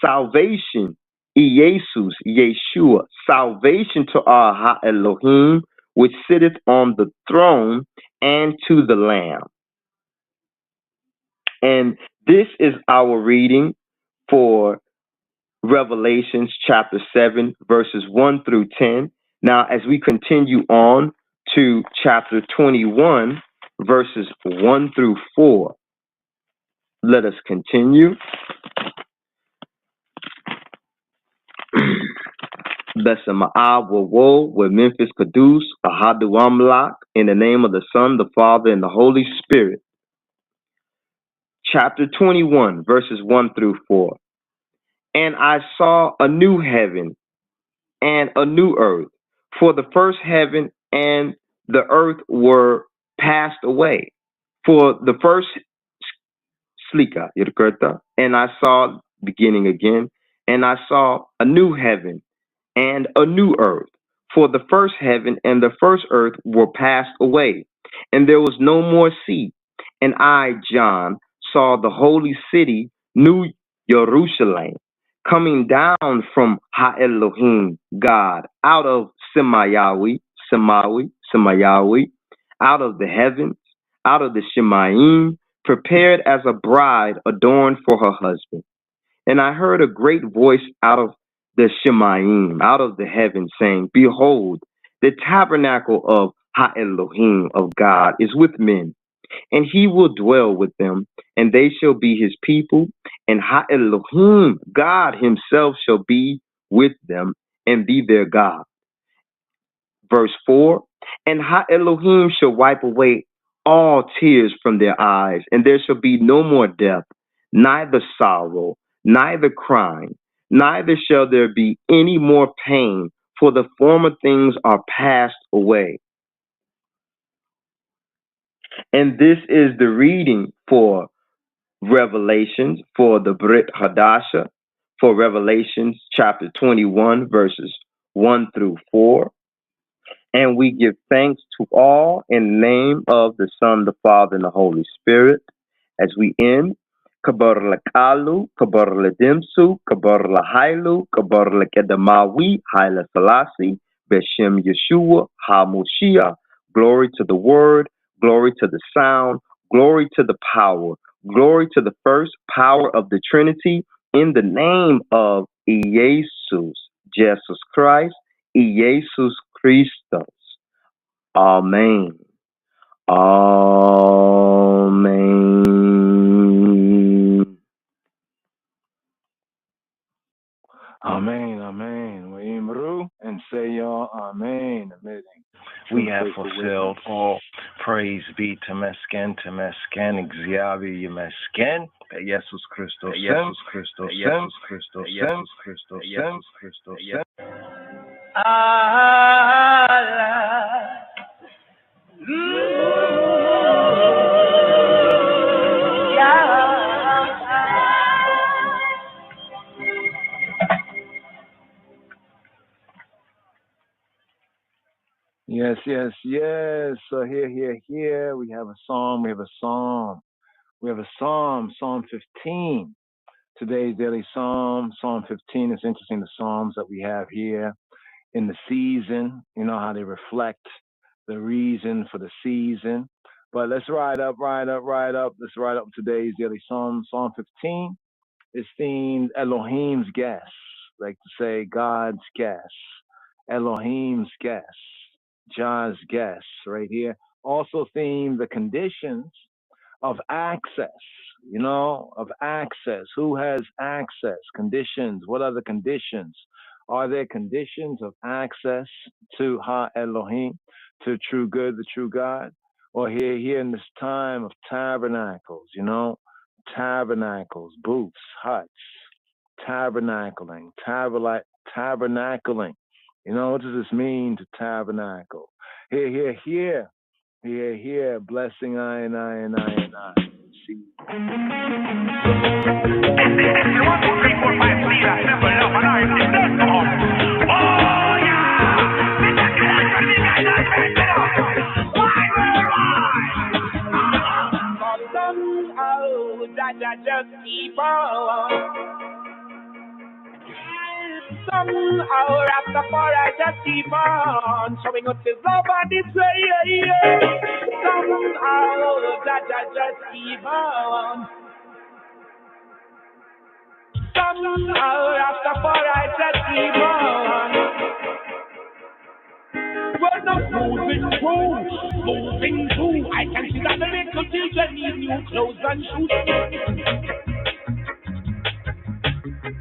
salvation, Jesus, Yeshua, salvation to our Ha-Elohim, which sitteth on the throne, and to the Lamb. And this is our reading for Revelations chapter 7, verses 1 through 10. Now, as we continue on to chapter 21, verses 1 through 4, let us continue. Besama'ah Wawo with Memphis Kadus, Ahadu Amlak, in the name of the Son, the Father, and the Holy Spirit. Chapter 21, verses 1 through 4. And I saw a new heaven and a new earth, for the first heaven and the earth were passed away. For the first Slika, and I saw, beginning again, and I saw a new heaven and a new earth. For the first heaven and the first earth were passed away, and there was no more sea. And I, John, saw the holy city, New Jerusalem, coming down from Ha-Elohim, God, out of Semayawi, out of the heavens, out of the Shemayim, prepared as a bride adorned for her husband. And I heard a great voice out of the Shemayim, out of the heavens, saying, Behold, the tabernacle of Ha-Elohim, of God, is with men, and he will dwell with them, and they shall be his people, and Ha-Elohim, God himself, shall be with them and be their God. Verse 4, and Ha-Elohim shall wipe away all tears from their eyes, and there shall be no more death, neither sorrow, neither crying, neither shall there be any more pain, for the former things are passed away. And this is the reading for Revelations, for the Brit Hadasha, for Revelations chapter 21, verses 1 through 4. And we give thanks to all in the name of the Son, the Father, and the Holy Spirit. As we end, Kabar Lakalu, Kabar Ladimsu, Kabar Lahailu, Kabar Lakedamawi, Haile Selassie, Beshem Yeshua, HaMoshiach. Glory to the Word, glory to the sound, glory to the power, glory to the first power of the Trinity, in the name of Jesus Christ, Jesus Christus. Amen. Amen. Amen, amen. We imru and say your amen. We have fulfilled all. Praise be to Mesken, Xavier Mesken, Jesus Christos, Jesus Christos, Jesus Christos, Jesus Christos, Jesus Christos. Yes, yes, yes. So here. We have a psalm. Psalm 15. Today's daily psalm, Psalm 15. It's interesting, the psalms that we have here in the season. You know how they reflect the reason for the season. But let's ride up. Let's ride up today's daily Psalm. Psalm 15 is themed Elohim's guest, like to say God's guest, Elohim's guest, Jah's guest, right here. Also themed the conditions of access, of access. Who has access? Conditions. What are the conditions? Are there conditions of access to Ha Elohim, to true good, the true God? Or here in this time of tabernacles, tabernacles, booths, huts, tabernacling, tabernacling. What does this mean to tabernacle? Here. Blessing I. See. 1, 2, 3, 4, 5, 6, 7, 8, 9, 10. Come on. Oh yeah! Mr. Clark, we got that right now. Why? Somehow that just keep on. Somehow Rastafari just keep on showing us his love and his way. Somehow that just keep on. Somehow Rastafari just keep on. Well, now moving through. I can see that the little children need new clothes and shoes.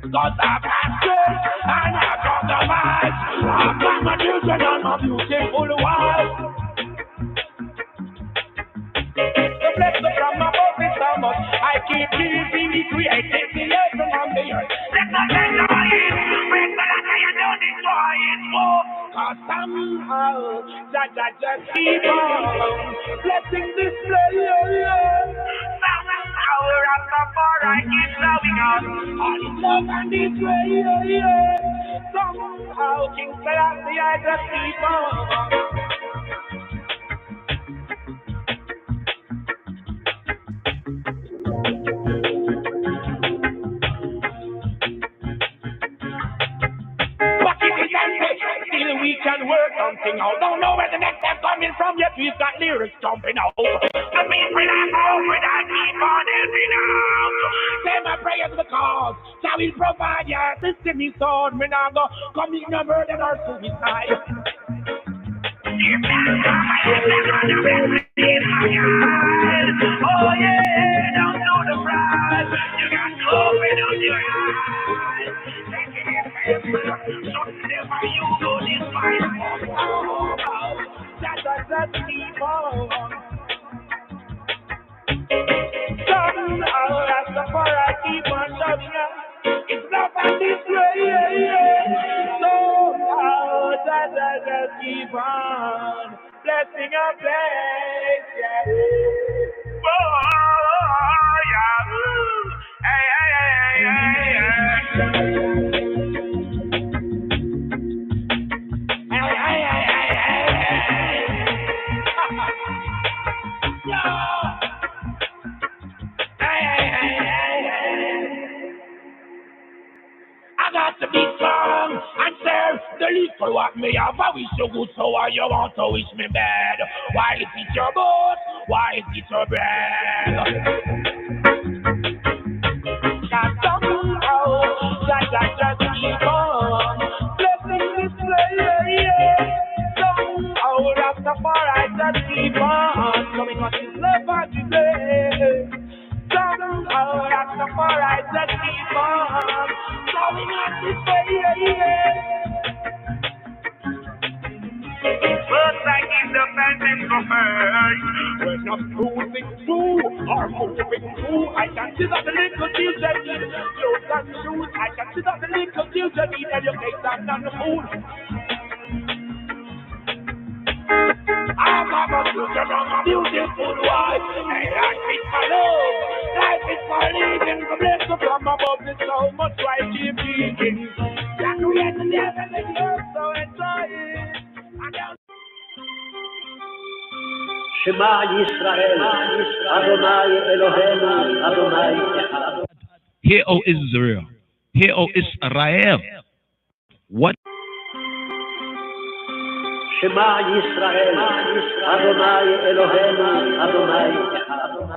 Cause I've access and I've got the vibes. I've got my children and my beautiful wife. The blessing from above is so much. I keep giving the created the earth and the earth. Let us enjoy it. Break the latter, you don't destroy it. Cause somehow that just keep on blessing this place. Somehow Rastafari keeps loving us. All his love and his way. Somehow King Selassie I just keep on. Still we can work something out. Don't know where the next step coming from yet. We've got lyrics jumping out. The people that over that keep on helping out. Say my prayers to the cause. Shall we provide ya? This to me sword. Me now go commit no murder or suicide. Oh yeah, don't do the pride. You got to open up your eyes. Never you go this fight. Just keep on. Somehow Rastafari keep on showing up. It's not that this way. Somehow just keep on blessing our place. Yeah. Oh yeah. Hey. I got to be strong and serve the least for what me have. I wish you good, so why you want to wish me bad? Why is it your boat? Why is it your bread? Got somehow just keep on blessing this place. Somehow Rastafari just keep on coming on his love and his way. Somehow Rastafari just keep on coming on his way. First I give the best go first. When I'm cruising through or moving through, I can see that the little children need clothes and shoes. I can see that the little children need education and food. I got my children and my beautiful wife. And life is for love, life is for living. The blessing from above is so much why I keep giving. That creates the heaven and the earth, so enjoy it. Shema Yisrael, Adonai Eloheinu, Adonai Echad. Hear, O Israel. Hear, O Israel. What? Shema Yisrael, Adonai Eloheinu, Adonai Echad.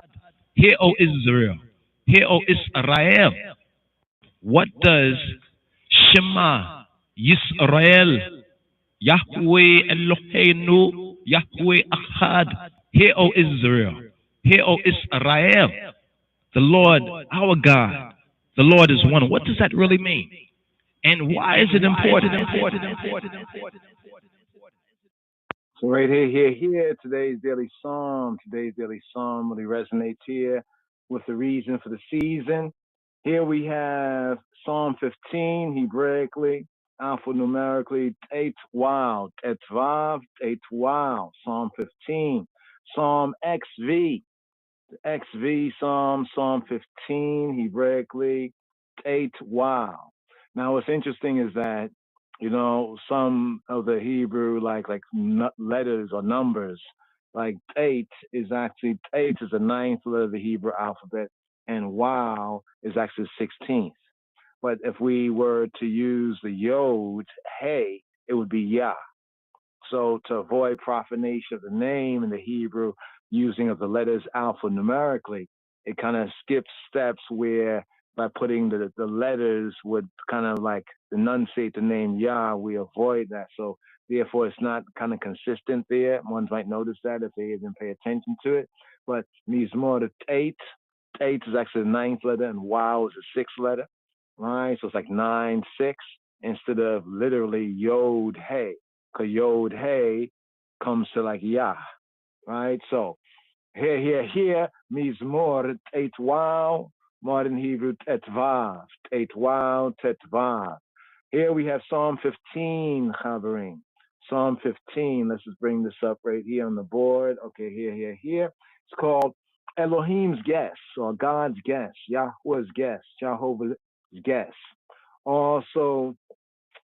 Hear, O Israel. Hear, O Israel. What does Shema Yisrael, Yahweh Eloheinu, Yahweh Echad? Hear, O Israel. Hear, O Israel. The Lord, our God, the Lord is one. What does that really mean? And why is it important? So right here, today's daily psalm really resonates here with the reason for the season. Here we have Psalm 15, Hebraically, alphanumerically, Tetwav, Psalm 15, Psalm XV, Psalm 15, Hebraically, Tetwav. Now, what's interesting is that, some of the Hebrew, like letters or numbers, like Tate is the ninth letter of the Hebrew alphabet, and Wow is actually 16th. But if we were to use the Yod, Hey, it would be Yah. So to avoid profanation of the name in the Hebrew, using of the letters alphanumerically, it kind of skips steps where by putting the letters would kind of like enunciate the name Yah, we avoid that. So therefore it's not kind of consistent there. One might notice that if they didn't pay attention to it. But Mizmor, Tate is actually the ninth letter, and Wow is the sixth letter. Right? So it's like 9-6 instead of literally Yod Hey. Because Yod Hey comes to like Yah, right? So here, Mizmor Tetwav, modern Hebrew Tetvav, Tetvav. Here we have Psalm 15, Chaverim. Psalm 15, let's just bring this up right here on the board. Okay, here. It's called Elohim's Guest, or God's Guest, Yahweh's Guest, Jehovah's Guest. Also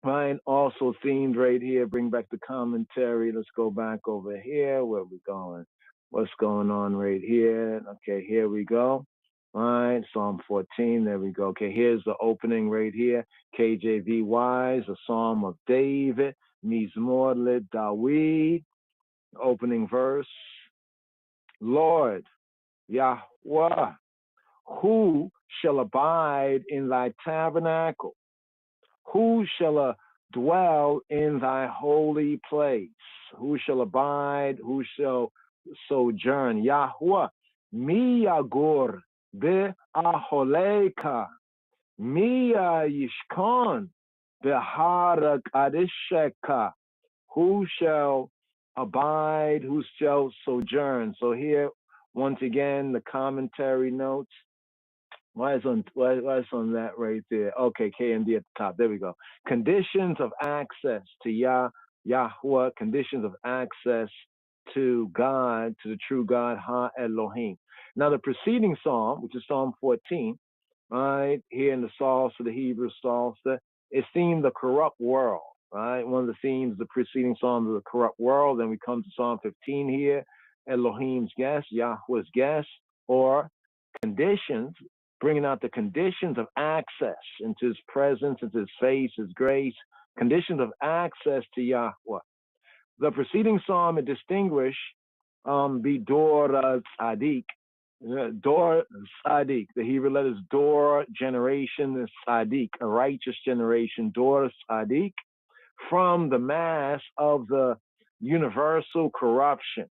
themed right here. Bring back the commentary. Let's go back over here. Where we going? What's going on right here? Okay, here we go. All right, Psalm 14. There we go. Okay, here's the opening right here. KJV Wise, a Psalm of David. Mizmor le Dawid. Opening verse. Lord, Yahweh, who shall abide in thy tabernacle? Who shall dwell in thy holy place? Who shall abide? Who shall sojourn? Yahweh, mi yagur be'aholeka, mi yishkon behara kadisheka. Who shall abide? Who shall sojourn? So here, once again, the commentary notes. Why is on that right there? Okay, KMD at the top. There we go. Conditions of access to Yahweh. Conditions of access to God, to the true God, Ha Elohim. Now the preceding psalm, which is Psalm 14, right here in the Psalter, the Hebrew Psalter, is themed the corrupt world. Right, one of the themes, the preceding psalm, is the corrupt world. Then we come to Psalm 15 here, Elohim's guest, Yahweh's guest, or conditions, bringing out the conditions of access into his presence, into his face, his grace, conditions of access to Yahweh. The preceding psalm, it distinguished Dor Tzadik. Dor Tzadik, the Hebrew letters Dor, generation, Tzadik, a righteous generation, Dor Tzadik, from the mass of the universal corruption,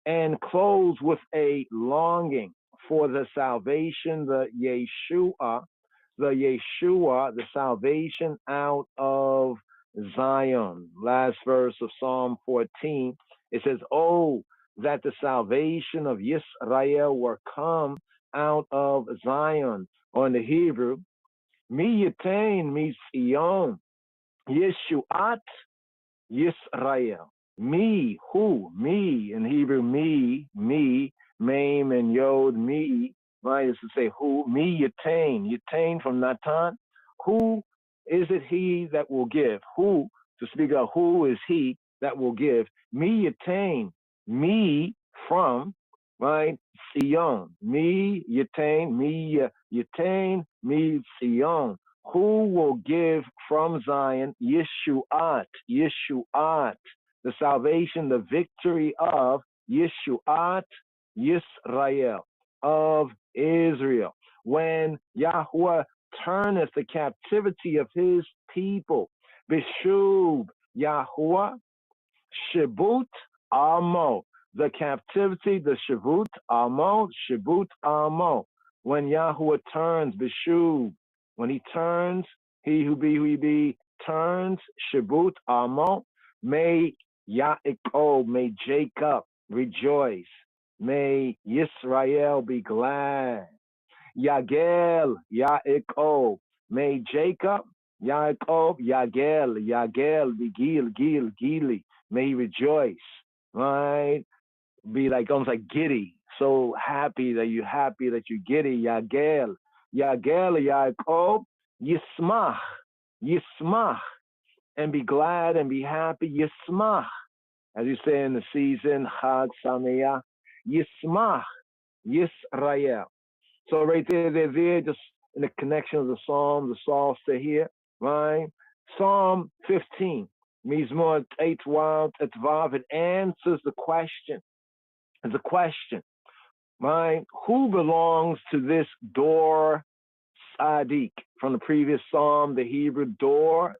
and clothes with a longing for the salvation, the Yeshua, the salvation out of Zion. Last verse of Psalm 14, it says, oh, that the salvation of Yisrael were come out of Zion. Or in the Hebrew, mi yitain mi Sion, Yeshuat Yisrael. Me, who? Me, in Hebrew, me, Mame and Yod, me, right, is to say who? Me, Yatain from Natan. Who is it he that will give? Who, to speak of who is he that will give? Me, Yatain, me from, right, Sion. Me, Yatain, me, Sion. Who will give from Zion? Yeshuat. the salvation, the victory of Yeshuat Yisrael, of Israel. When Yahweh turneth the captivity of his people, Bishub Yahweh, Shibut Amo, the captivity, the Shibut Amo. When Yahweh turns, Bishub, when he turns, he who be, turns, Shibut Amo, may Yaakov, may Jacob rejoice, may Yisrael be glad. Yagel, Yaakov, may Jacob, Yaakov, Yagel, be Gili, may he rejoice, right? Be like almost like giddy, so happy that you're giddy. Yagel, Yaakov, Yismach, and be glad and be happy. Yismach, as you say in the season, Chag Sameach, Yismach, Yisrael. So right there, just in the connection of the psalm, the psalter here, right? Psalm 15, Mizmor Eitwav Etvav, it answers the question. It's a question, right? Who belongs to this door Sadiq? From the previous psalm, the Hebrew door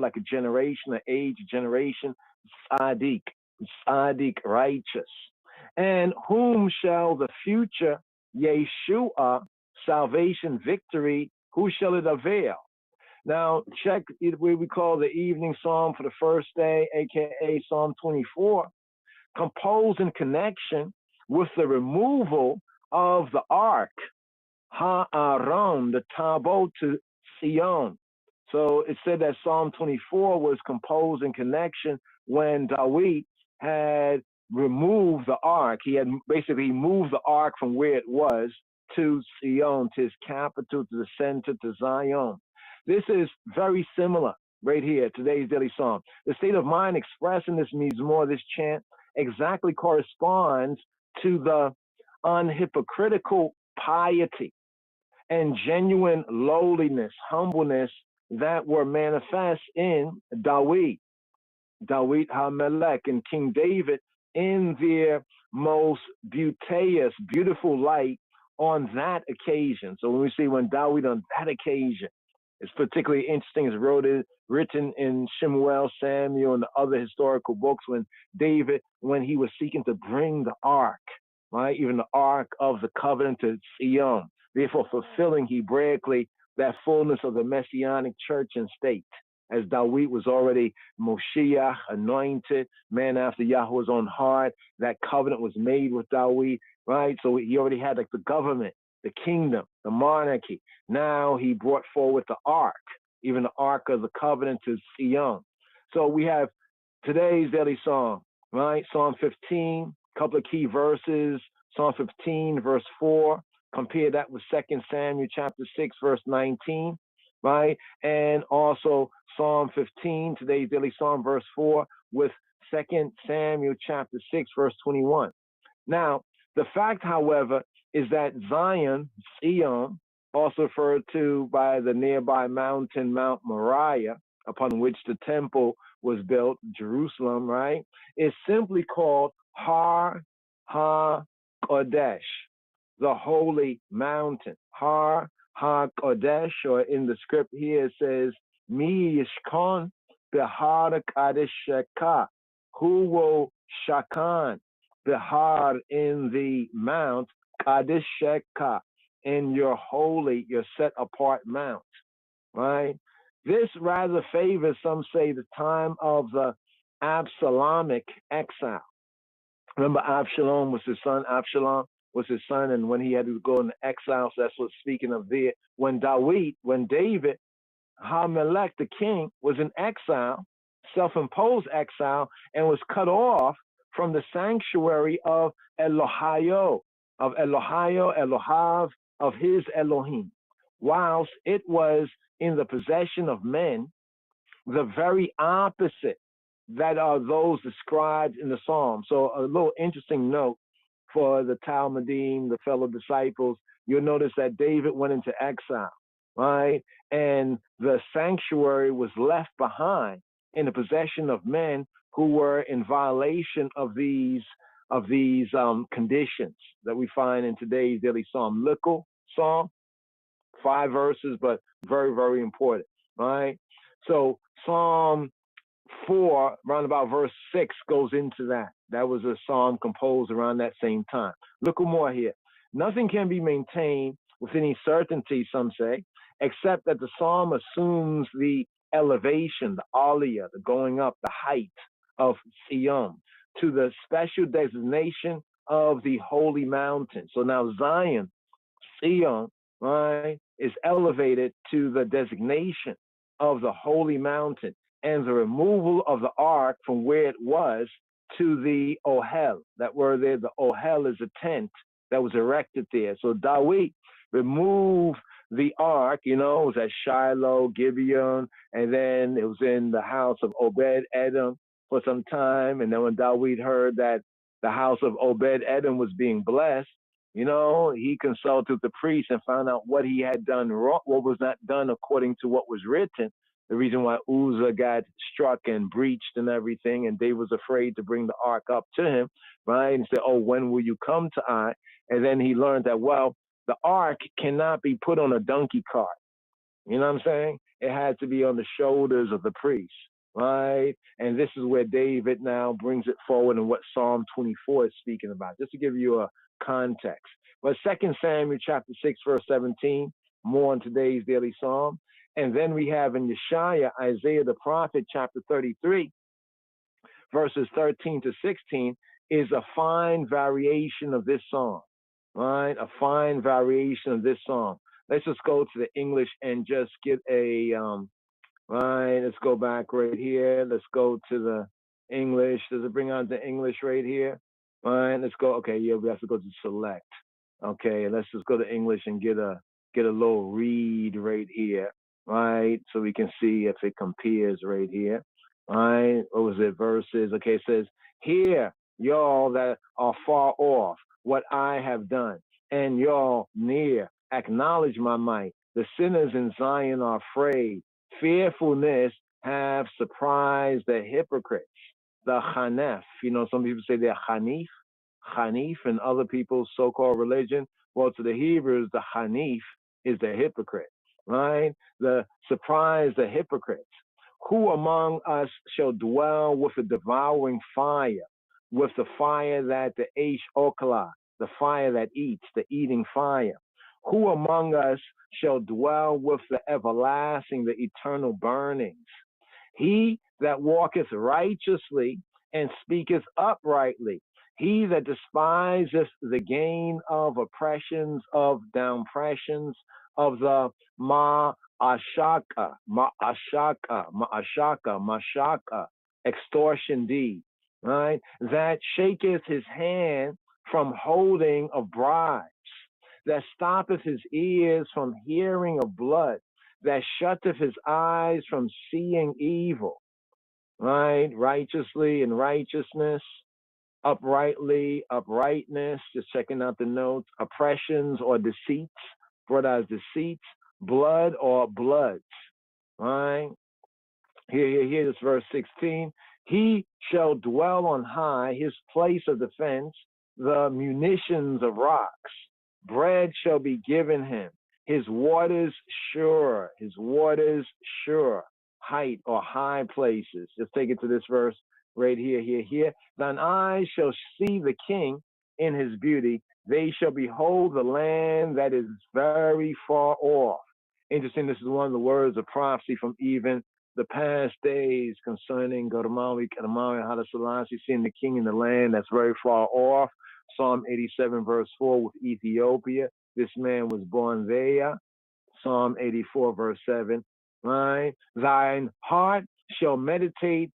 like a generation, an age, a generation, Sadiq, righteous. And whom shall the future Yeshua, salvation, victory, who shall it avail? Now, check what we call the evening psalm for the first day, aka Psalm 24, composed in connection with the removal of the ark, Ha'aron, the Tabot to Sion. So it said that Psalm 24 was composed in connection when David had removed the ark. He had basically moved the ark from where it was to Sion, to his capital, to the center, to Zion. This is very similar right here, today's daily psalm. The state of mind expressed in this mizmor, this chant, exactly corresponds to the unhypocritical piety and genuine lowliness, humbleness that were manifest in David HaMelech, and King David in their most beautiful light on that occasion. So when we see when David on that occasion, it's particularly interesting. It's written in Shemuel, Samuel, and the other historical books when David, when he was seeking to bring the ark, right, even the ark of the covenant to Sion, therefore fulfilling Hebraically that fullness of the Messianic church and state, as David was already Moshiach, anointed, man after Yahweh's own heart. That covenant was made with David, right? So he already had like the government, the kingdom, the monarchy. Now he brought forward the ark, even the ark of the covenant to Sion. So we have today's daily psalm, right? Psalm 15, a couple of key verses. Psalm 15, verse 4. Compare that with 2 Samuel chapter 6, verse 19, right? And also Psalm 15, today's daily psalm, verse 4, with 2 Samuel chapter 6, verse 21. Now, the fact, however, is that Zion, also referred to by the nearby mountain, Mount Moriah, upon which the temple was built, Jerusalem, right, is simply called Har HaKodesh, the holy mountain. Har HaKodesh, or in the script here it says, Mi Yishkon Behar Kadesheka, who will shakan, Behar, in the mount, Kadesheka, in your holy, your set apart mount, right? This rather favors, some say, the time of the Absalomic exile. Remember, Absalom was his son. Absalom was his son, and when he had to go into exile, so that's what's speaking of there. When David, HaMelech, the king, was in exile, self-imposed exile, and was cut off from the sanctuary of Elohav, of his Elohim, whilst it was in the possession of men, the very opposite that are those described in the Psalm. So a little interesting note for the Talmudim, the fellow disciples, you'll notice that David went into exile, right? And the sanctuary was left behind in the possession of men who were in violation of these conditions that we find in today's daily psalm. Little psalm, 5 verses, but very, very important. Right? So Psalm 4, around about verse 6, goes into that. That was a psalm composed around that same time. Look more here. Nothing can be maintained with any certainty, some say, except that the psalm assumes the elevation, the aliyah, the going up, the height of Sion, to the special designation of the holy mountain. So now Zion, Sion, right, is elevated to the designation of the holy mountain, and the removal of the ark from where it was to the Ohel. That word there, the Ohel, is a tent that was erected there. So David removed the ark, it was at Shiloh, Gibeon, and then it was in the house of Obed Edom for some time. And then when David heard that the house of Obed Edom was being blessed, he consulted the priest and found out what he had done wrong, what was not done according to what was written. The reason why Uzzah got struck and breached and everything, and David was afraid to bring the ark up to him, right? And said, "Oh, when will you come to I?" And then he learned that, well, the ark cannot be put on a donkey cart. You know what I'm saying? It had to be on the shoulders of the priest, right? And this is where David now brings it forward in what Psalm 24 is speaking about, just to give you a context. But 2 Samuel chapter 6, verse 17, more on today's daily psalm. And then we have in Yeshaya, Isaiah the prophet, chapter 33, verses 13 to 16, is a fine variation of this song, right? A fine variation of this song. Let's just go to the English and just get a, right, let's go back right here. Let's go to the English. Does it bring out the English right here? Right, let's go. Okay, yeah, we have to go to select. Okay, let's just go to English and get a little read right here, right? So we can see if it compares right here. Right? What was it? Verses. Okay, it says, "Hear, y'all that are far off, what I have done, and y'all near, acknowledge my might. The sinners in Zion are afraid. Fearfulness have surprised the hypocrites." The Hanef, some people say they're Hanif, and other people's so-called religion. Well, to the Hebrews, the Hanif is the hypocrite, right? The surprise, the hypocrites. Who among us shall dwell with a devouring fire, with the fire that the Aish Okla, the fire that eats, the eating fire? Who among us shall dwell with the everlasting, the eternal burnings? He that walketh righteously and speaketh uprightly, he that despiseth the gain of oppressions, of downpressions, of the mashaka, extortion deed, right? That shaketh his hand from holding of bribes, that stoppeth his ears from hearing of blood, that shutteth his eyes from seeing evil, right? Righteously and righteousness, uprightly, uprightness, just checking out the notes, oppressions or deceits, brought out as deceits, blood or bloods, right? Here, this verse 16. He shall dwell on high, his place of defense, the munitions of rocks. Bread shall be given him, his waters sure, height or high places. Just take it to this verse right here. Thine eyes shall see the king in his beauty. They shall behold the land that is very far off. Interesting, this is one of the words of prophecy from even the past days concerning Garmawi, Karmawi, Haile Selassie, seeing the king in the land that's very far off. Psalm 87, verse 4, with Ethiopia. This man was born there. Psalm 84, verse 7. Right? Thine heart shall meditate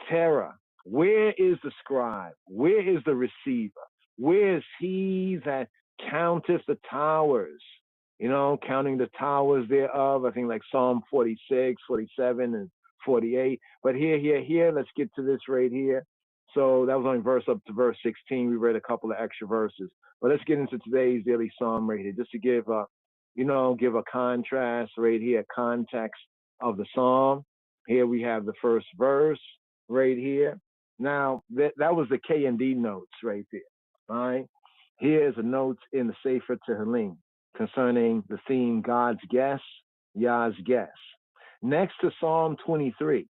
terror. Where is the scribe? Where is the receiver? Where is he that counteth the towers? Counting the towers thereof. I think like Psalm 46, 47, and 48. But here, let's get to this right here. So that was only verse up to verse 16. We read a couple of extra verses. But let's get into today's daily psalm right here, just to give a contrast right here, context of the psalm. Here we have the first verse right here. Now, that was the K and D notes right there. All right. Here's a note in the Sefer Tehillim concerning the theme God's guest, Yah's guest. Next to Psalm 23,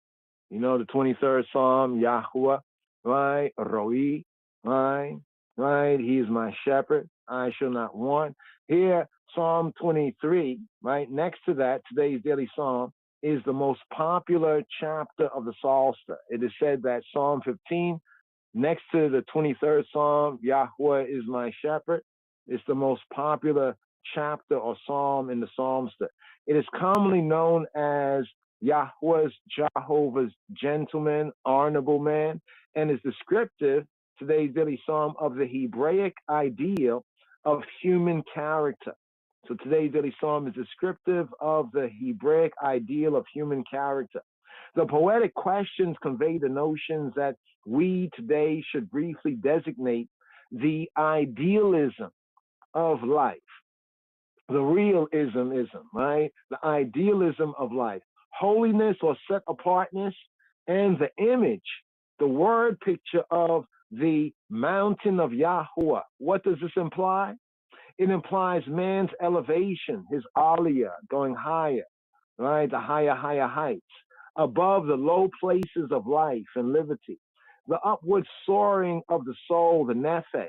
you know, the 23rd Psalm, Yahuwah, right? Roi, right? He is my shepherd, I shall not want. Here, Psalm 23, right? Next to that, today's daily Psalm is the most popular chapter of the Psalter. It is said that Psalm 15, next to the 23rd Psalm, Yahuwah is my shepherd, it's the most popular chapter or psalm in the Psalter. It is commonly known as Yahweh's, Jehovah's gentleman, honorable man, and is descriptive, today's daily psalm, of the Hebraic ideal of human character. So today's daily psalm is descriptive of the Hebraic ideal of human character. The poetic questions convey the notions that we today should briefly designate the idealism of life, the realism, right? The idealism of life, holiness or set apartness, and the image, the word picture of the mountain of Yahuwah. What does this imply? It implies man's elevation, his aliyah, going higher, right? The higher heights, above the low places of life and liberty. The upward soaring of the soul, the nefesh,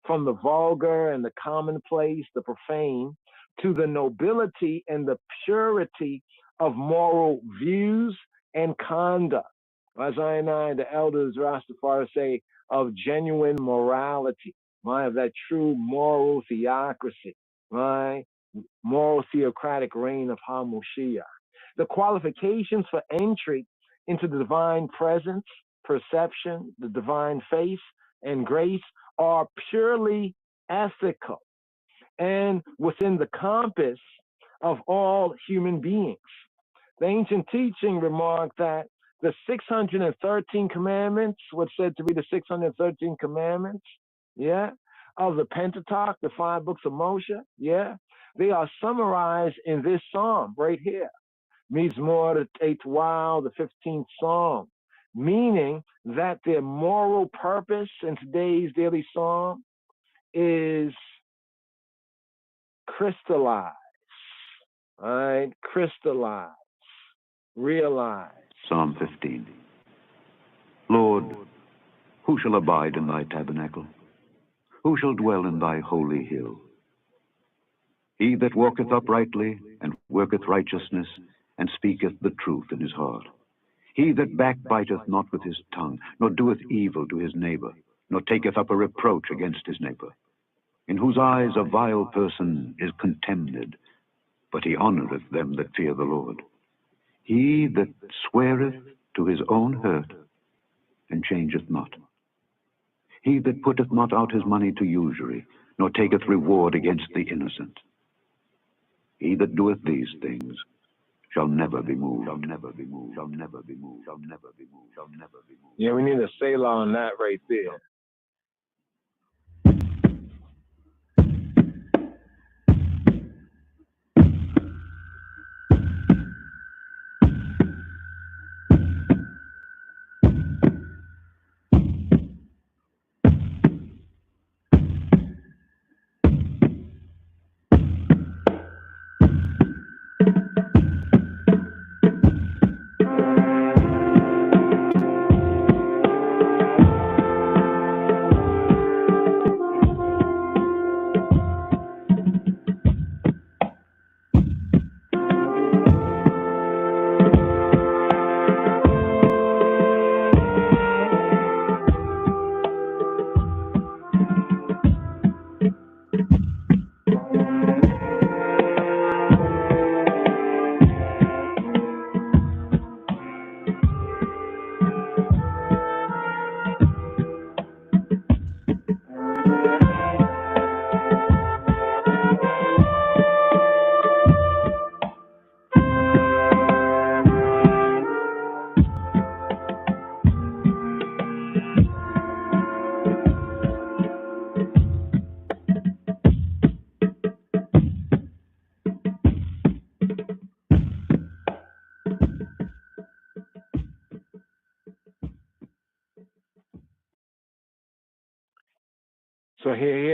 from the vulgar and the commonplace, the profane, to the nobility and the purity of moral views and conduct. As I and the elders Rastafari say, of genuine morality, right? Of that true moral theocracy, right? Moral theocratic reign of haMoshiach. The qualifications for entry into the divine presence, perception, the divine face, and grace are purely ethical and within the compass of all human beings. The ancient teaching remarked that the 613 commandments, what's said to be the 613 commandments, of the Pentateuch, the 5 books of Moshe, they are summarized in this psalm right here. Mizmor Eitwal, the 15th Psalm, meaning that their moral purpose in today's daily psalm is crystallized, right? Crystallized, realized. Psalm 15. Lord, who shall abide in thy tabernacle? Who shall dwell in thy holy hill? He that walketh uprightly and worketh righteousness and speaketh the truth in his heart. He that backbiteth not with his tongue, nor doeth evil to his neighbor, nor taketh up a reproach against his neighbor, in whose eyes a vile person is contemned, but he honoureth them that fear the Lord. He that sweareth to his own hurt, and changeth not. He that putteth not out his money to usury, nor taketh reward against the innocent. He that doeth these things shall never be moved, shall never be moved, shall never be moved, shall never be moved, shall never be moved. Yeah, we need a Selah on that right there.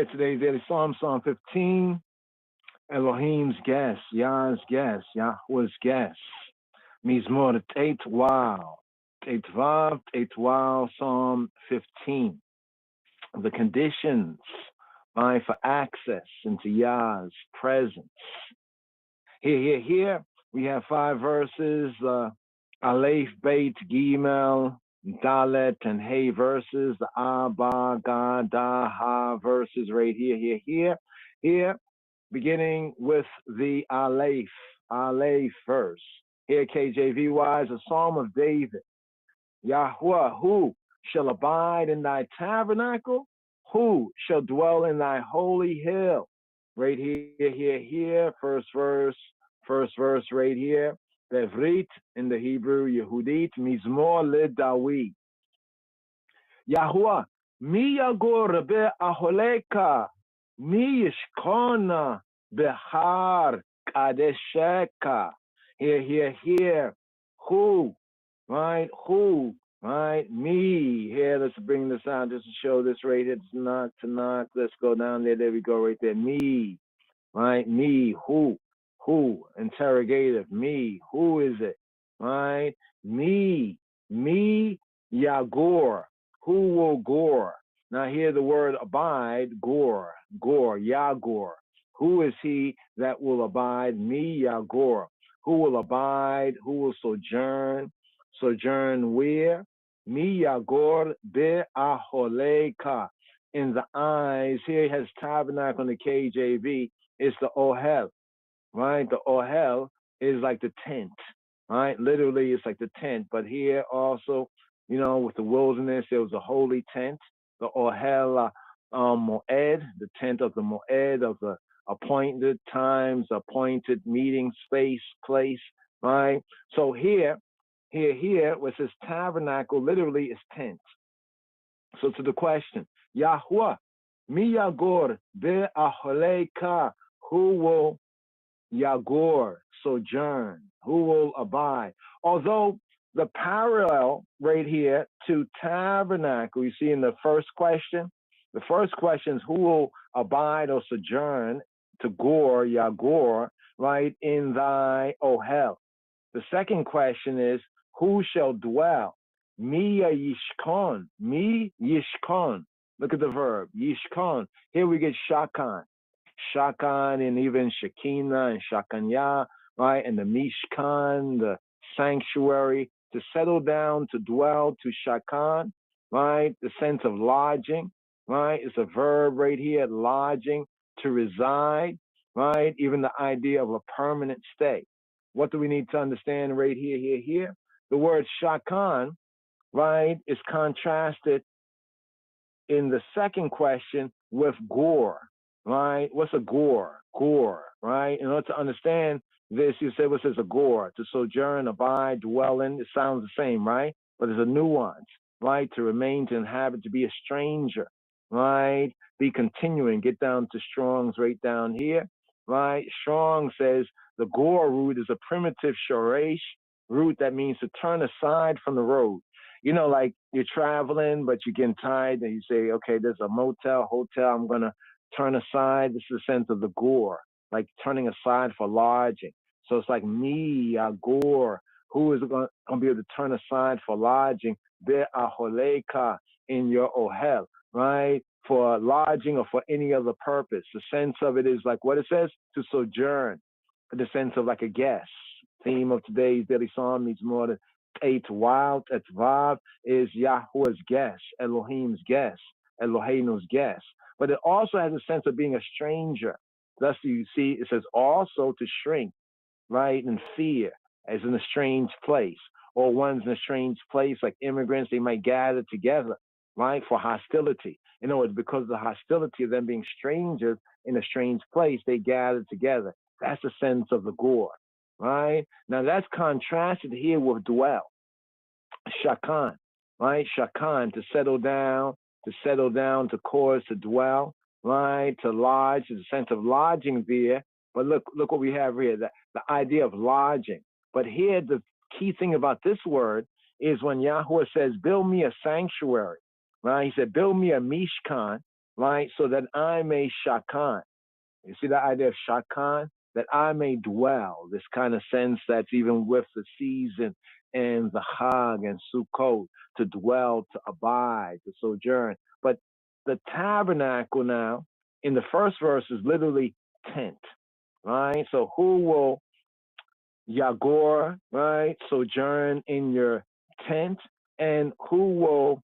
here today's daily Psalm 15. Elohim's guest, Yah's guest, Yahweh's guest. Mizmor Teitwaw, Teitwaw, Psalm 15. The conditions for access into Yah's presence. Here, we have 5 verses, Aleph, Beit, Gimel, Dalet, and Hey verses, the Abba, Ga, Da, Ha verses right here, beginning with the Aleph verse. Here, KJV wise, a Psalm of David. Yahweh, who shall abide in thy tabernacle? Who shall dwell in thy holy hill? Right here, first verse right here. Bevrit in the Hebrew, Yehudit, Mizmor LeDavid. Yahweh, mi yagor be'aholeka, mi yishkona behar kadesheka. Here, who, right, me. Here, let's bring this out just to show this right here. It's not to knock. Let's go down there. There we go, right there. Me, right, me, who, interrogative, me, who is it, right? Me, Yagor, who will gore? Now here the word abide, gore, Yagor. Who is he that will abide? Me, Yagor. Who will abide? Who will sojourn? Sojourn where? Mi Yagor be'aholeka. In the eyes, here it has tabernacle in the KJV. It's the Ohel, right? The Ohel is like the tent, right? Literally, it's like the tent. But here also, with the wilderness, there was a holy tent, the Ohel haMo'ed, the tent of the Mo'ed, of the appointed times, appointed meeting space, place, right? So here, where it says tabernacle, literally is tent. So to the question, Yahweh, mi yagor be'aholeka, who will Yagor, sojourn, who will abide? Although the parallel right here to tabernacle, you see in the first question is who will abide or sojourn to Gor, Yagor, right, in thy Ohel. The second question is who shall dwell? Mi yishkon, Look at the verb, yishkon. Here we get shakan. Shakan and even Shekinah and Shakanya, right? And the Mishkan, the sanctuary, to settle down, to dwell, to Shakan, right? The sense of lodging, right? It's a verb right here, lodging, to reside, right? Even the idea of a permanent stay. What do we need to understand right here? The word Shakan, right, is contrasted in the second question with Gor. Right? What's a gore? Gore, right? In order to understand this, you say what is a gore? To sojourn, abide, dwell in. It sounds the same, right? But there's a nuance, right? To remain, to inhabit, to be a stranger, right? Be continuing. Get down to Strong's right down here, right? Strong says the gore root is a primitive shoresh root that means to turn aside from the road. Like you're traveling, but you're getting tired, and you say, okay, there's a motel, hotel, I'm going to turn aside. This is the sense of the gore, like turning aside for lodging. So it's like me, Agor, who is going to be able to turn aside for lodging, be'aholeka, in your ohel, right? For lodging or for any other purpose. The sense of it is like what it says, to sojourn, the sense of like a guest. Theme of today's daily psalm needs more than 8 wild. Vav is Yahweh's guest, Elohim's guest, Eloheinu's guest. But it also has a sense of being a stranger. Thus, you see, it says also to shrink, right, and fear, as in a strange place. Or one's in a strange place, like immigrants, they might gather together, right, for hostility. In other words, because of the hostility of them being strangers in a strange place, they gather together. That's the sense of the gore, right? Now, that's contrasted here with dwell. Shakan, right? Shakan, to settle down, to cause, to dwell, right? To lodge, there's a sense of lodging there. But look what we have here, the idea of lodging. But here, the key thing about this word is when Yahweh says, build me a sanctuary, right? He said, build me a mishkan. right? So that I may shakan. You see that idea of shakan? That I may dwell. This kind of sense that's even with the season and the Chag and Sukkot, to dwell, to abide, to sojourn. But the tabernacle now, in the first verse, is literally tent, right? So who will Yagor, right? Sojourn in your tent, and who will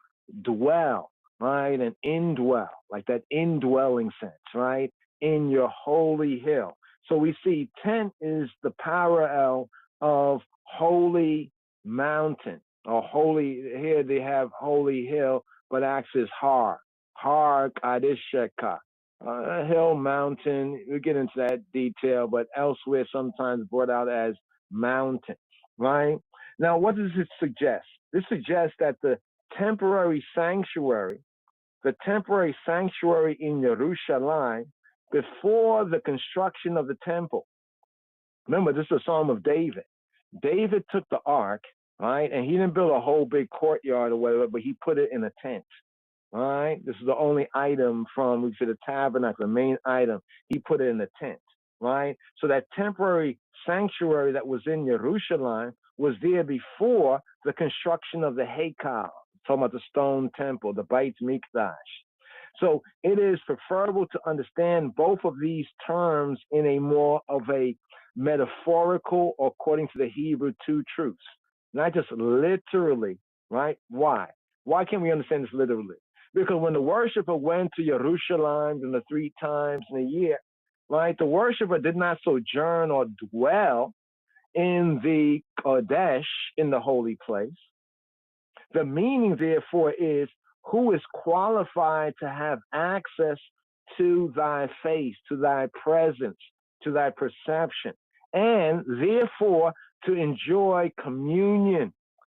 dwell, right? And indwell, like that indwelling sense, right? In your holy hill. So we see tent is the parallel of holy mountain, or holy, here they have holy hill, but actually it's Har Kadisheka. Hill, mountain, we get into that detail, but elsewhere sometimes brought out as mountain, right? Now, what does it suggest? This suggests that the temporary sanctuary in Jerusalem before the construction of the temple. Remember, this is a Psalm of David. David took the ark, right, and he didn't build a whole big courtyard or whatever, but he put it in a tent. All right, this is the only item from, we say, the tabernacle, the main item. He put it in the tent, right? So that temporary sanctuary that was in Jerusalem was there before the construction of the Heikal, talking about the stone temple, the Beit Mikdash. So it is preferable to understand both of these terms in a more of a metaphorical, or according to the Hebrew, two truths, not just literally, right? Why? Why can't we understand this literally? Because when the worshiper went to Jerusalem in the 3 times in a year, right, the worshiper did not sojourn or dwell in the Kodesh, in the holy place. The meaning, therefore, is who is qualified to have access to thy face, to thy presence, to thy perception, and therefore to enjoy communion,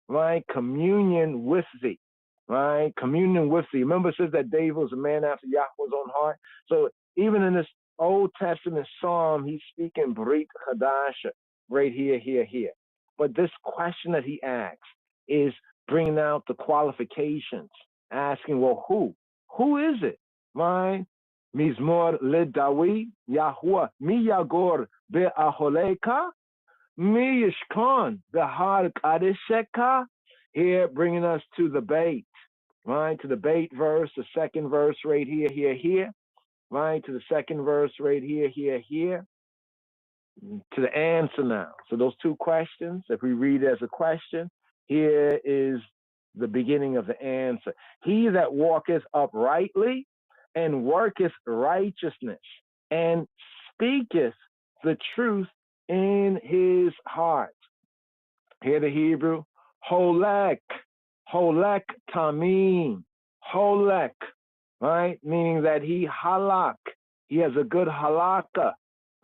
right? Communion with thee. Right? Communion with thee. Remember, it says that David was a man after Yahweh's own heart. So even in this Old Testament psalm, he's speaking Brit Hadasha, right here. But this question that he asks is bringing out the qualifications, asking, well, who? Who is it? Right? Mizmor le Dawi, Yahuwah, mi yagor be'aholeka, mi yishkon behar kadesheka. Here, bringing us to the bait. Right, to the bait verse, the second verse right here, right, to the second verse right here, to the answer now. So those 2 questions, if we read it as a question, here is the beginning of the answer. He that walketh uprightly and worketh righteousness and speaketh the truth in his heart. Here the Hebrew, Holek Tamim, Holek, right? Meaning that he halak, he has a good halakha,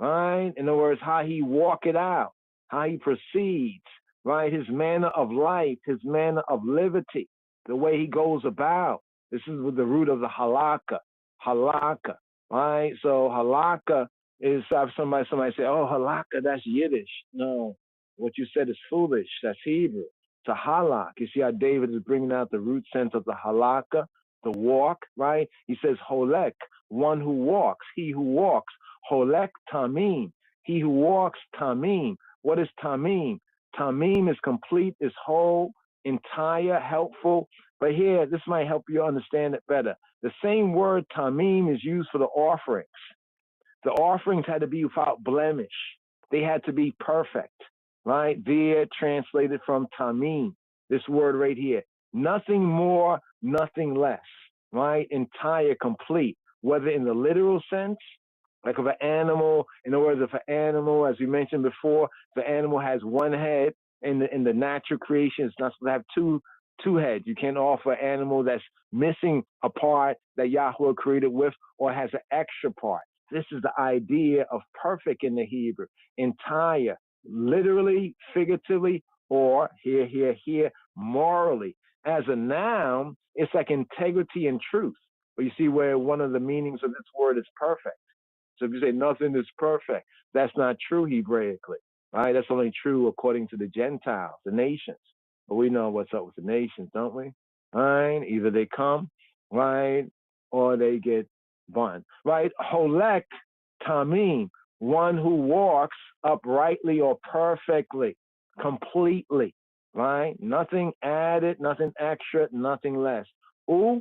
right? In other words, how he walk it out, how he proceeds, right? His manner of life, his manner of liberty, the way he goes about. This is with the root of the halakha, right? So halakha is, somebody say, oh, halakha, that's Yiddish. No, what you said is foolish. That's Hebrew. To halak. You see how David is bringing out the root sense of the halakha, the walk, right? He says holek, one who walks, he who walks. Holek tamim, he who walks tamim. What is tamim? Tamim is complete, is whole, entire, helpful. But here, this might help you understand it better. The same word tamim is used for the offerings. The offerings had to be without blemish. They had to be perfect. Right? There, translated from tamim, this word right here. Nothing more, nothing less. Right? Entire, complete. Whether in the literal sense, like of an animal, in other words, if an animal, as we mentioned before, if an animal has one head, in the natural creation, it's not supposed to have two heads. You can't offer an animal that's missing a part that Yahweh created with, or has an extra part. This is the idea of perfect in the Hebrew. Entire. Literally, figuratively, or here, morally. As a noun, it's like integrity and truth. But you see where one of the meanings of this word is perfect. So if you say nothing is perfect, that's not true Hebraically, right? That's only true according to the Gentiles, the nations. But we know what's up with the nations, don't we? Right? Either they come, right, or they get burned, right? Holek tamim, one who walks uprightly or perfectly, completely, right? Nothing added, nothing extra, nothing less. Ufoel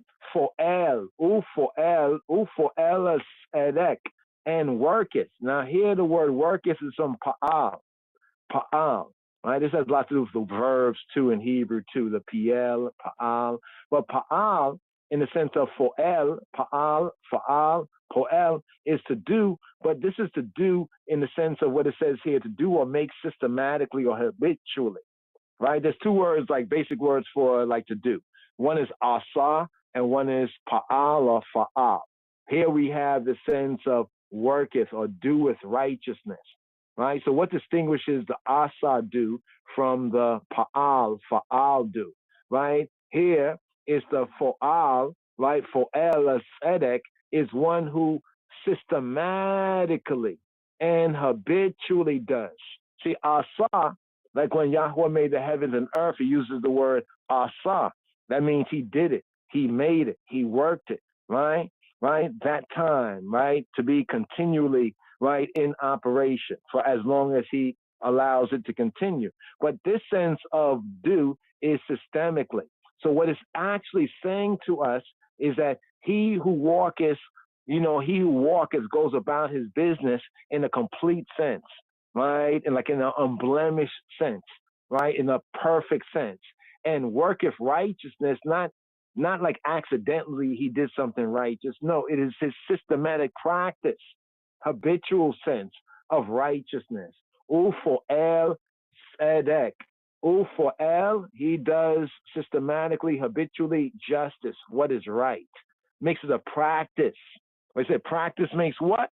edek, and worketh. Now here the word worketh is from pa'al, right? This has a lot to do with the verbs too in Hebrew too, the piel, pa'al. But pa'al, in the sense of fo'el, pa'al, fa'al, po'el, is to do, but this is to do in the sense of what it says here, to do or make systematically or habitually, right? There's two words, like basic words for like to do. One is asa and one is pa'al or fa'al. Here we have the sense of worketh or doeth righteousness, right? So what distinguishes the asa do from the fa'al do, right? Here is the fo'al, right? Fo'el tzedek is one who systematically and habitually does. See, asa, like when Yahweh made the heavens and earth, he uses the word asa. That means he did it, he made it, he worked it, right? Right? That time, right? To be continually, right, in operation for as long as he allows it to continue. But this sense of do is systemically. So what it's actually saying to us is that he who walketh, he who walketh goes about his business in a complete sense, right? And like in an unblemished sense, right? In a perfect sense. And worketh righteousness, not like accidentally he did something righteous. No, it is his systematic practice, habitual sense of righteousness. Ufoel tzedek. Ufoel, he does systematically, habitually justice, what is right. Makes it a practice. I said practice makes what?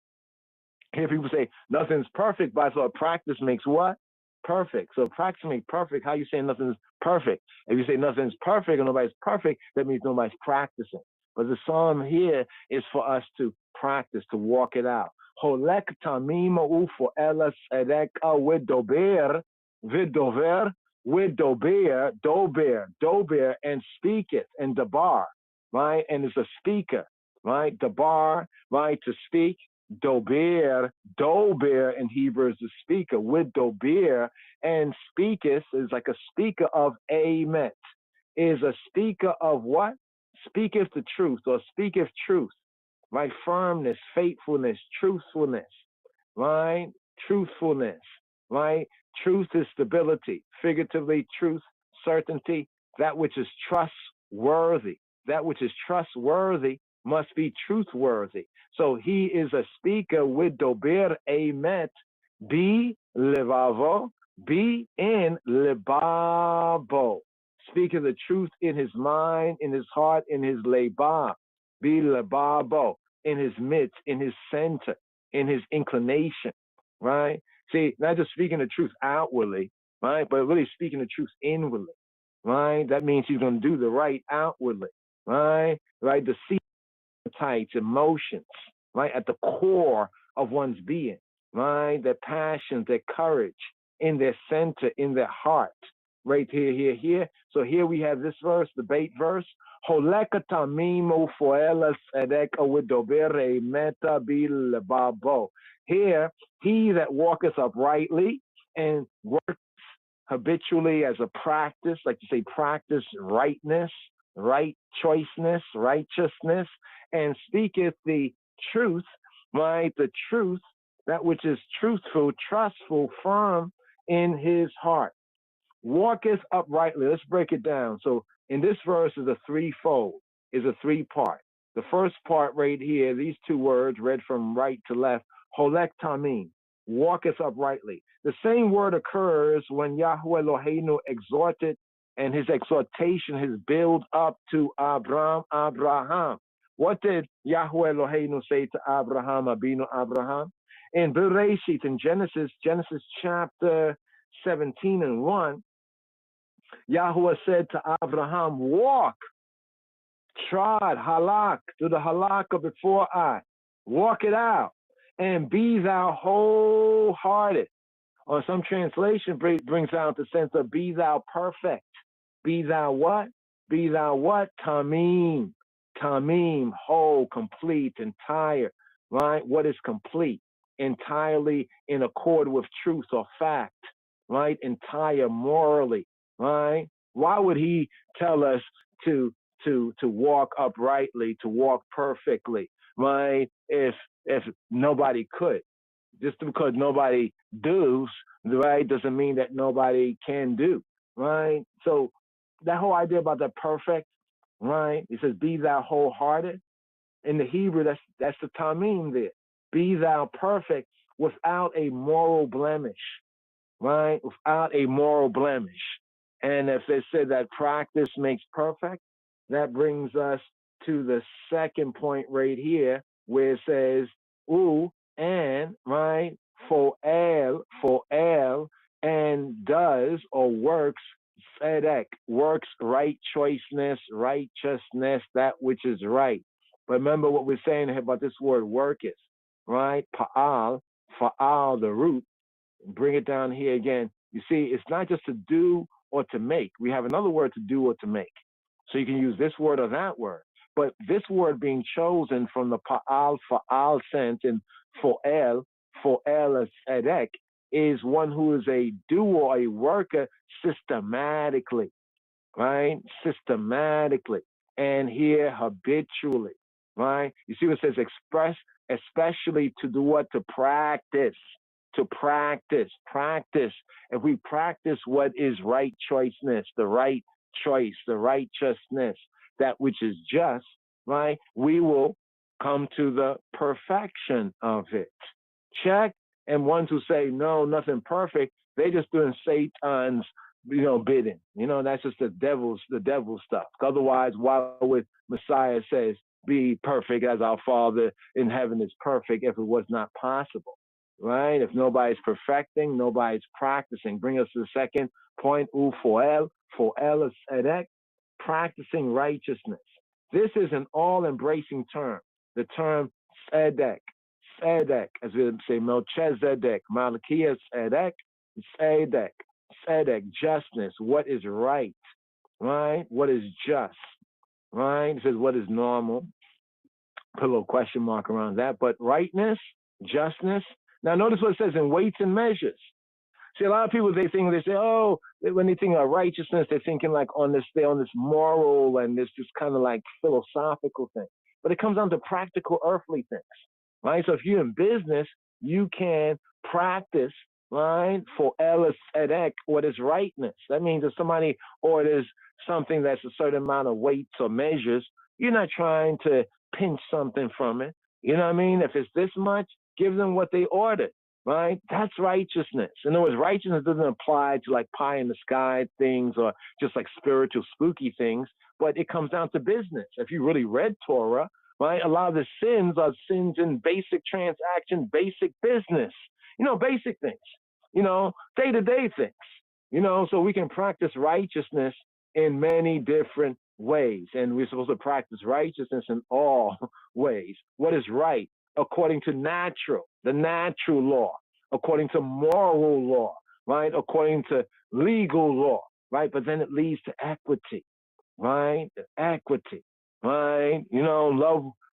Here people say nothing's perfect, but I thought practice makes what? Perfect. So practice makes perfect. How you say nothing's perfect? If you say nothing's perfect and nobody's perfect, that means nobody's practicing. But the psalm here is for us to practice, to walk it out. Holek tamima ufoel tzedek vidober, dober, and speaketh, and dabar, right? And it's a speaker, right? Dabar, right? To speak. Dober in Hebrew is the speaker, with dober, and speaketh is like a speaker of amet, is a speaker of what? Speaketh the truth, or speaketh truth, right? Firmness, faithfulness, truthfulness, right? Truthfulness, right? Truth is stability, figuratively, truth, certainty, that which is trustworthy. That which is trustworthy must be truthworthy. So he is a speaker with dober emet, be levavo, be in lebabo. Speaking the truth in his mind, in his heart, in his lebab, be lebabo, in his midst, in his center, in his inclination, right? See, not just speaking the truth outwardly, right, but really speaking the truth inwardly, right? That means he's going to do the right outwardly, right? Right, the appetites, emotions, right, at the core of one's being, right? Their passions, their courage, in their center, in their heart, right here. So here we have this verse, the bait verse. Holeka tamimu foela sedeka widobere meta bil babo. Here, he that walketh uprightly and works habitually as a practice, like to say practice rightness, right choiceness, righteousness, and speaketh the truth, right? The truth, that which is truthful, trustful, firm in his heart. Walketh uprightly. Let's break it down. So in this verse is a threefold, is a three-part. The first part right here, these two words read from right to left, holek tamim, walketh uprightly. The same word occurs when Yahweh Eloheinu exhorted, and his exhortation, his build up to Abraham. What did Yahweh Eloheinu say to Abraham, Abinu Abraham? In Bereshit, in Genesis chapter 17 and 1, Yahweh said to Abraham, walk, trod, halak, to the halak of before I, walk it out, and be thou wholehearted. Or some translation brings out the sense of be thou perfect. Be thou what? Be thou what? Tamim. Tamim, whole, complete, entire, right? What is complete? Entirely in accord with truth or fact, right? Entire morally, right? Why would he tell us to walk uprightly, to walk perfectly, right? If nobody could, just because nobody does, right, doesn't mean that nobody can do, right? So that whole idea about the perfect, right? It says, "Be thou wholehearted." In the Hebrew, that's the tamim there. Be thou perfect without a moral blemish, right? Without a moral blemish. And if they said that practice makes perfect, that brings us to the second point right here, where it says, "Ooh," and, right, for el, and does or works, tzedek, works righteousness, that which is right. But remember what we're saying about this word work is, right? Fa'al, the root. Bring it down here again. You see, it's not just to do or to make. We have another word to do or to make. So you can use this word or that word. But this word being chosen from the fa'al sense in fo'el as tzedek, is one who is a doer, a worker systematically, right? Systematically. And here habitually, right? You see what it says, express, especially to do what? To practice. To practice. If we practice what is right choiceness, the right choice, the righteousness, that which is just, right, we will come to the perfection of it. Check. And ones who say, no, nothing perfect, they just doing Satan's, bidding. That's just the devil's stuff. Otherwise, why would Messiah says, be perfect as our Father in heaven is perfect if it was not possible? Right? If nobody's perfecting, nobody's practicing. Bring us to the second point, fo'el is tzedek, practicing righteousness. This is an all-embracing term. The term tzedek, as we say, Melchizedek, Malachias tzedek, justness, what is right, right? What is just, right? It says what is normal. Put a little question mark around that. But rightness, justness. Now notice what it says in weights and measures. See, a lot of people, they say, oh, when they think of righteousness, they're thinking like on this moral and this kind of like philosophical thing. But it comes down to practical earthly things, right? So if you're in business, you can practice, right, for elis edek, what is rightness. That means if somebody orders something that's a certain amount of weights or measures, you're not trying to pinch something from it. You know what I mean? If it's this much, give them what they ordered, right? That's righteousness. In other words, righteousness doesn't apply to like pie in the sky things or just like spiritual spooky things, but it comes down to business. If you really read Torah, right, a lot of the sins are sins in basic transaction, basic business, basic things, day-to-day things, so we can practice righteousness in many different ways. And we're supposed to practice righteousness in all ways. What is right? According to the natural law, according to moral law, right? According to legal law, right? But then it leads to equity, right? Equity, right?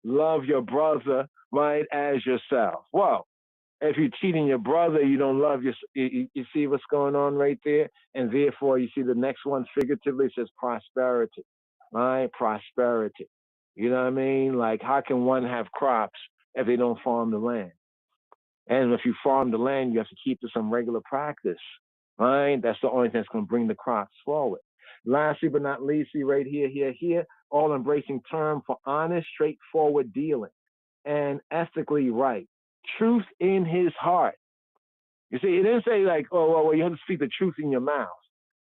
Love your brother, right, as yourself. Well, if you're cheating your brother, you don't love you see what's going on right there? And therefore, you see the next one figuratively says prosperity, right? Prosperity. You know what I mean? Like, how can one have crops if they don't farm the land? And if you farm the land, you have to keep to some regular practice, right? That's the only thing that's going to bring the crops forward. Lastly, but not leastly, right here, all-embracing term for honest, straightforward dealing and ethically right. Truth in his heart. You see, it didn't say like, oh, well, you have to speak the truth in your mouth.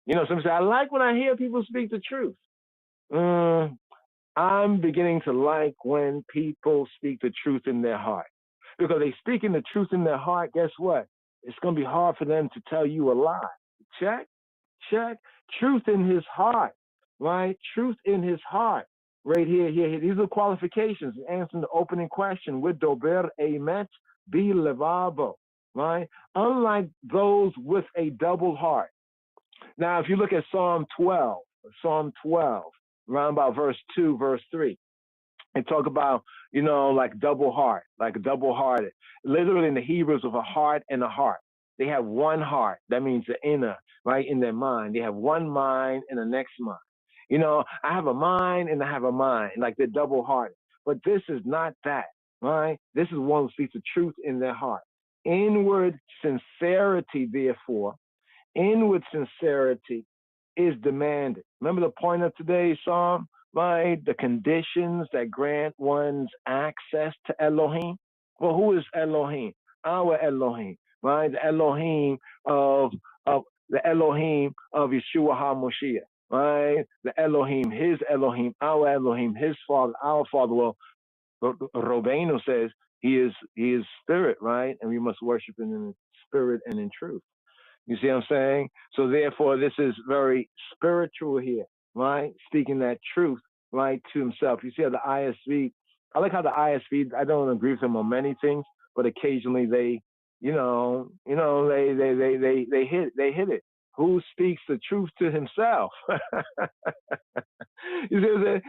Some say, I like when I hear people speak the truth. I'm beginning to like when people speak the truth in their heart. Because they speaking the truth in their heart, guess what? It's going to be hard for them to tell you a lie. Check. Truth in his heart, right? Truth in his heart. Right here. These are qualifications. Answering the opening question, with dober emet be levavo, right? Unlike those with a double heart. Now, if you look at Psalm 12, around about verse 2, verse 3, and talk about, like double heart, like double-hearted. Literally in the Hebrews, of a heart and a heart. They have one heart. That means the inner, right, in their mind. They have one mind and the next mind. I have a mind and I have a mind, like they're double-hearted. But this is not that, right? This is one who speaks the truth in their heart. Inward sincerity, therefore, inward sincerity is demanded. Remember the point of today's psalm, right? The conditions that grant one's access to Elohim. Well, who is Elohim? Our Elohim, right? The Elohim of Yeshua HaMoshiach, right? The Elohim, his Elohim, our Elohim, his Father, our Father. Well, Robenu says he is spirit, right? And we must worship him in spirit and in truth. You see what I'm saying? So therefore, this is very spiritual here, right? Speaking that truth, right, to himself. You see how the ISV, I like how the ISV, I don't agree with them on many things, but occasionally they, they hit it. Who speaks the truth to himself? You see what I'm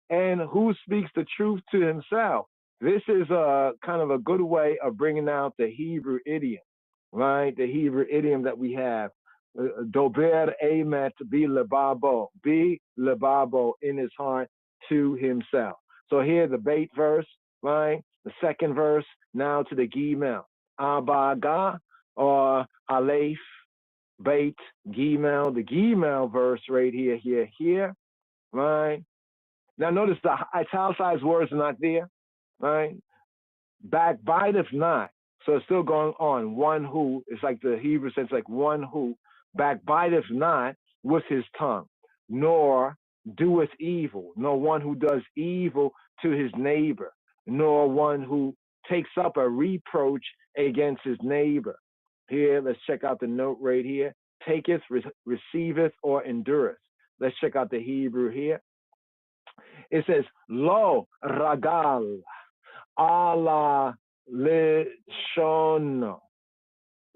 saying? Who speaks the truth to himself? This is a kind of a good way of bringing out the Hebrew idiom, right? The Hebrew idiom that we have. Dober emet bi lebabo, in his heart to himself. So here the bait verse, right? The second verse, now to the Gimel. Abaga, or Aleph, bait, Gimel. The Gimel verse right here, right? Now notice the italicized words are not there, right? Backbiteth not. So it's still going on. One who, it's like the Hebrew says, like one who backbiteth not with his tongue, nor doeth evil, nor one who does evil to his neighbor, nor one who takes up a reproach against his neighbor. Here, let's check out the note right here. Taketh, receiveth, or endureth. Let's check out the Hebrew here. It says, Lo ragal ala lishono.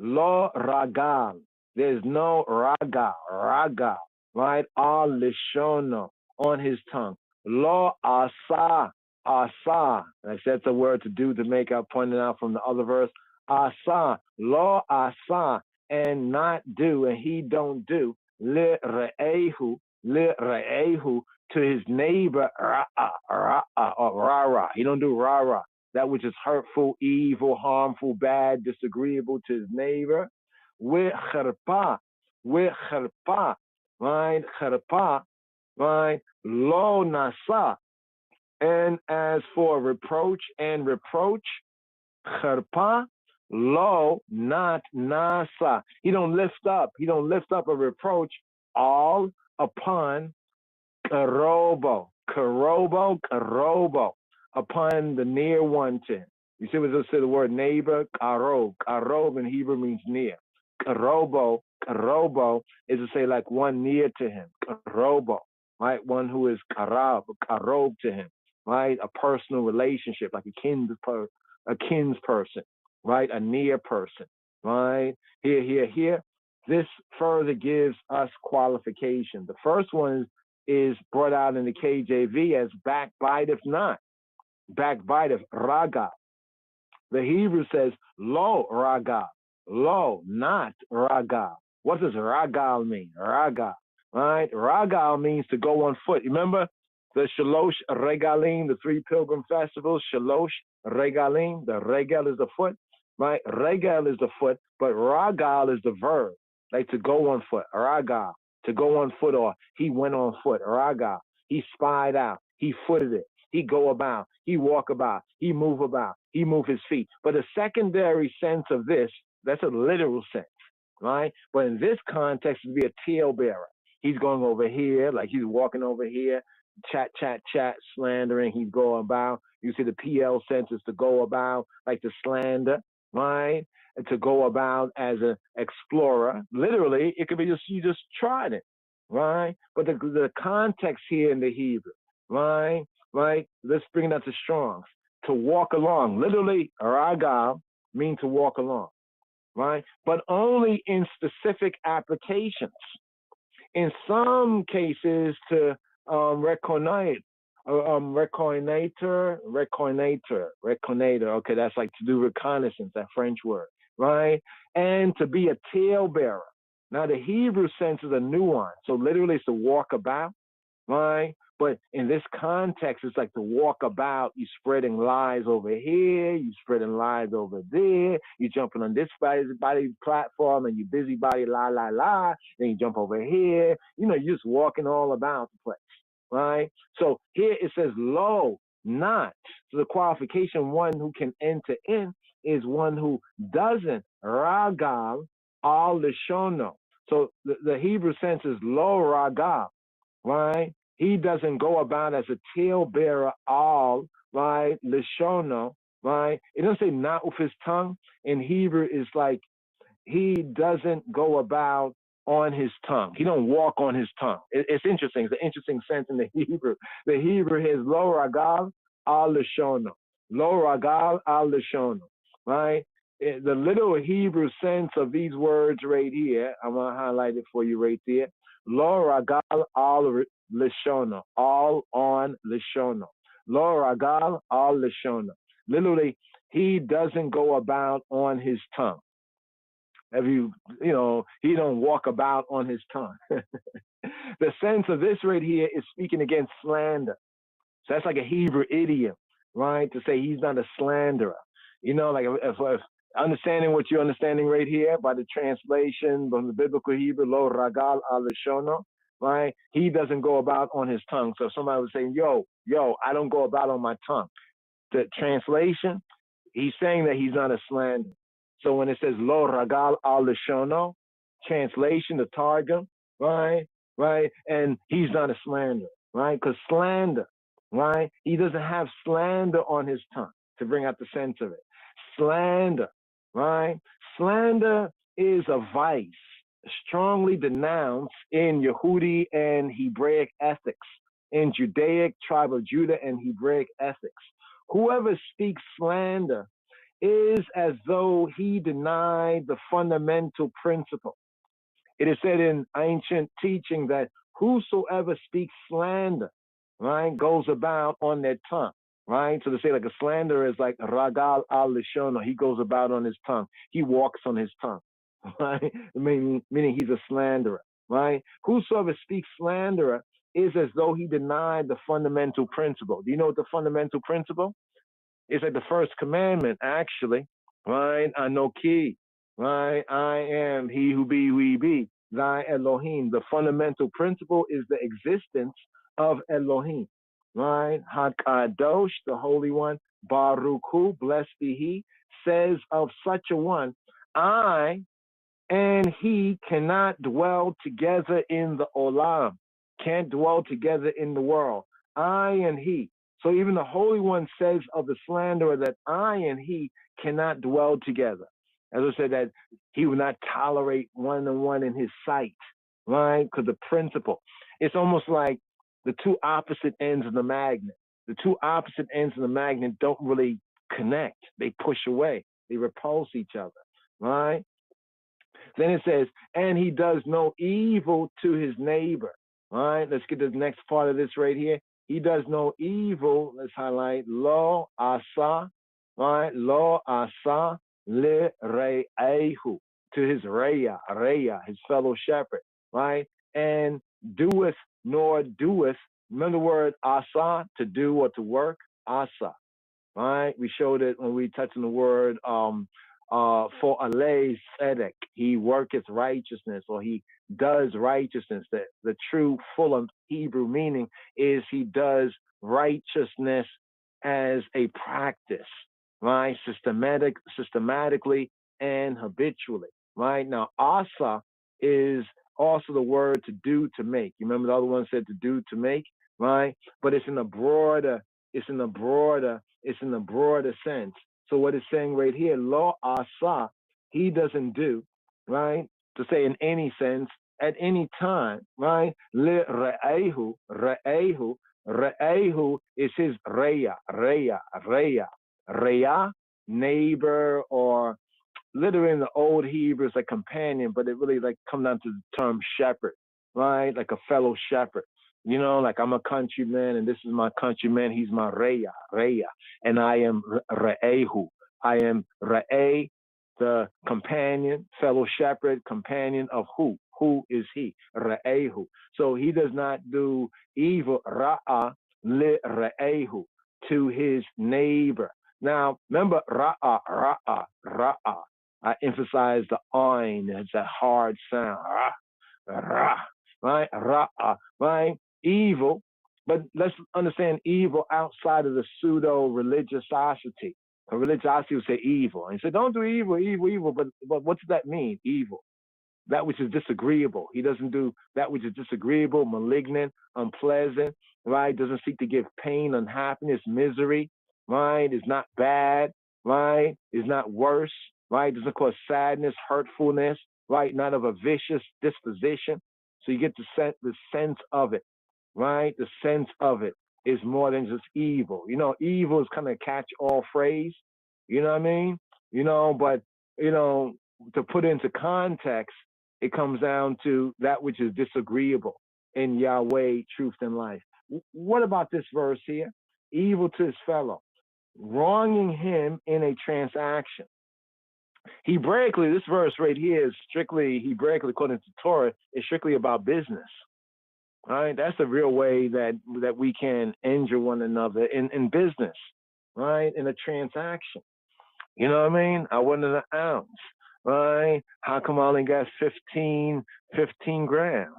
Lo ragal. There's no ragal, right? Al lishono, on his tongue. Lo asa. Like that's a word to do, to make up, pointing out from the other verse. Asa. Lo asa. And not do, and he don't do. Li re'ehu, to his neighbor, rah. He don't do rah. That which is hurtful, evil, harmful, bad, disagreeable to his neighbor. With cherpa, right? Cherpa, right? Lo nasa. And as for reproach, cherpa, lo, not nasa. He don't lift up a reproach all upon karobo, upon the near one to him. You see what they say, the word neighbor, karob in Hebrew means near. Karobo is to say like one near to him, karobo, right? One who is karob to him, right? A personal relationship, like a kinsperson, right? A near person, right? Here. This further gives us qualification. The first one is brought out in the KJV as backbiteth not. Backbiteth, raga. The Hebrew says, lo raga. Lo, not raga. What does ragal mean? Raga, right? Ragal means to go on foot. Remember the Shalosh Regalim, the 3 pilgrim festivals, Shalosh Regalim, the regel is the foot, right? Regel is the foot, but ragal is the verb, like to go on foot, ragal, to go on foot, or he went on foot, ragal. He spied out, he footed it, he go about, he walk about, he move his feet. But a secondary sense of this, that's a literal sense, right? But in this context, it would be a talebearer. He's going over here, like he's walking over here, chat, slandering, he's going about. You see the PL sense is to go about, like to slander, right? And to go about as an explorer. Literally, it could be just, you just tried it, right? But the context here in the Hebrew, right? Let's bring it up to Strong's. To walk along. Literally, ragal means to walk along, right? But only in specific applications. In some cases, to recognize Reconnaître. Okay, that's like to do reconnaissance, that French word, right? And to be a talebearer. Now, the Hebrew sense is a nuance. So literally it's to walk about, right? But in this context, it's like to walk about. You spreading lies over here, you spreading lies over there. You jumping on this body platform and you busybody lie. Then you jump over here. You know, you're just walking all about the place, right? So here it says, lo, not. So the qualification, one who can enter in, is one who doesn't ragal al lishono. So the Hebrew sense is lo ragal, right? He doesn't go about as a talebearer all, right? Lishono, right? It doesn't say not with his tongue. In Hebrew, it's like he doesn't go about on his tongue. He don't walk on his tongue. It's interesting. It's an interesting sense in the Hebrew. The Hebrew is lo ragal al lishono. Lo ragal al lishono, right? The little Hebrew sense of these words right here, I'm going to highlight it for you right there. Lo ragal al lishono, all on lishono. Lo ragal al lishono. Literally, he doesn't go about on his tongue. He don't walk about on his tongue. The sense of this right here is speaking against slander. So that's like a Hebrew idiom, right? To say he's not a slanderer. You know, like if understanding what you're understanding right here by the translation from the biblical Hebrew, lo ragal al lishono, right? He doesn't go about on his tongue. So if somebody was saying, yo, I don't go about on my tongue. The translation, he's saying that he's not a slanderer. So when it says lo ragal al lishono, translation, the targum, right, and he's not a slanderer, right? Because slander, right? He doesn't have slander on his tongue, to bring out the sense of it. Slander, right? Slander is a vice strongly denounced in Yehudi and Hebraic ethics, in Judaic, tribe of Judah, and Hebraic ethics. Whoever speaks slander is as though he denied the fundamental principle. It is said in ancient teaching that whosoever speaks slander, right, goes about on their tongue, right? So to say like a slanderer is like ragal al lishono, he goes about on his tongue. He walks on his tongue, right? Meaning he's a slanderer, right? Whosoever speaks slanderer is as though he denied the fundamental principle. Do you know what the fundamental principle? It's like the first commandment, actually, right? Anoki, right? I am he who be, we be, thy Elohim. The fundamental principle is the existence of Elohim, right? Hakadosh, the Holy One, Baruch Hu, blessed be he, says of such a one, I and he cannot dwell together in the olam, can't dwell together in the world. I and he. So even the Holy One says of the slanderer that I and he cannot dwell together. As I said, that he will not tolerate one-on-one in his sight, right? Because the principle, it's almost like the two opposite ends of the magnet. The two opposite ends of the magnet don't really connect. They push away. They repulse each other, right? Then it says, and he does no evil to his neighbor. All right, let's get to the next part of this right here. He does no evil. Let's highlight lo asa, right? Lo asa le re'ehu, to his reya, his fellow shepherd, right? And doeth nor doeth. Remember the word asa, to do or to work, asa, right? We showed it when we touched on the word for alei tzedek, he worketh righteousness, or he does righteousness. The true full Hebrew meaning is he does righteousness as a practice, right? Systematically and habitually, right? Now, asa is also the word to do, to make. You remember the other one said to do, to make, right? But it's in a broader sense. So what it's saying right here, lo asa, he doesn't do, right? To say in any sense, at any time, right? Le re'ehu is his reya, neighbor, or literally in the old Hebrew, it's like companion, but it really like come down to the term shepherd, right? Like a fellow shepherd. You know, like I'm a countryman and this is my countryman. He's my Reya, and I am Re'ehu. I am Re'eh, the companion, fellow shepherd, companion of who? Who is he? Re'ehu. So he does not do evil, Ra'a li Re'ehu, to his neighbor. Now, remember, Ra'a. I emphasize the ayn. It's a hard sound. Ra, right? Ra'a, right? Evil, but let's understand evil outside of the pseudo religiosity. Religiosity would say evil, and he said, "Don't do evil." But what does that mean? Evil, that which is disagreeable. He doesn't do that which is disagreeable, malignant, unpleasant. Right? Doesn't seek to give pain, unhappiness, misery. Right? Is not bad. Right? Is not worse. Right? Doesn't cause sadness, hurtfulness. Right? Not of a vicious disposition. So you get the sense of it. Right? The sense of it is more than just evil. You know, evil is kind of a catch-all phrase. You know what I mean? You know, but, you know, to put into context, it comes down to that which is disagreeable in Yahweh, truth and life. What about this verse here? Evil to his fellow, wronging him in a transaction. Hebraically, this verse right here is strictly, Hebraically, according to Torah, is strictly about business. Right? That's the real way that we can injure one another in business, right? In a transaction. You know what I mean? I wanted an ounce, right? How come I only got 15 grams?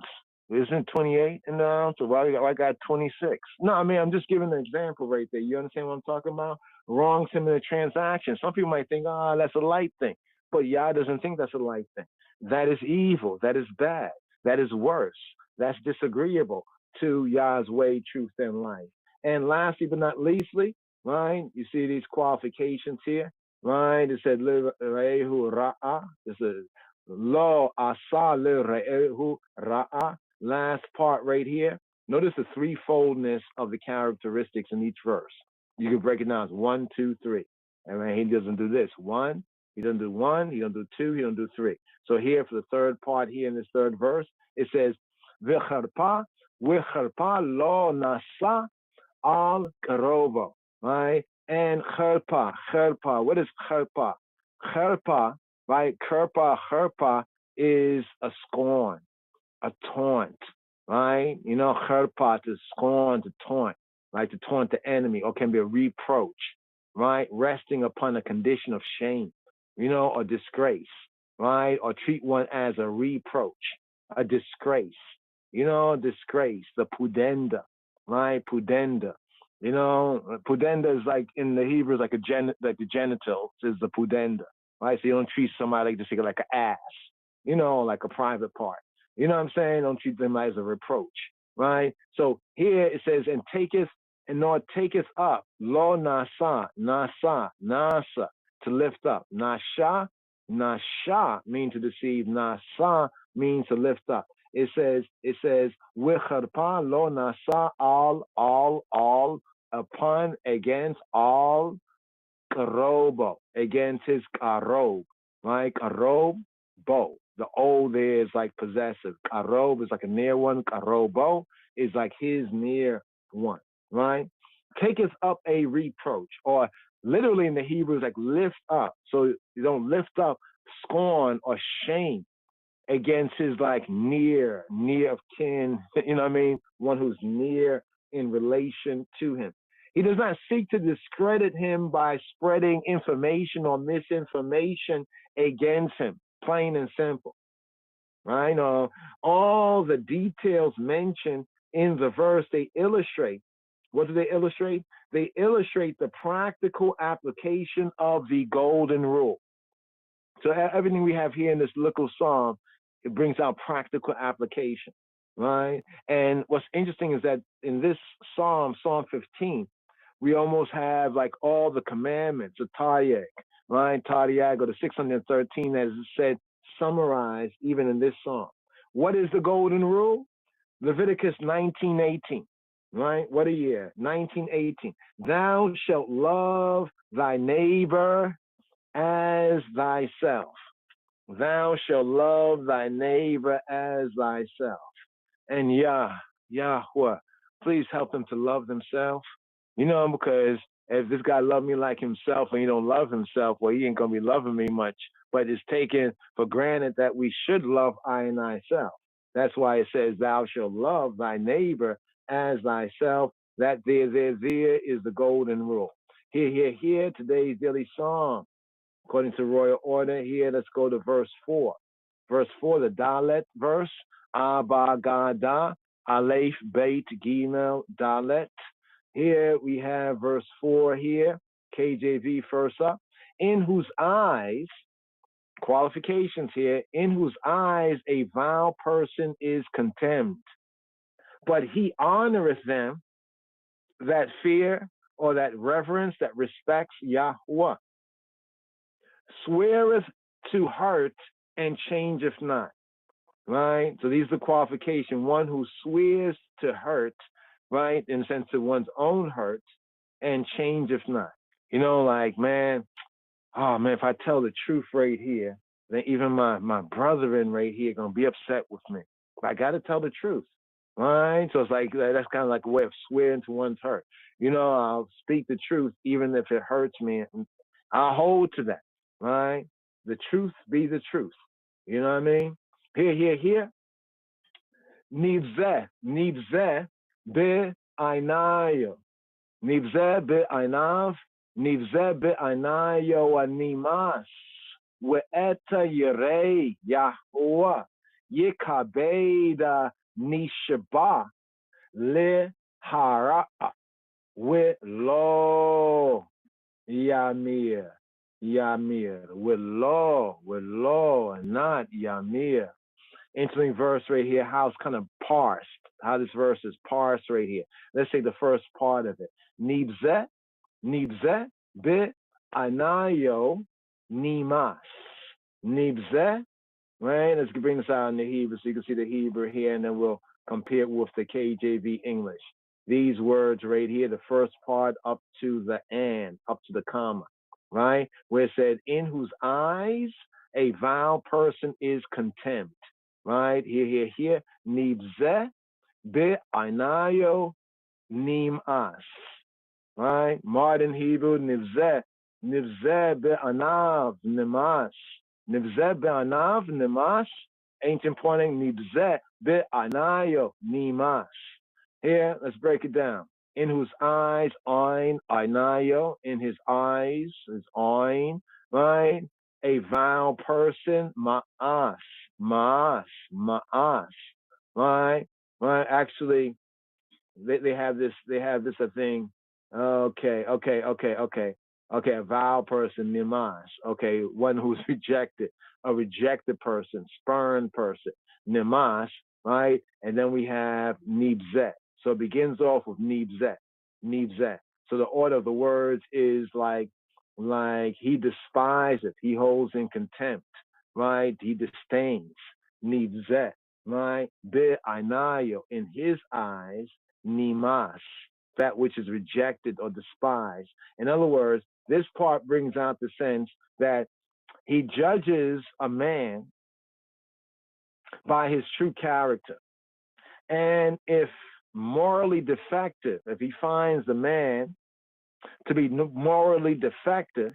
Isn't 28 in the ounce? Or why I got 26? No, I mean, I'm just giving an example right there. You understand what I'm talking about? Wrongs him in a transaction. Some people might think, that's a light thing. But Yah doesn't think that's a light thing. That is evil. That is bad. That is worse. That's disagreeable to Yah's way, truth, and life. And lastly but not leastly, right? You see these qualifications here, right? It said, Re'ehu Ra'a. This is Lo Asa Re'ehu Ra'a. Last part right here. Notice the threefoldness of the characteristics in each verse. You can break it down as 1, 2, 3. And right, he doesn't do this. 1, he doesn't do 1, he doesn't do 2, he doesn't do 3. So here for the third part here in this third verse, it says, V'charpa lo nasa al karovo, right? And charpa, what is charpa? Charpa, right? Charpa is a scorn, a taunt, right? You know, charpa, to scorn, to taunt, right? To taunt the enemy, or can be a reproach, right? Resting upon a condition of shame, you know, or disgrace, right? Or treat one as a reproach, a disgrace. You know, disgrace, the pudenda, right? Pudenda. You know, pudenda is like in the Hebrew, like the genital is the pudenda, right? So you don't treat somebody like an ass, you know, like a private part. You know what I'm saying? Don't treat them as a reproach, right? So here it says, and taketh up, lo nasa, to lift up. Nasha means to deceive. Nasa means to lift up. It says, Wicharpa lo nasa all upon, against all karobo, against his karob, right? Karob, bo. The O there is like possessive. Karob is like a near one. Karobo is like his near one, right? Taketh up a reproach, or literally in the Hebrew is like lift up. So you don't lift up scorn or shame against his like near of kin, you know what I mean? One who's near in relation to him. He does not seek to discredit him by spreading information or misinformation against him, plain and simple. Right? All the details mentioned in the verse, they illustrate. What do they illustrate? They illustrate the practical application of the golden rule. So everything we have here in this little psalm, it brings out practical application, right? And what's interesting is that in this psalm, Psalm 15, we almost have like all the commandments, the Taryag, right? Taryag, or the 613, as it said, summarized even in this psalm. What is the golden rule? Leviticus 19:18, right? What a year, 19:18. Thou shalt love thy neighbor as thyself. Thou shalt love thy neighbor as thyself. And Yah, Yahweh. Please help them to love themselves. Because if this guy loved me like himself and he don't love himself, well, he ain't going to be loving me much. But it's taken for granted that we should love I and thyself. That's why it says, thou shalt love thy neighbor as thyself. That there is the golden rule. Here, today's daily song. According to royal order, here, let's go to verse 4. Verse 4, the Dalet verse, Abba Gada, Aleph Beit Gimel Dalet. Here we have verse 4 here, KJV first up, in whose eyes, qualifications here, in whose eyes a vile person is contemned, but he honoreth them that fear or that reverence, that respects Yahweh, sweareth to hurt and changeth not. Right? So these are the qualifications. One who swears to hurt, right, in the sense of one's own hurt, and changeth not. Man, if I tell the truth right here, then even my brethren right here gonna be upset with me. But I gotta tell the truth. Right? So it's like that's kind of like a way of swearing to one's hurt. I'll speak the truth even if it hurts me. I'll hold to that. Right? The truth be the truth. You know what I mean? Here. Nivzeh be'aynayo. Nivzeh be'aynav. Nivzeh be'aynayo animas. We'eta yirei Yahuwah. Yikabeda nishba lehara. We'lo yamir. With law, and not Yamir. Entering verse right here, how it's kind of parsed, how this verse is parsed right here. Let's say the first part of it. Nibzeh be anayo nimas. Nibzeh, right? Let's bring this out in the Hebrew so you can see the Hebrew here, and then we'll compare it with the KJV English. These words right here, the first part up to the and, up to the comma. Right? Where it said, in whose eyes a vile person is contempt. Right? Here. Nibzeh be'aynayo nimas. Right? Modern Hebrew, nibzeh be'anav nimas. Nibzeh be'anav nimas. Ancient pointing, nibzeh be'aynayo nimas. Here, let's break it down. In whose eyes, ein, einayo, in his eyes, his ein, right? A vile person, ma'as, right? Right? Actually, they have this, a thing. Okay, a vile person, nimas. Okay, one who's rejected, a rejected person, spurned person, nimas, right? And then we have nibzeh. So it begins off with nibzeh. So the order of the words is like he despiseth, he holds in contempt, right? He disdains, nibzeh, right? Be'aynayo, in his eyes, nimas, that which is rejected or despised. In other words, this part brings out the sense that he judges a man by his true character. And if morally defective, if he finds the man to be morally defective,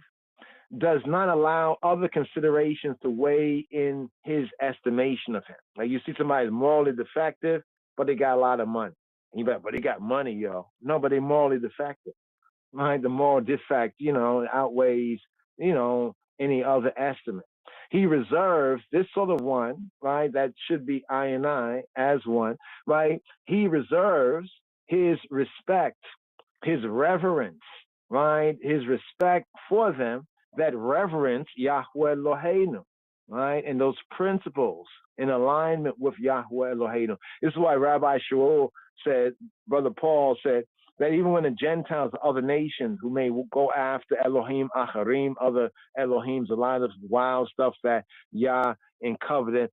does not allow other considerations to weigh in his estimation of him. Like you see somebody morally defective, but they got a lot of money. But they got money, yo. No, but they morally defective. Right? The moral defect, outweighs, any other estimate. He reserves this sort of one, right? That should be I and I as one, right? He reserves his respect, his reverence, right? His respect for them that reverence Yahweh Eloheinu, right? And those principles in alignment with Yahweh Eloheinu. This is why Rabbi Shaul said, Brother Paul said, that even when the Gentiles, other nations who may go after Elohim Acharim, other Elohims, a lot of wild stuff that Yah in covenant,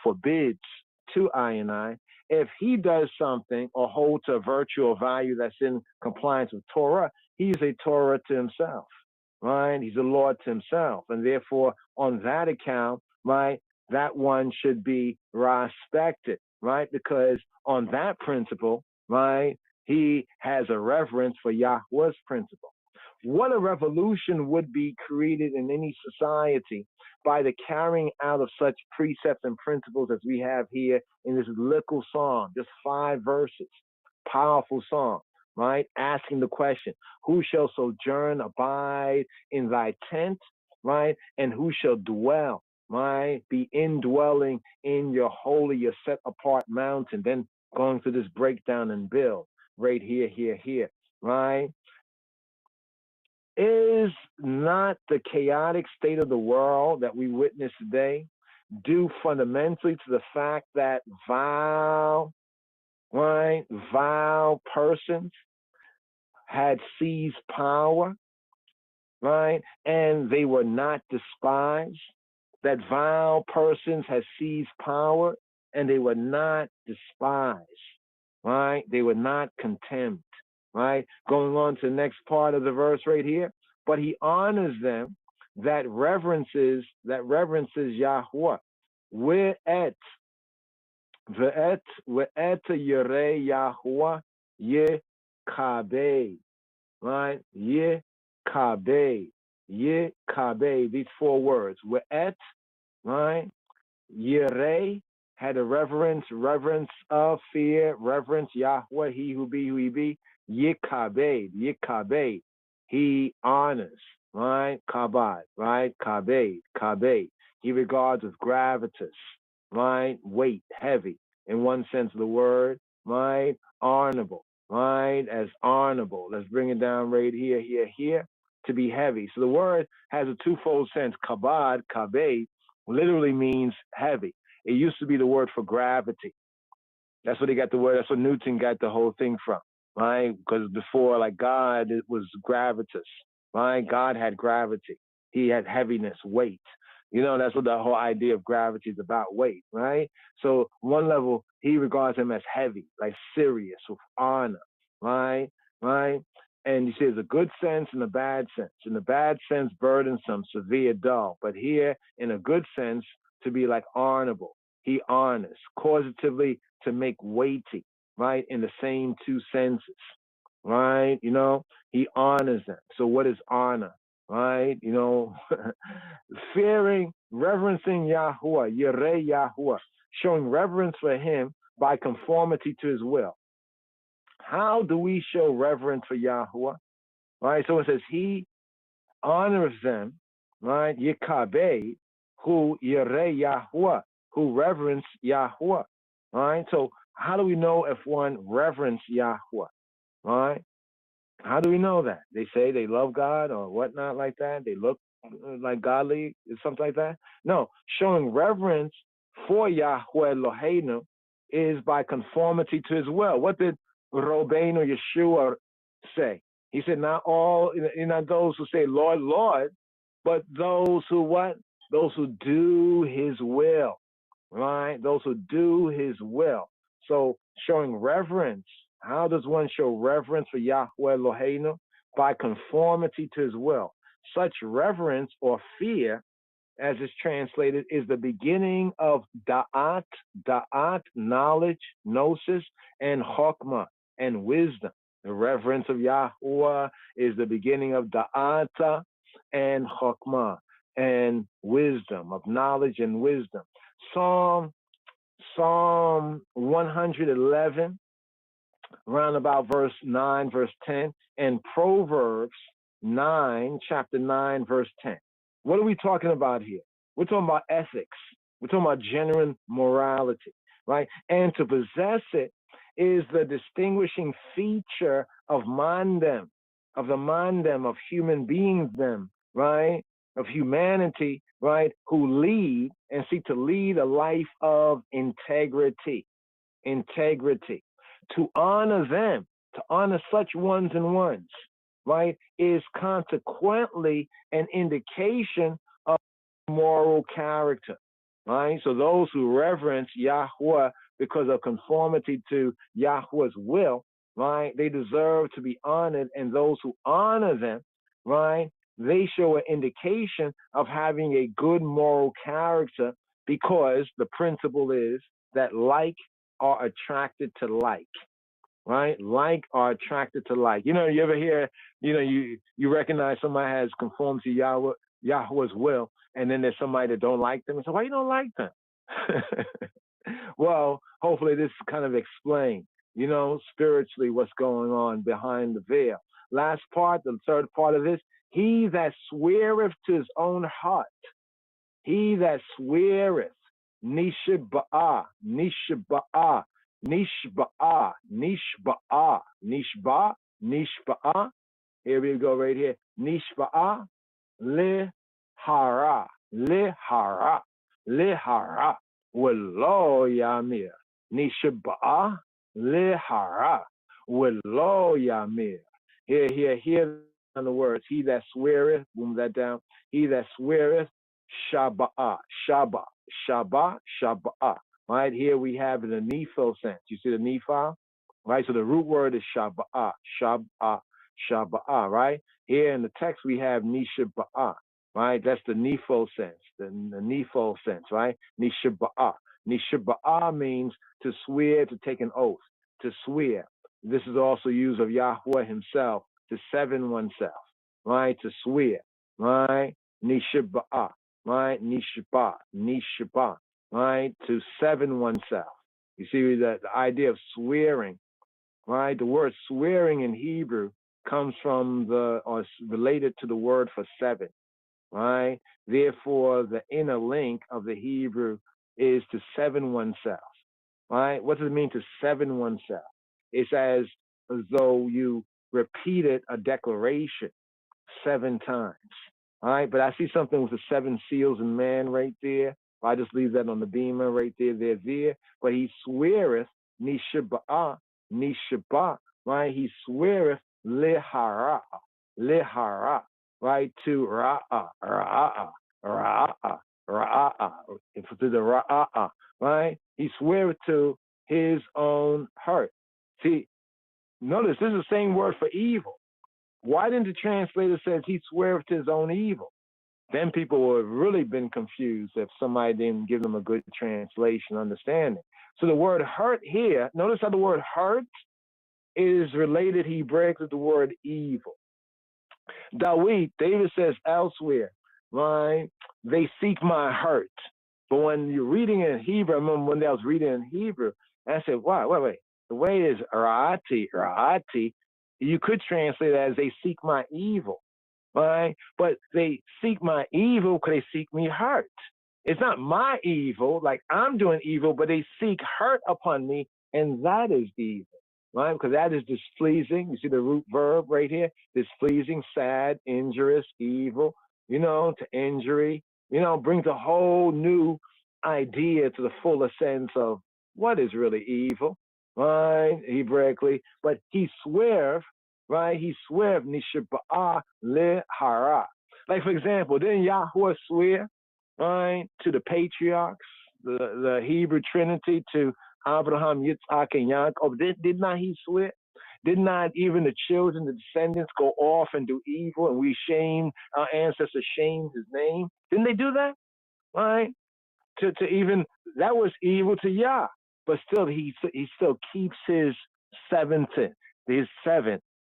forbids to I and I, if he does something or holds a virtue or value that's in compliance with Torah, he's a Torah to himself, right? He's a Lord to himself. And therefore, on that account, right, that one should be respected. right? Because on that principle, right, he has a reverence for Yahweh's principle. What a revolution would be created in any society by the carrying out of such precepts and principles as we have here in this little song, just 5 verses, powerful song, right? Asking the question, who shall sojourn, abide in thy tent, right? And who shall dwell, right? Be indwelling in your holy, your set apart mountain. Then going through this breakdown and build right here, right? Is not the chaotic state of the world that we witness today due fundamentally to the fact that vile persons had seized power, right? And they were not despised. That vile persons had seized power and they were not despised, right? They were not contemned, right? Going on to the next part of the verse right here. But he honors them that reverences Yahweh. Ve'et yirei Yahweh yekabeh, right? Yekabeh. These 4 words. Ve'et, right? Yirei had a reverence of fear, reverence Yahweh, he who be. Yekabeh, he honors, right? Kabad, right? Kabed. He regards with gravitas, right? Weight, heavy, in one sense of the word, right? Honorable, right? As honorable. Let's bring it down right here, to be heavy. So the word has a twofold sense. Kabad, kabed, literally means heavy. It used to be the word for gravity. That's what that's what Newton got the whole thing from, right? Because before, like God, it was gravitas, right? God had gravity. He had heaviness, weight. That's what the whole idea of gravity is about, weight, right? So one level, he regards him as heavy, like serious, with honor, right? And you see, there's a good sense and a bad sense. In the bad sense, burdensome, severe, dull. But here, in a good sense, to be like honorable. He honors, causatively to make weighty, right? In the same 2 senses, right? He honors them. So what is honor, right? Fearing, reverencing Yahweh, Yirei Yahweh, showing reverence for him by conformity to his will. How do we show reverence for Yahweh? Right? So it says he honors them, right? Yekabeh, who Yirei Yahweh, who reverence Yahweh. Right? So how do we know if one reverence Yahweh? Right? How do we know that? They say they love God or whatnot like that. They look like godly, something like that. No, showing reverence for Yahweh Eloheinu is by conformity to his will. What did Rabbeinu Yeshua say? He said, not those who say, Lord, Lord, but those who what? Those who do his will, right? Those who do his will. So showing reverence. How does one show reverence for Yahweh Eloheinu? By conformity to his will. Such reverence or fear, as is translated, is the beginning of da'at, knowledge, gnosis, and chokmah, and wisdom. The reverence of Yahweh is the beginning of da'ata and chokmah, and wisdom, of knowledge and wisdom. Psalm 111, around about verse 9, verse 10, and Proverbs 9, chapter 9, verse 10. What are we talking about here? We're talking about ethics. We're talking about genuine morality, right? And to possess it is the distinguishing feature of mandem, of human beings, right? Of humanity, right? Who lead and seek to lead a life of integrity. To honor them, to honor such ones and ones, right, is consequently an indication of moral character, right? So those who reverence Yahweh because of conformity to Yahweh's will, right, they deserve to be honored, and those who honor them, right, they show an indication of having a good moral character, because the principle is that like are attracted to like. Right? Like are attracted to like. You ever hear, you recognize somebody has conformed to Yahweh's will, and then there's somebody that don't like them. And so why you don't like them? Well, hopefully this kind of explains, spiritually what's going on behind the veil. Last part, the third part of this, he that sweareth to his own heart, he that sweareth, nishba'ah, nishba'ah, nishba'ah, nishba'ah, nishba, nishba'ah. Here we go right here. Nishba'ah, lihara, lihara, lihara, welo yamir. Nishba'ah, lihara, welo yamir. Here on the words. He that sweareth, boom that down. He that sweareth, Shabbat, Shabbat, Shabbat, Shabbat. Right here we have in the Nepho sense. You see the Nepho? Right? So the root word is Shabbat, Shabbat, Shabbat. Right? Here in the text we have Nishabbat. Right? That's the Nepho sense. The Nepho sense. Right? Nishabbat. Nishabbat means to swear, to take an oath, to swear. This is also used of Yahweh himself, to seven oneself. Right? To swear. Right? Nishabbat. Right, nishba, nishba, right, to seven oneself. You see the idea of swearing, right? The word swearing in Hebrew comes from or is related to the word for seven, right? Therefore, the inner link of the Hebrew is to seven oneself, right? What does it mean to seven oneself? It's as though you repeated a declaration 7 times. All right, but I see something with the 7 seals in man right there. I just leave that on the beamer right there. They're there. But he sweareth, nishabah, nishabah, right? He sweareth lihara, lihara, right? To ra'a, ra'a, ra'a, ra'a, to the ra'a, right? He sweareth to his own hurt. See, notice this is the same word for evil. Why didn't the translator say he sweareth to his own evil? Then people would have really been confused if somebody didn't give them a good translation understanding. So the word hurt here, notice how the word hurt is related Hebraic to the word evil. David says elsewhere, right? They seek my hurt. But when you're reading in Hebrew, I remember one day I was reading in Hebrew, and I said, wow, wait. The way it is ra'ati, you could translate it as they seek my evil, right? But they seek my evil because they seek me hurt. It's not my evil, like I'm doing evil, but they seek hurt upon me, and that is evil, right? Because that is displeasing. You see the root verb right here? Displeasing, sad, injurious, evil, to injury, brings a whole new idea to the fuller sense of what is really evil, right? Hebraically. But he swerved, right? He swerved, nishaba'ah lehara. Like, for example, didn't Yahweh swear, right, to the patriarchs, the Hebrew Trinity, to Abraham, Yitzhak, and Yaakov? Did not he swear? Did not even the children, the descendants, go off and do evil, and we shame, our ancestors shamed his name? Didn't they do that? Right? To even, that was evil to Yah. But still, he still keeps his seventh,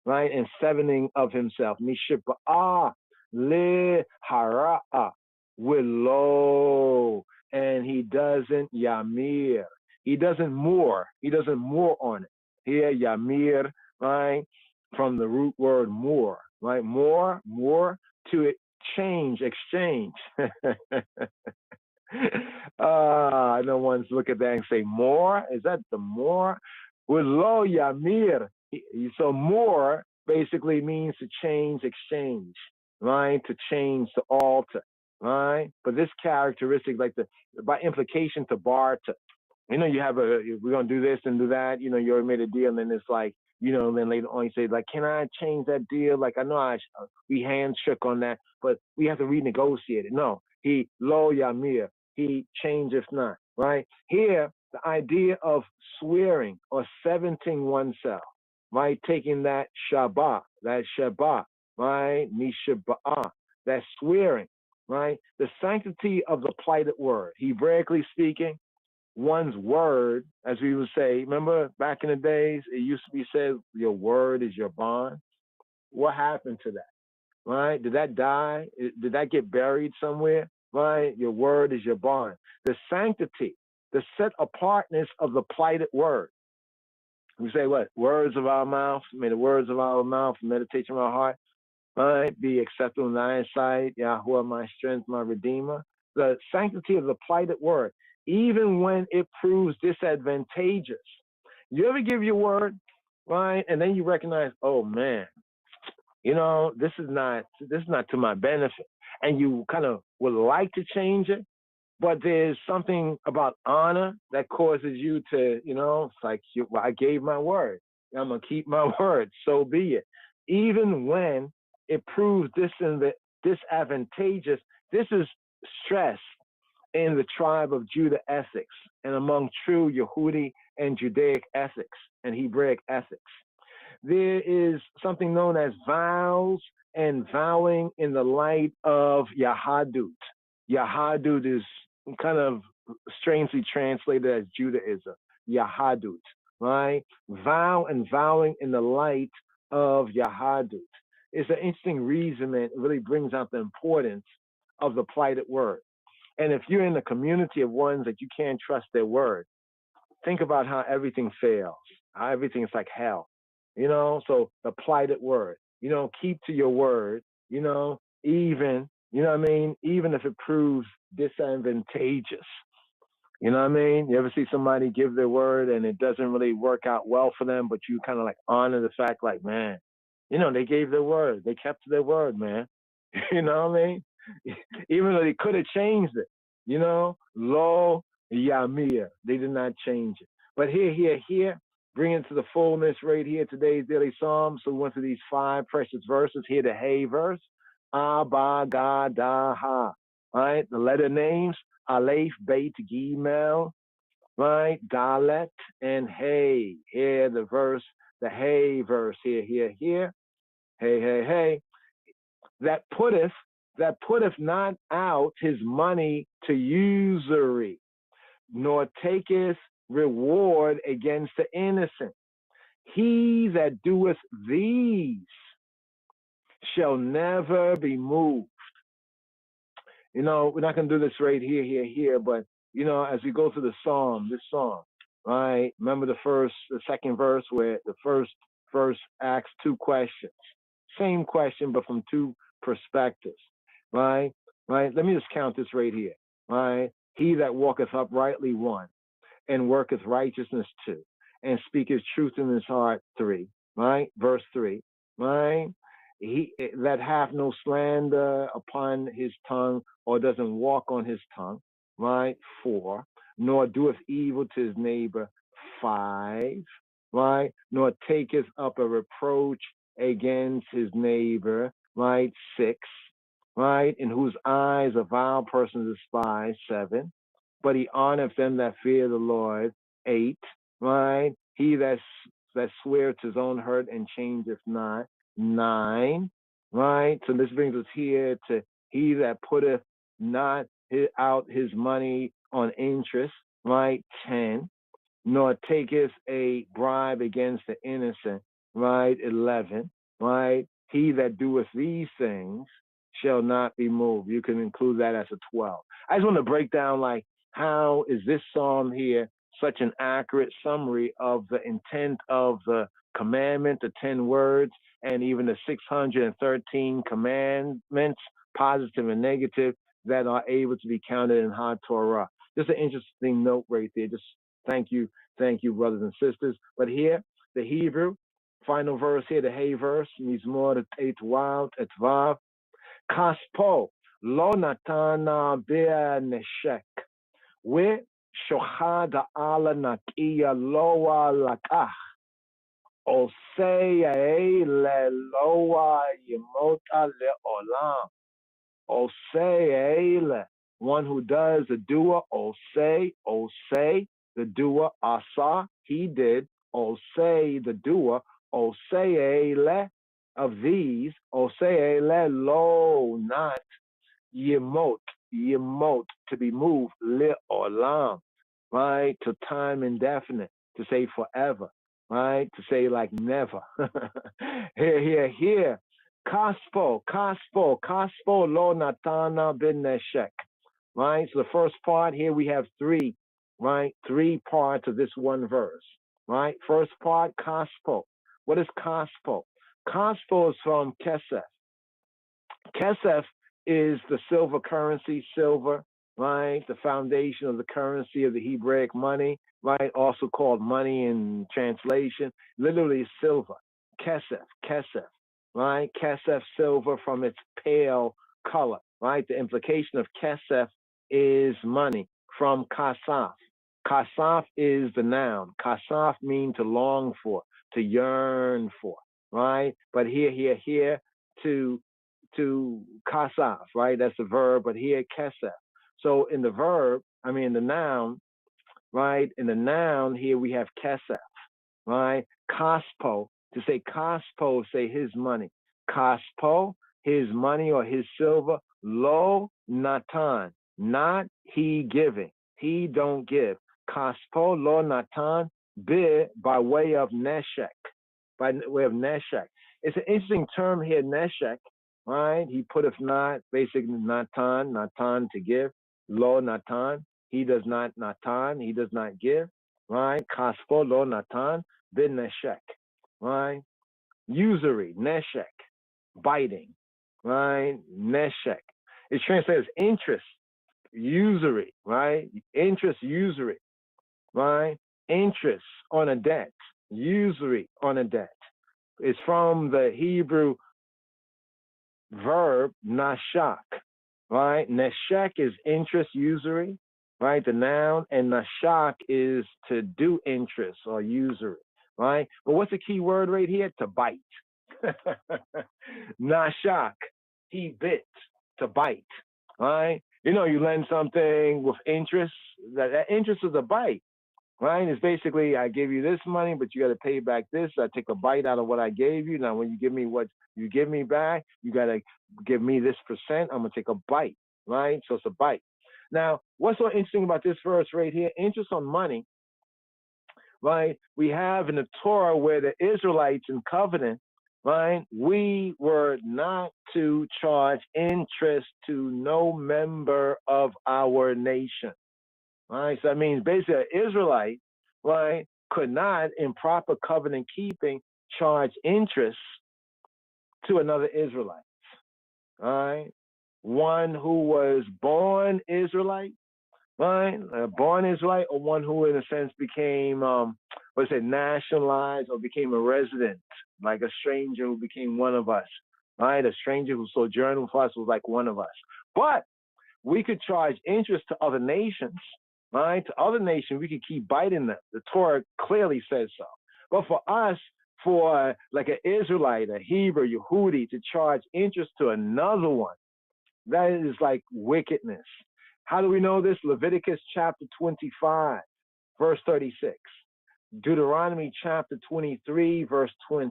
right? And sevening of himself. Mishiba'ah le hara'a willow. And he doesn't yamir. He doesn't more. He doesn't more on it. Here, yamir, right? From the root word more, right? More to it, change, exchange. I know ones look at that and say, more? Is that the more? Willow yamir. So more basically means to change, exchange, right? To change, to alter, right? But this characteristic, like by implication, to barter. You have we're going to do this and do that. You already made a deal, and then it's like, then later on you say, like, can I change that deal? Like, I know we handshook on that, but we have to renegotiate it. No, he lo yamir. He changeth not, right? Here, the idea of swearing or seventing oneself, right? Taking that Shabbat, right? Nishaba'ah, that swearing, right? The sanctity of the plighted word, Hebraically speaking, one's word, as we would say, remember back in the days, it used to be said, your word is your bond. What happened to that? Right? Did that die? Did that get buried somewhere? Right? Your word is your bond. The sanctity, the set apartness of the plighted word. We say what? Words of our mouth, may the words of our mouth, meditation of our heart, right, be acceptable in thy sight, Yahuwah, my strength, my redeemer. The sanctity of the plighted word, even when it proves disadvantageous. You ever give your word, right, and then you recognize, oh man, this is not to my benefit, and you kind of would like to change it, but there's something about honor that causes you to, it's like, I gave my word. I'm going to keep my word. So be it. Even when it proves disadvantageous, this is stress in the tribe of Judah ethics and among true Yehudi and Judaic ethics and Hebraic ethics. There is something known as vows and vowing in the light of Yahadut. Yahadut is kind of strangely translated as Judaism. Yahadut, right? Vow and vowing in the light of Yahadut. It's an interesting reason, man. It really brings out the importance of the plighted word. And if you're in a community of ones that you can't trust their word, think about how everything fails, how everything is like hell. So the plighted word, keep to your word, even, even if it proves disadvantageous. You ever see somebody give their word and it doesn't really work out well for them, but you kind of like honor the fact like, man, they gave their word. They kept to their word, man. You know what I mean? Even though they could have changed it, lo yamir. They did not change it. But here, bring it to the fullness right here, today's daily psalm. So we went through these 5 precious verses. Here, the hey verse. Abba, ga, da, ha. Right? The letter names, Aleph, Beit, Gimel, right? Dalet, and hey. Here, the verse, the hey verse. Here. Hey. That putteth not out his money to usury, nor taketh reward against the innocent. He that doeth these shall never be moved. We're not going to do this right here, but, as we go through this psalm, right? Remember the second verse, where the first verse asks 2 questions. Same question, but from 2 perspectives, right? Let me just count this right here, right? He that walketh uprightly, 1, and worketh righteousness, 2, and speaketh truth in his heart, 3, right? Verse 3, right? He that hath no slander upon his tongue, or doesn't walk on his tongue, right? 4, nor doeth evil to his neighbor, 5, right? Nor taketh up a reproach against his neighbor, right? 6, right? In whose eyes a vile person despise, 7. But he honoreth them that fear the Lord, 8, right? He that sweareth his own hurt and changeth not, 9, right? So this brings us here to he that putteth not out his money on interest, right? 10, nor taketh a bribe against the innocent, right? 11, right? He that doeth these things shall not be moved. You can include that as a 12. I just want to break down, like, how is this psalm here such an accurate summary of the intent of the commandment, the 10 words, and even the 613 commandments, positive and negative, that are able to be counted in Torah. Just an interesting note right there. Just thank you, brothers and sisters. But here, the Hebrew, final verse here, the hey verse, Mizmor Etwav, Etvav, Kaspo, Lo Natana Bea Neshek, we Shochad Ala Nakia Loa Lakach, Osei Loa Yemota Leolam, Osei, one who does the doer, Osei, the doer, Asa, he did, Osei, the doer, Osei of these, Osei lo, not Yemot, to be moved, Leolam, right? To time indefinite, to say forever, right? To say like never. Here. Kaspo lo natana bin neshek. Right? So the first part here we have three, right? Three parts of this one verse. Right? First part, kaspo. What is kaspo? Kaspo is from kesef. Kesef is the silver currency, silver, right? The foundation of the currency of the Hebraic money, right? Also called money in translation. Literally silver. Kesef, right? Kesef, silver from its pale color, right? The implication of kesef is money from kasaf. Kasaf is the noun. Kasaf means to long for, to yearn for, right? But here, to kasaf, right? That's the verb, but here kesef. So in the verb, the noun, right? In the noun here we have kesef, right? Kaspo, to say kaspo, say his money. Kaspo, his money or his silver. Lo natan, not he giving. He don't give. Kaspo lo natan, by way of neshek. By way of neshek. It's an interesting term here, neshek, right? He putteth not, basically natan to give. Lo natan, he does not natan, he does not give, right? Kaspo lo natan bin neshek, right? Usury, neshek, biting, right? Neshek. It translates interest, usury, right? Interest, usury, right? Interest on a debt, usury on a debt. It's from the Hebrew verb nashak, right? Neshek is interest, usury, right? The noun, and nashak is to do interest or usury, right? But what's the key word right here? To bite. Nashak, he bit, to bite, right? You lend something with interest, that interest is a bite. Right? It's basically, I give you this money, but you got to pay back this. I take a bite out of what I gave you. Now, when you give me what you give me back, you got to give me this percent. I'm going to take a bite, right? So it's a bite. Now, what's so interesting about this verse right here? Interest on money, right? We have in the Torah where the Israelites in covenant, right? We were not to charge interest to no member of our nation. Right, so that means basically an Israelite, right, could not, in proper covenant keeping, charge interest to another Israelite. Right, one who was born Israelite, right, born Israelite, or one who, in a sense, became, nationalized or became a resident, like a stranger who became one of us. Right, a stranger who sojourned with us was like one of us. But we could charge interest to other nations. Right? To other nations, we could keep biting them. The Torah clearly says so. But for us, for like an Israelite, a Hebrew, Yehudi, to charge interest to another one, that is like wickedness. How do we know this? Leviticus chapter 25, verse 36. Deuteronomy chapter 23, verse 20.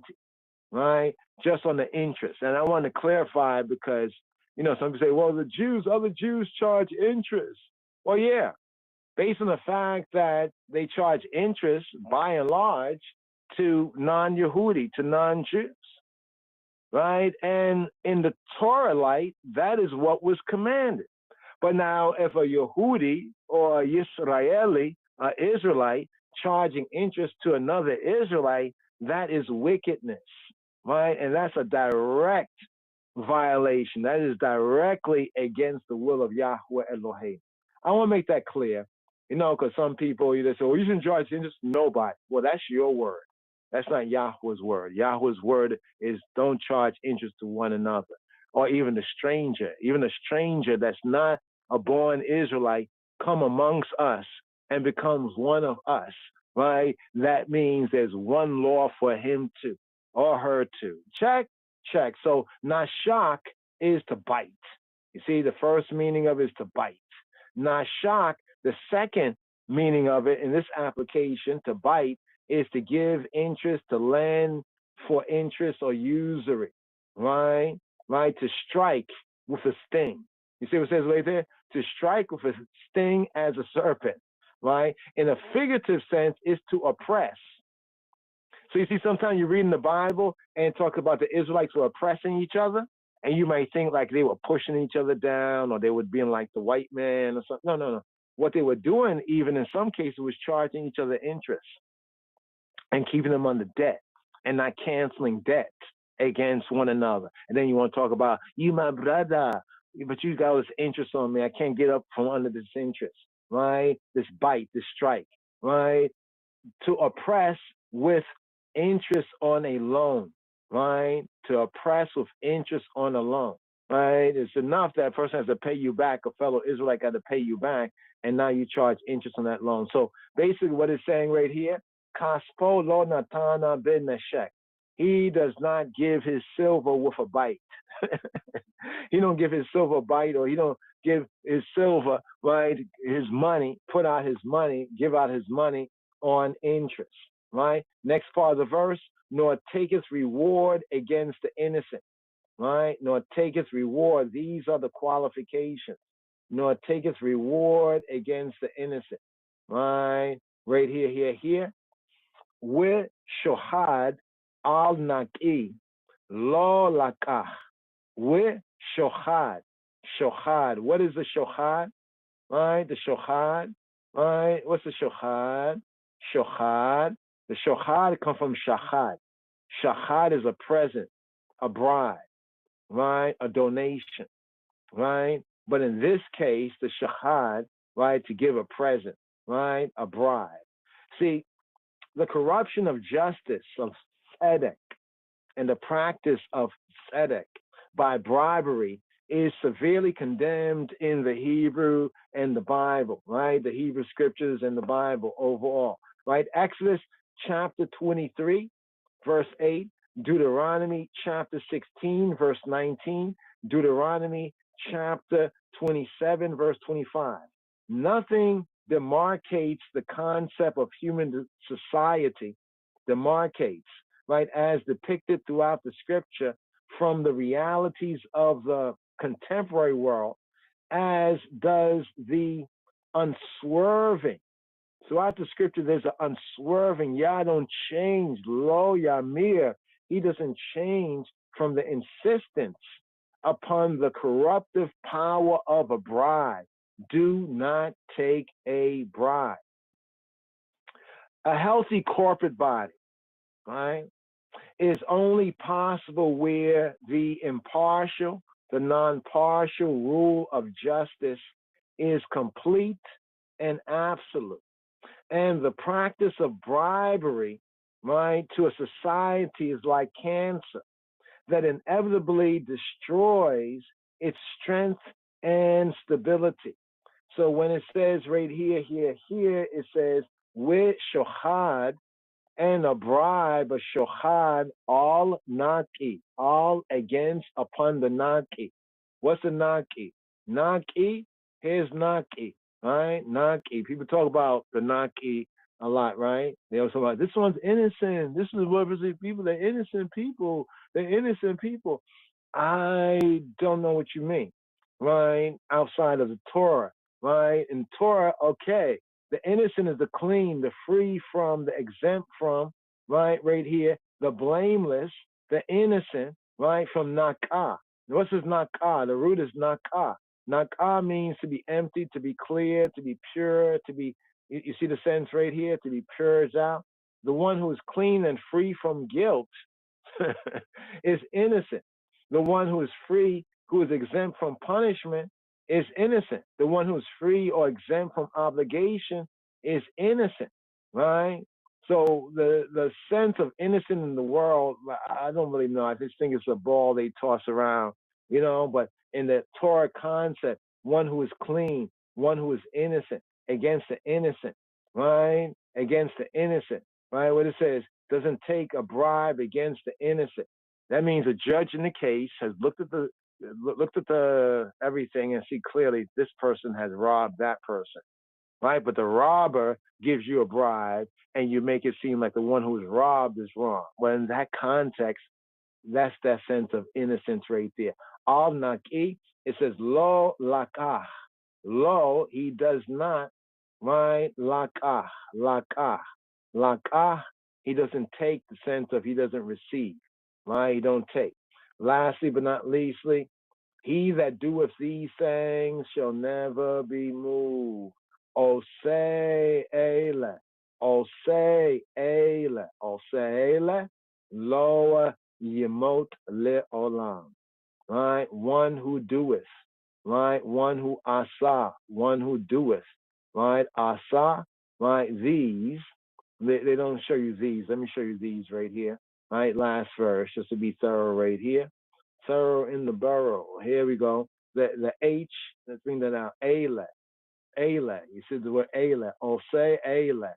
Right? Just on the interest. And I want to clarify because, some people say, well, other Jews charge interest. Well, yeah. Based on the fact that they charge interest, by and large, to non-Yehudi, to non-Jews, right? And in the Torah light, that is what was commanded. But now, if a Yehudi or a Yisraeli, an Israelite, charging interest to another Israelite, that is wickedness, right? And that's a direct violation. That is directly against the will of Yahweh Elohim. I want to make that clear. Because some people either say, well, you shouldn't charge interest. Nobody. Well, that's your word. That's not Yahweh's word. Yahweh's word is don't charge interest to one another. Or even the stranger. Even a stranger that's not a born Israelite come amongst us and becomes one of us, right? That means there's one law for him to or her to. Check. So nashak is to bite. You see, the first meaning of it is to bite. Nashak, the second meaning of it in this application, to bite, is to give interest, to lend for interest or usury, right? Right? To strike with a sting. You see what it says right there? To strike with a sting as a serpent. right? In a figurative sense, is to oppress. So you see, sometimes you read in the Bible and talk about the Israelites were oppressing each other, and you might think like they were pushing each other down or they were being like the white man or something. No. What they were doing, even in some cases, was charging each other interest and keeping them under debt and not canceling debt against one another. And then you want to talk about, you my brother, but you got all this interest on me. I can't get up from under this interest, right? This bite, this strike, right? To oppress with interest on a loan, right? To oppress with interest on a loan, right? It's enough that a person has to pay you back, a fellow Israelite got to pay you back, and now you charge interest on that loan. So basically what it's saying right here, Kaspo lo natana ben neshek. He does not give his silver with a bite. He don't give his silver a bite, or he don't give his silver, right, his money, put out his money, give out his money on interest, right? Next part of the verse, nor taketh reward against the innocent, right? Nor taketh reward. These are the qualifications. Nor taketh reward against the innocent, right? Right here. With shohad al naki lo lakah. With shohad. Shohad. What is the shohad? Right? The shohad. Right? What's the shohad? Shohad. The shohad comes from shahad. Shahad is a present, a bribe, right? A donation, right? But in this case, the shahad, right, to give a present, right? A bribe. See, the corruption of justice, of tzedek, and the practice of tzedek by bribery is severely condemned in the Hebrew and the Bible, right? The Hebrew scriptures and the Bible overall, right? Exodus chapter 23, verse 8, Deuteronomy chapter 16, verse 19, Deuteronomy chapter 27, verse 25. Nothing demarcates the concept of human society, demarcates, right, as depicted throughout the scripture from the realities of the contemporary world, as does the unswerving. Throughout the scripture, there's an unswerving. Yah don't change. Lo Yamir. He doesn't change from the insistence upon the corruptive power of a bribe. Do not take a bribe. A healthy corporate body, right, is only possible where the impartial, the non-partial rule of justice is complete and absolute. And the practice of bribery, right, to a society is like cancer that inevitably destroys its strength and stability. So when it says right here, it says, with shohad and a bribe, a shohad, all naki, all against upon the naki. What's the naki? Naki, here's naki, right? Naki. People talk about the naki a lot, right? They also like, this one's innocent. This is what people, they're innocent people. They're innocent people. I don't know what you mean, right? Outside of the Torah, right? In Torah, okay, the innocent is the clean, the free from, the exempt from, right? Right here, the blameless, the innocent, right? From nakah. What's this nakah? The root is nakah. Nakah means to be empty, to be clear, to be pure, to be, you see the sense right here, to be purged out. The one who is clean and free from guilt is innocent. The one who is free, who is exempt from punishment, is innocent. The one who is free or exempt from obligation is innocent, right? So the sense of innocent in the world, I don't really know. I just think it's a ball they toss around, you know, but in the Torah concept, one who is clean, one who is innocent, against the innocent, right? Against the innocent, right? What it says, doesn't take a bribe against the innocent. That means a judge in the case has looked at the everything and see clearly this person has robbed that person, right? But the robber gives you a bribe and you make it seem like the one who is robbed is wrong. Well, in that context, that's that sense of innocence right there. Al naki, it says lo lakah. Lo, he does not right? Lakah, lakah, lakah. He doesn't take the sense of he doesn't receive, right? He don't take. Lastly, but not leastly, he that doeth these things shall never be moved. Osei ele, osei ele, osei ele, loa yemot le'olam. Right? One who doeth, right? One who asa, one who doeth, right? Asa, right? These, they don't show you these. Let me show you these right here, right? Last verse, just to be thorough right here. Thorough in the burrow. Here we go. The H, let's bring that out. Ele, ele. You see the word ele. Osei ele,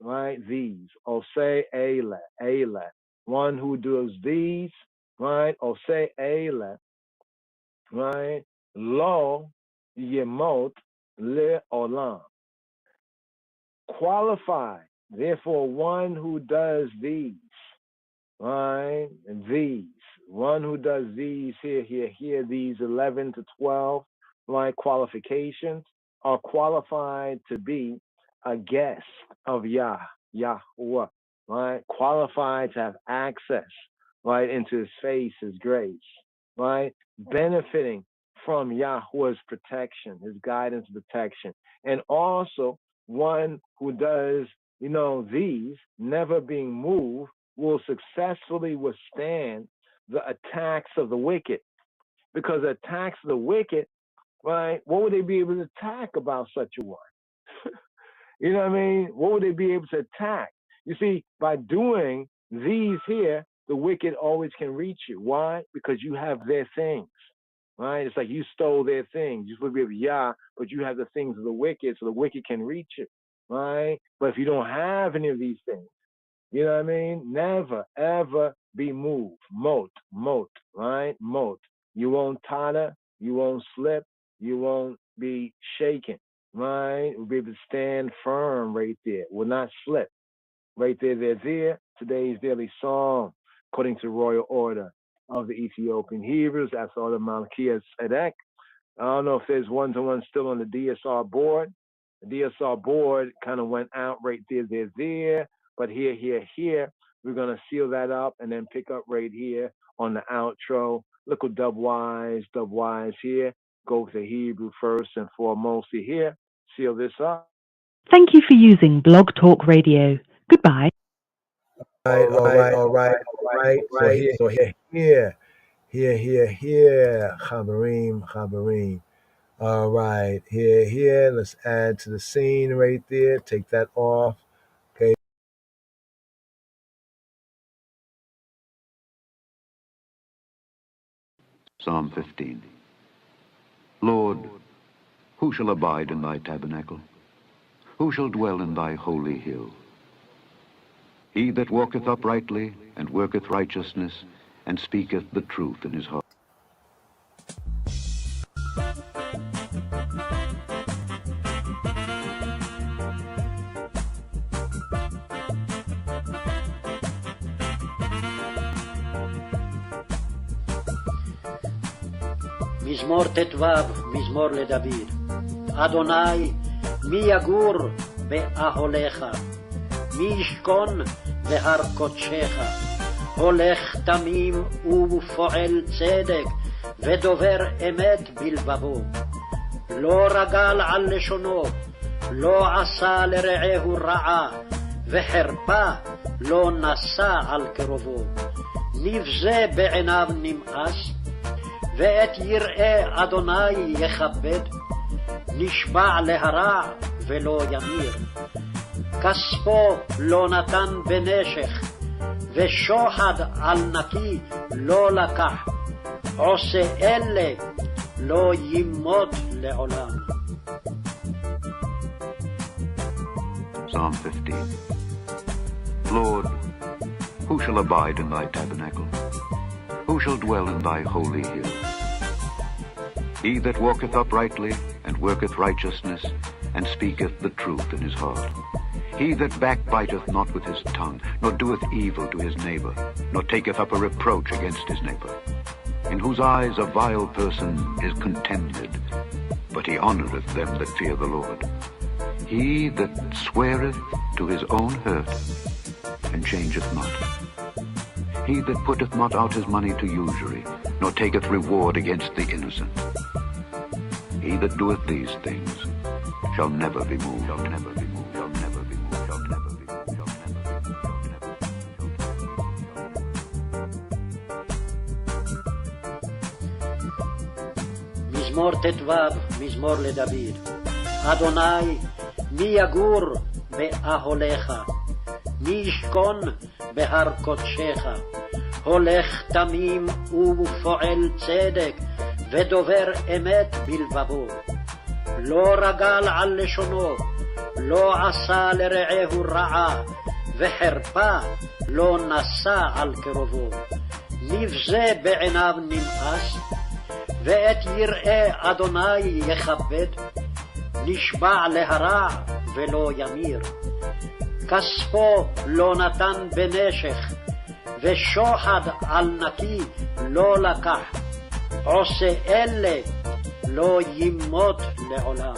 right? These. Osei ele, ele. One who does these, right? Osei ele, right? Lo yemot le olam. Qualified. Therefore, one who does these, right? And these. One who does these here, these 11 to 12, right? Qualifications are qualified to be a guest of Yahweh, right? Qualified to have access, right, into his face, his grace, right? Benefiting from Yahweh's protection, his guidance, protection. And also one who does, these, never being moved, will successfully withstand the attacks of the wicked. Because attacks of the wicked, right, what would they be able to attack about such a one? You know what I mean? What would they be able to attack? You see, by doing these here, the wicked always can reach you. Why? Because you have their things, right? It's like you stole their things. You're supposed to be of Yah, but you have the things of the wicked, so the wicked can reach you, right? But if you don't have any of these things, you know what I mean? Never, ever be moved. Mot, right? Mot. You won't totter, you won't slip, you won't be shaken, right? You'll be able to stand firm right there. Will not slip. Right there, there. Today's daily psalm, according to the royal order of the Ethiopian Hebrews, that's all the Malkiah Tzedek. I don't know if there's one-to-one still on the DSR board. The DSR board kind of went out right there. But here, we're going to seal that up and then pick up right here on the outro. Look at dubwise here. Go to Hebrew first and foremost here. Seal this up. Thank you for using Blog Talk Radio. Goodbye. All right. So here. Chabarim. All right, here. Let's add to the scene right there. Take that off. Okay. Psalm 15. Lord, who shall abide in thy tabernacle? Who shall dwell in thy holy hill? He that walketh uprightly, and worketh righteousness, and speaketh the truth in his heart. מזמור ט"ו, מזמור לדוד. אדוני, מי יגור באהליך? מי ישכון בהר קודשך? הולך תמים ופועל צדק, ודובר אמת בלבבו. לא רגל על לשונו, לא עשה לרעהו רעה, וחרפה לא נשא על קרובו. נבזה בעיניו נמאס, ואת יראה אדוני יכבד. נשבע להרע ולא ימיר. כספו לא נתן בנשך, ושוחד על נקי לא לקח. עושה אלה לא ימות לעולם. Psalm 15. Lord, who shall abide in thy tabernacle? Who shall dwell in thy holy hill? He that walketh uprightly, and worketh righteousness, and speaketh the truth in his heart. He that backbiteth not with his tongue, nor doeth evil to his neighbor, nor taketh up a reproach against his neighbor, in whose eyes a vile person is contemned, but he honoureth them that fear the Lord. He that sweareth to his own hurt, and changeth not. He that putteth not out his money to usury, nor taketh reward against the innocent. He that doeth these things shall never be moved, shall never be moved, shall never be moved, shall never be moved, shall never be moved, shall never be moved. מזמור ט"ו, מזמור לדוד. אדוני, מי יגור באהליך? מי ישכון בהר קודשך? הולך תמים ופועל צדק, ודובר אמת בלבבו. לא רגל על לשונו, לא עשה לרעהו רעה, וחרפה לא נשא על קרובו. נבזה בעיניו נמאס, ואת יראי אדוני יכבד. נשבע להרע ולא ימיר. כספו לא נתן בנשך, ושוחד על נקי לא לקח. עושה אלה לא ימות לעולם.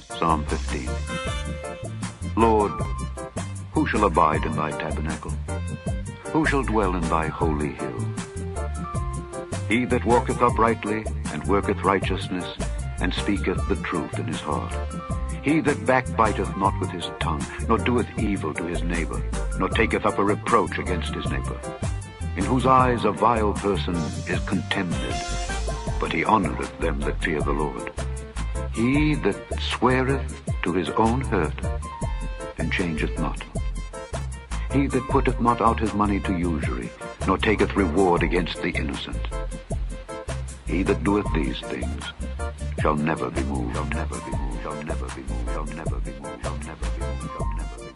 Psalm 15. Lord, who shall abide in thy tabernacle? Who shall dwell in thy holy hill? He that walketh uprightly, and worketh righteousness, and speaketh the truth in his heart. He that backbiteth not with his tongue, nor doeth evil to his neighbor, nor taketh up a reproach against his neighbor, in whose eyes a vile person is contemned, but he honoureth them that fear the Lord. He that sweareth to his own hurt, and changeth not. He that putteth not out his money to usury, nor taketh reward against the innocent. He that doeth these things shall never be moved, shall never be moved, shall never be moved, shall never be moved, shall never be moved, shall never be moved, shall never be moved.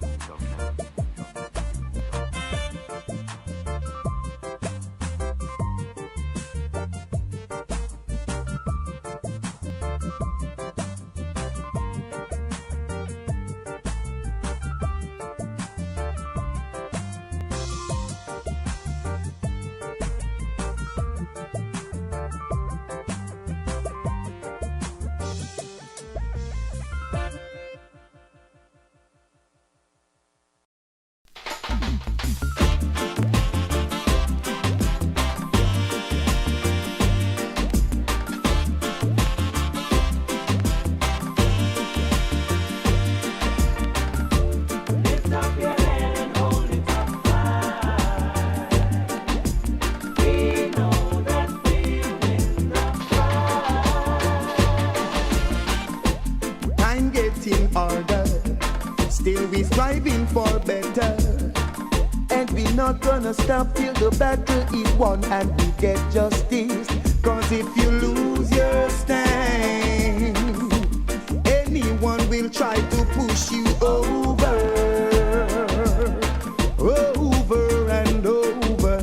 Gonna stop till the battle is won and we get justice. Cause if you lose your stand, anyone will try to push you over, over and over.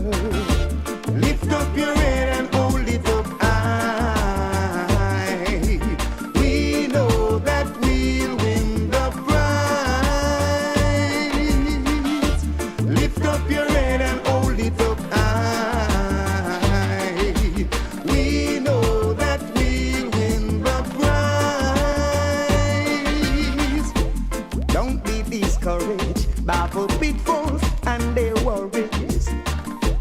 Lift up your head and hold it up high. We know that we'll win the prize. Lift up your head. Pitfalls and their worries.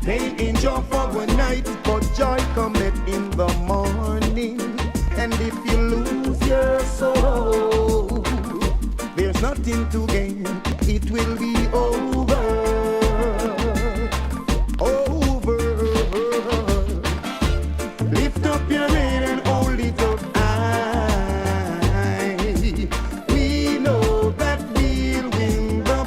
Pain endure for one night, but joy cometh in the morning. And if you lose your soul, there's nothing to gain. It will be over. Over. Lift up your head and hold it up high. We know that we'll win the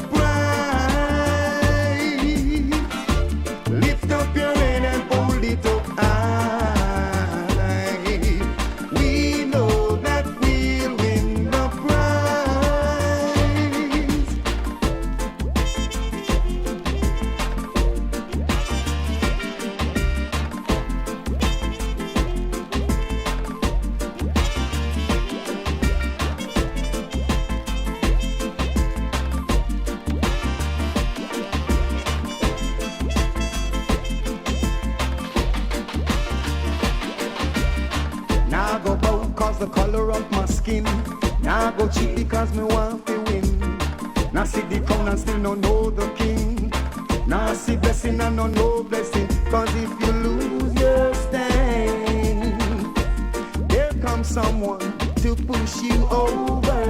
because the color of my skin. Now go cheat because me want to win. Now see the crown and still no know the king. Now see blessing and no blessing. Cause if you lose your stand, there comes someone to push you over.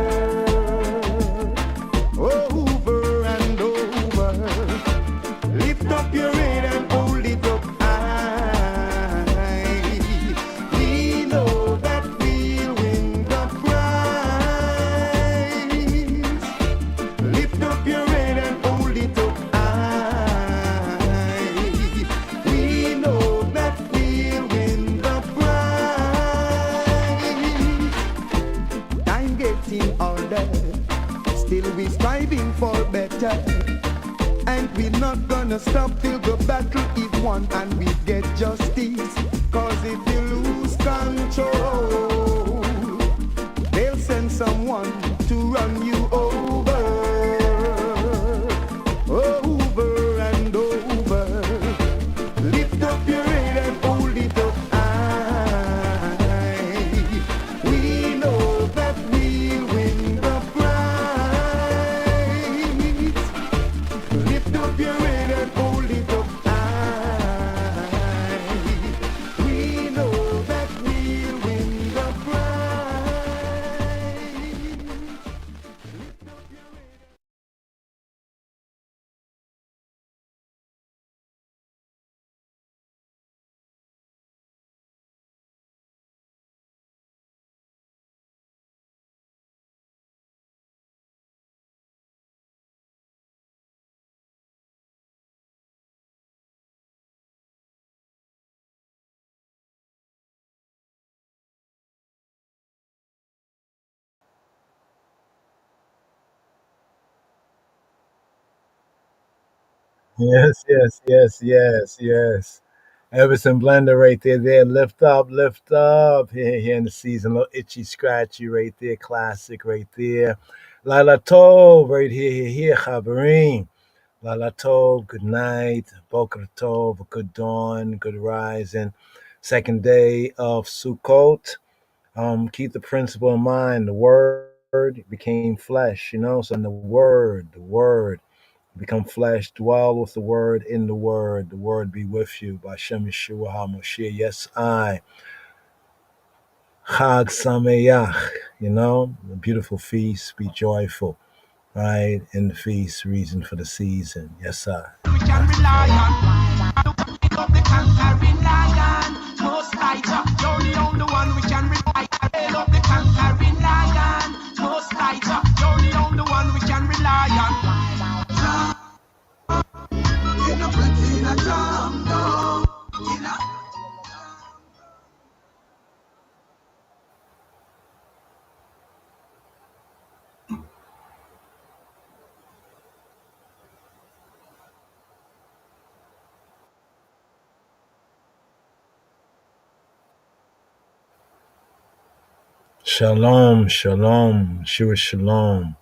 Over and over. Lift up your head and hold it up high. We know that we'll win the prize. Lift up your head and hold it up high. We know that we'll win the prize. Time getting older, still we striving for better. And we're not gonna stop till the battle is won and we get justice. Cause if you lose control, they'll send someone to run you over. Over and over. Lift up your head and hold it up high. We know that we'll win the prize. Lift up your head and hold it up high. We know that we'll win the prize. Yes, yes, yes, yes, yes. Everson Blender right there. Lift up. Here in the season. Little itchy, scratchy right there. Classic right there. Lala Tov right here. Chabarim. Lala Tov, good night. Boker Tov, good dawn, good rising. Second day of Sukkot. Keep the principle in mind. The word became flesh, so in the word become flesh, dwell with the word in the word be with you. By Shem Yeshua HaMoshiach. Yes, I. Chag Sameach, a beautiful feast, be joyful, right? In the feast, reason for the season. Yes, I. We can rely on. Of the conquering lion, most lighter. You're the only one we can rely on. Hail of the conquering lion, most lighter. You're the only one we can rely on. In a pretty in a jam, no. In a Shalom, shalom, Shua shalom.